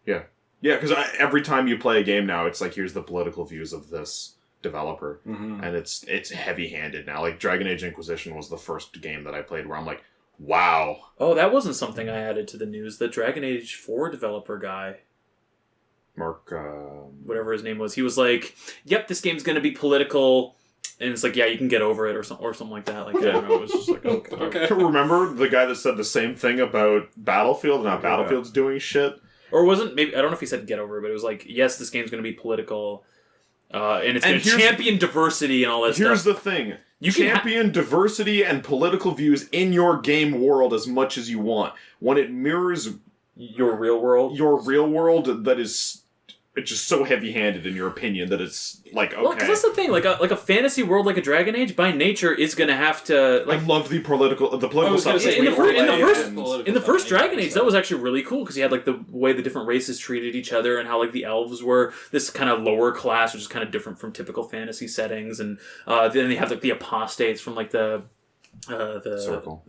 Yeah. Yeah, because every time you play a game now, it's like, here's the political views of this developer. Mm-hmm. And it's heavy-handed now. Like, Dragon Age Inquisition was the first game that I played where I'm like, wow. Oh, that wasn't something I added to the news. The Dragon Age 4 developer guy. Mark, whatever his name was, he was like, "Yep, this game's going to be political," and it's like, "Yeah, you can get over it," or something like that. Like, I don't know, it was just like, okay. Remember the guy that said the same thing about Battlefield? Now Battlefield's doing shit. Or wasn't maybe I don't know if he said get over it, but it was like, yes, this game's going to be political, and it's going to champion diversity and all that stuff. Here's the thing: you champion diversity and political views in your game world as much as you want. When it mirrors your real world, that is. It's just so heavy-handed in your opinion that it's like, okay. Well, because that's the thing, like a fantasy world like a Dragon Age, by nature, is going to have to... Like, I love the political stuff. In the first Dragon Age, that was actually really cool, because you had like the way the different races treated each other, and how like the elves were this kind of lower class, which is kind of different from typical fantasy settings, and then they have like the apostates from like the circle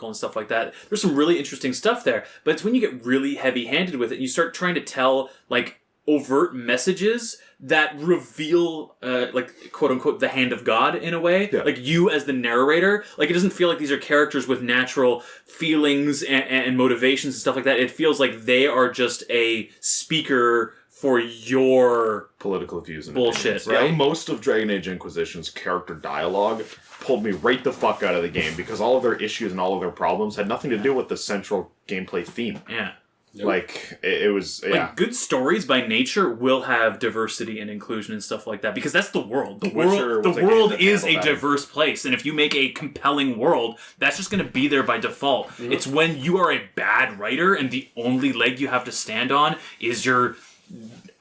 and stuff like that. There's some really interesting stuff there, but it's when you get really heavy-handed with it, and you start trying to tell like overt messages that reveal, like, quote-unquote, the hand of God, in a way. Yeah. Like, you as the narrator. Like, it doesn't feel like these are characters with natural feelings and motivations and stuff like that. It feels like they are just a speaker for your political views and bullshit, opinions. right? Yeah, most of Dragon Age Inquisition's character dialogue pulled me right the fuck out of the game, because all of their issues and all of their problems had nothing to do with the central gameplay theme. Yeah. Yep. Like, it was, yeah. Like, good stories by nature will have diversity and inclusion and stuff like that, because that's the world. The world is a diverse place, and if you make a compelling world, that's just going to be there by default. Mm-hmm. It's when you are a bad writer and the only leg you have to stand on is your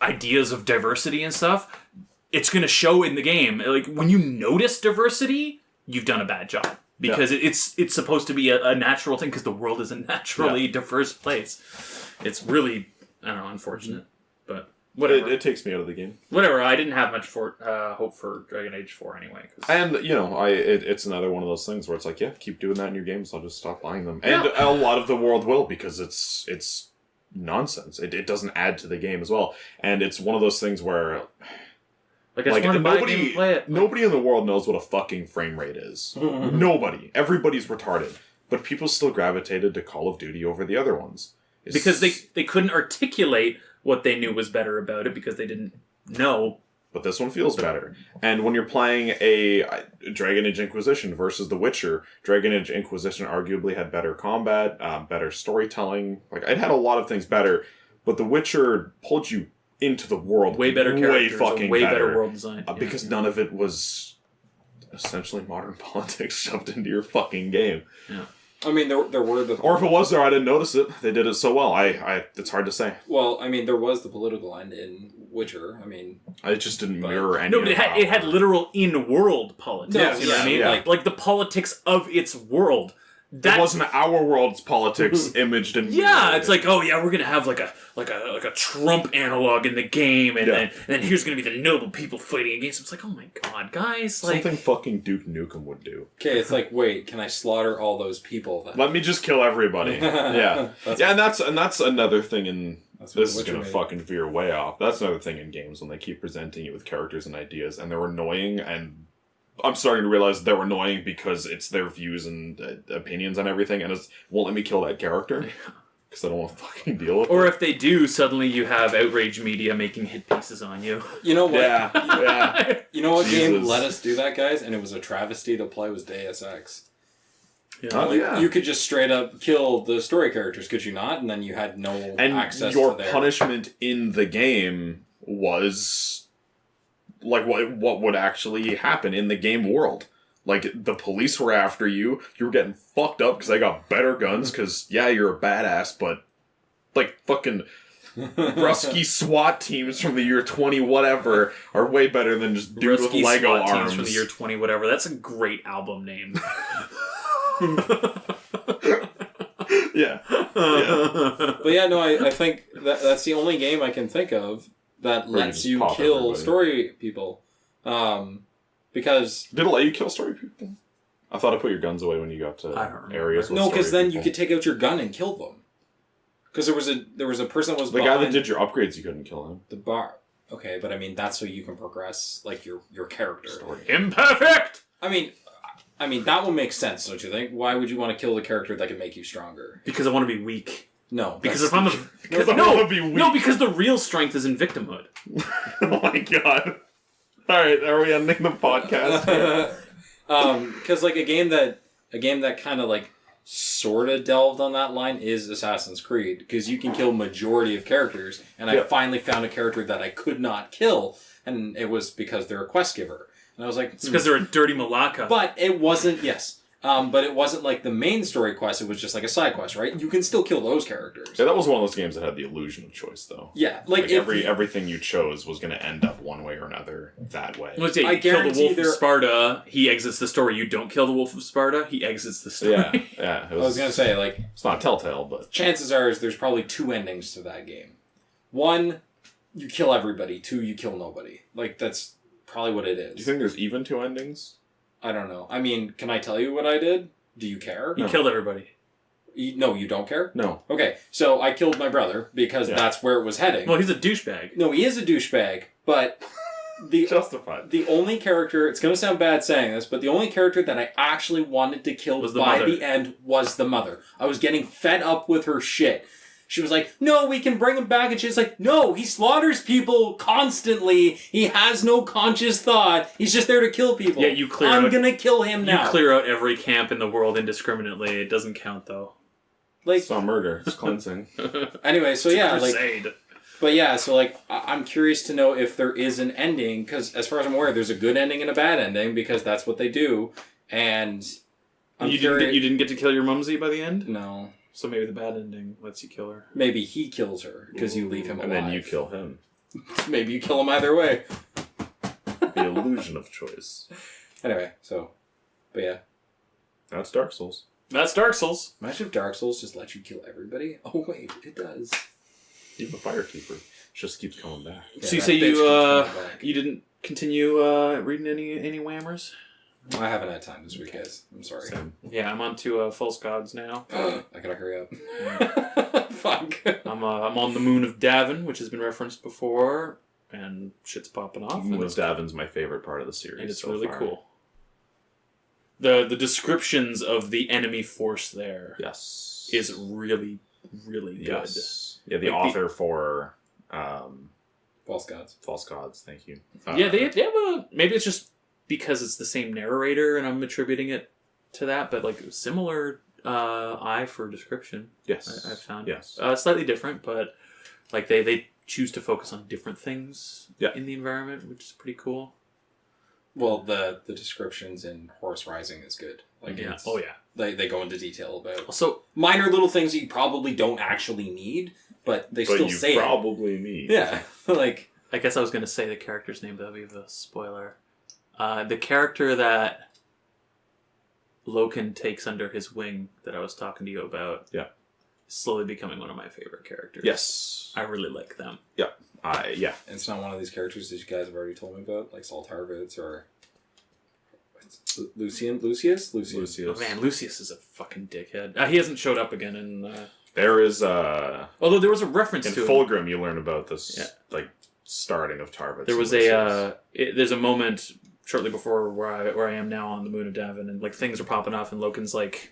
ideas of diversity and stuff, it's going to show in the game. Like, when you notice diversity, you've done a bad job. Because it's supposed to be a natural thing, because the world is a naturally diverse place. It's really, I don't know, unfortunate. But whatever. It takes me out of the game. Whatever, I didn't have much hope for Dragon Age 4 anyway. And, you know, it's another one of those things where it's like, yeah, keep doing that in your games, I'll just stop buying them. And a lot of the world will, because it's nonsense. It doesn't add to the game as well. And it's one of those things where... Like, I just want to buy a game and play it. Nobody in the world knows what a fucking frame rate is. Nobody. Everybody's retarded. But people still gravitated to Call of Duty over the other ones. Because they couldn't articulate what they knew was better about it, because they didn't know. But this one feels better. And when you're playing a Dragon Age Inquisition versus The Witcher, Dragon Age Inquisition arguably had better combat, better storytelling. Like, it had a lot of things better. But The Witcher pulled you into the world way better characters, way better world design, because none of it was essentially modern politics shoved into your fucking game. Yeah. I mean, there were the... Or if it was there, I didn't notice it. They did it so well. It's hard to say. Well, I mean, there was the political end in Witcher. I mean... It just didn't mirror any No, but it had literal in-world politics. You know what I mean? Yeah. Like the politics of its world. It wasn't our world's politics imaged in... Yeah, it's like, oh yeah, we're gonna have like a Trump analog in the game, and then here's gonna be the noble people fighting against him. It's like, oh my god, guys, like something fucking Duke Nukem would do. Okay, it's like, wait, can I slaughter all those people then? Let me just kill everybody. Yeah, and that's another thing in... This is gonna fucking veer way off. That's another thing in games, when they keep presenting you with characters and ideas, and they're annoying, and I'm starting to realize they're annoying because it's their views and opinions on everything, and it won't let me kill that character because I don't want to fucking deal with it. Or if they do, suddenly you have outrage media making hit pieces on you. You know what? Yeah. You know what game let us do that, guys? And it was a travesty to play, was Deus Ex. Yeah. You could just straight up kill the story characters, could you not? And then you had no access to your punishment in the game was... like what would actually happen in the game world. Like, the police were after you, you were getting fucked up because they got better guns, because, yeah, you're a badass, but, like, fucking Rusky SWAT teams from the year 20 whatever are way better than just dudes with Lego SWAT arms. Teams from the year 20 whatever. That's a great album name. Yeah. But yeah, no, I think that's the only game I can think of that lets you kill story people. Because... Did it let you kill story people? I thought I put your guns away when you got to areas with No, because then people. you could take out your gun and kill them. Because there was a person that was the guy that did your upgrades, you couldn't kill him. The bar. Okay, but I mean, that's so you can progress, like, your character. Story. Imperfect! I mean, that one makes sense, don't you think? Why would you want to kill the character that can make you stronger? Because I want to be weak. No. Because that's if I'm stupid. because I wanna be weak. no, because the real strength is in victimhood. Oh my god. Alright, are we ending the podcast here? Because like a game that kind of like sort of delved on that line is Assassin's Creed, because you can kill majority of characters, and I finally found a character that I could not kill, and it was because they're a quest giver, and I was like, It's because they're a dirty malacca. but it wasn't but it wasn't like the main story quest. It was just like a side quest, right? You can still kill those characters. Yeah, that was one of those games that had the illusion of choice, though. Yeah, Like everything you chose was going to end up one way or another that way. Let's say I you kill the guarantee Wolf of Sparta, he exits the story. You don't kill the Wolf of Sparta, he exits the story. Yeah. I was gonna say, like, it's not Telltale, but chances are there's probably 2 endings to that game. 1, you kill everybody. 2, you kill nobody. Like, that's probably what it is. do you think there's even 2 endings? I don't know. I mean, can I tell you what I did? Do you care? He killed everybody. No, you don't care? No. Okay, so I killed my brother because that's where it was heading. Well, he's a douchebag. No, he is a douchebag, but Justified. the only character, it's going to sound bad saying this, but the only character that I actually wanted to kill Was the by mother. the end was the mother. I was getting fed up with her shit. She was like, no, we can bring him back. And she's like, no, he slaughters people constantly. He has no conscious thought. He's just there to kill people. Yeah, you clear I'm out- going to kill him now. You clear out every camp in the world indiscriminately. It doesn't count, though. Like, It's not murder. It's cleansing. anyway, so yeah, like, Crusade. but yeah, so like, I'm curious to know if there is an ending, because as far as I'm aware, there's a good ending and a bad ending, because that's what they do, and You didn't get to kill your mumsy by the end? No. So maybe the bad ending lets you kill her. Maybe he kills her, because you leave him alive. And then you kill him. Maybe you kill him either way. The illusion of choice. Anyway, so, but yeah. That's Dark Souls. That's Dark Souls. Imagine if Dark Souls just lets you kill everybody. Oh wait, it does. Even the Firekeeper just keeps coming back. Yeah, So you that say bitch keeps coming back. you didn't continue reading any whammers? I haven't had time this week, guys. I'm sorry. Same. Yeah, I'm on to False Gods now. I gotta hurry up. Fuck. I'm on the Moon of Davin, which has been referenced before, and shit's popping off. Moon and of Davin's my favorite part of the series. and it's so really far. cool. The descriptions of the enemy force there Yes. is really, really good. Yes. Yeah, the Like author for False gods. False Gods, thank you. Yeah, they have a... Maybe it's just because it's the same narrator and I'm attributing it to that, but like similar eye for description. Yes. I've found. Yes. Slightly different, but like they choose to focus on different things in the environment, which is pretty cool. Well, the descriptions in Horus Rising is good. Like, Yeah. it's- Oh yeah. They go into detail about Also, minor little things that you probably don't actually need, but they But still you say probably need. it. Yeah. Like, I guess I was gonna say the character's name, but that'll be the spoiler. The character that Loafin takes under his wing that I was talking to you about. Yeah. Is slowly becoming one of my favorite characters. Yes. I really like them. Yeah. it's not one of these characters that you guys have already told me about, like Salt Harvitz or Lucius. Oh man, Lucius is a fucking dickhead. He hasn't showed up again in... There is Although there was a reference in to him. Fulgrim you learn about this like starting of Tarvitz. There was there's a moment shortly before where I am now on the Moon of Davin, and like things are popping off, and Loken's like,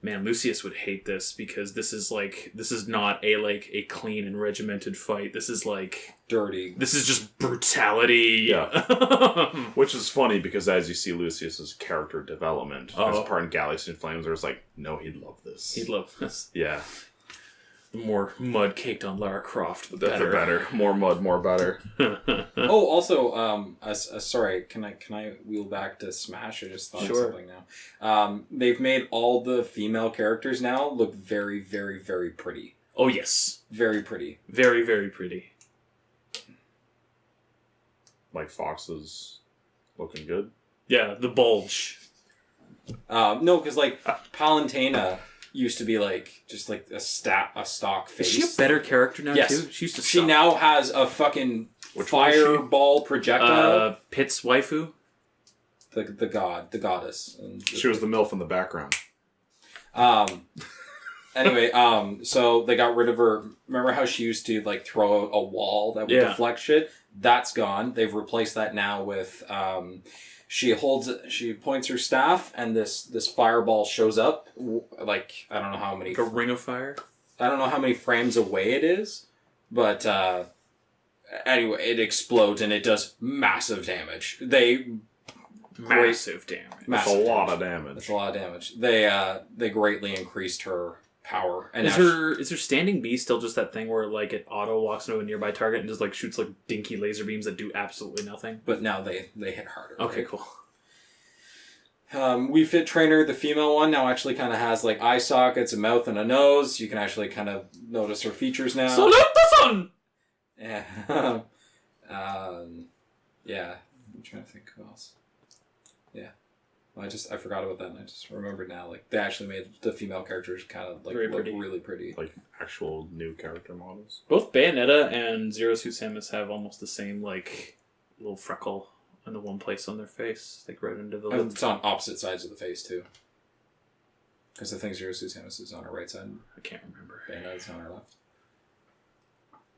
"Man, Lucius would hate this because this is not a clean and regimented fight. This is like Dirty. this is just brutality." Yeah. Which is funny because as you see Lucius's character development, there's a part in Galaxy in Flames where it's like, no, he'd love this. He'd love this. Yeah. The more mud caked on Lara Croft, the The better. better. More mud, more better. Oh, also, sorry, can I wheel back to Smash? I just thought of Sure. something now. They've made all the female characters now look very, very, very pretty. Oh yes, Very pretty. very very pretty. Like Fox's looking good. Yeah, the bulge. No, because like Palutena used to be like just like a stock face. Is she a better character now Yes. too? She used to She suck. now has a fucking Which one is she? fireball projectile. Pitt's waifu. The goddess. And She was the MILF in the background. Anyway, so they got rid of her. Remember how she used to like throw a wall that would deflect shit? That's gone. They've replaced that now with she points her staff and this fireball shows up like I don't know how many Like a ring of fire. I don't know how many frames away it is, but anyway, it explodes and it does massive damage. Massive damage. That's a lot of damage. That's a lot of damage. They greatly increased her power. And is her standing B still just that thing where like it auto walks into a nearby target and just like shoots like dinky laser beams that do absolutely nothing? But now they hit harder. Okay, right? cool. Wii Fit Trainer, the female one, now actually kind of has like eye sockets, a mouth, and a nose. You can actually kind of notice her features now. Salute the sun! Yeah. Yeah. I'm trying to think who else. Yeah. I forgot about that and I just remembered now. Like, they actually made the female characters kind of like look really pretty. Like actual new character models. Both Bayonetta and Zero Suit Samus have almost the same like little freckle in the one place on their face, like right into the lip. It's on opposite sides of the face too. Because I think Zero Suit Samus is on her right side. I can't remember. Bayonetta's on her left.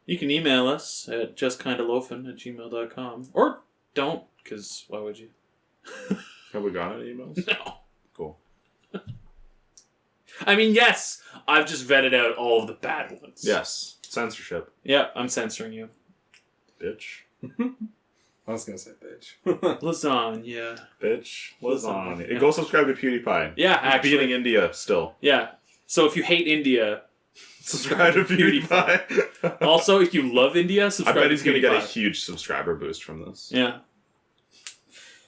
You can email us at justkindaloafin@gmail.com. Or don't, because why would you? Have we got any emails? No. Cool. I mean, yes, I've just vetted out all of the bad ones. Yes. Censorship. Yeah, I'm censoring you. Bitch. I was going to say bitch. Lasagna. Bitch. Lasagna. Yeah. Go subscribe to PewDiePie. Yeah, actually. Beating India still. Yeah. So if you hate India, Subscribe to PewDiePie. also, if you love India, I subscribe bet he's to going to PewDiePie. get a huge subscriber boost from this. Yeah.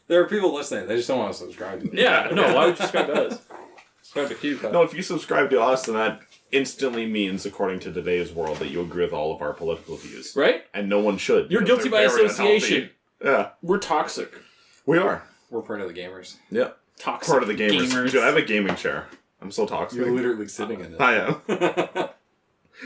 There are people listening. They just don't want to subscribe to me. Yeah, no, why would you subscribe to us? Subscribe to PewDiePie. No, if you subscribe to us, then that instantly means, according to today's world, that you agree with all of our political views. Right? And no one should. You're because guilty they're by very association. unhealthy. Yeah. We're toxic. We are. We're part of the gamers. Yeah. Toxic. Part of the gamers. Dude, I have a gaming chair. I'm so toxic. You're literally sitting in it. I am.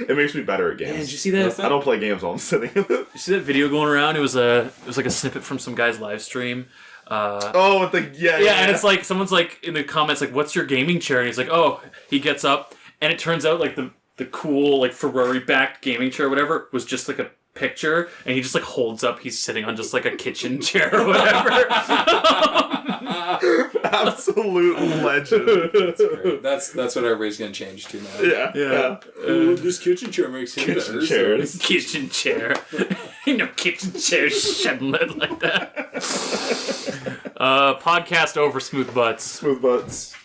It makes me better at games. Man, did you see that? I don't play games while I'm sitting in it. You see that video going around? It was like a snippet from some guy's live stream. Oh, yeah, and it's like someone's like in the comments like, "What's your gaming chair?" And he's like, "Oh," he gets up, and it turns out like the cool like Ferrari backed gaming chair, or whatever, was just like a picture, and he just like holds up. He's sitting on just like a kitchen chair or whatever. Absolute legend. That's great. That's what everybody's gonna change to now. Yeah. This kitchen chair makes him Kitchen better. chairs. Kitchen chair. Ain't no kitchen chair shedding it like that. Podcast over, smooth butts. Smooth butts.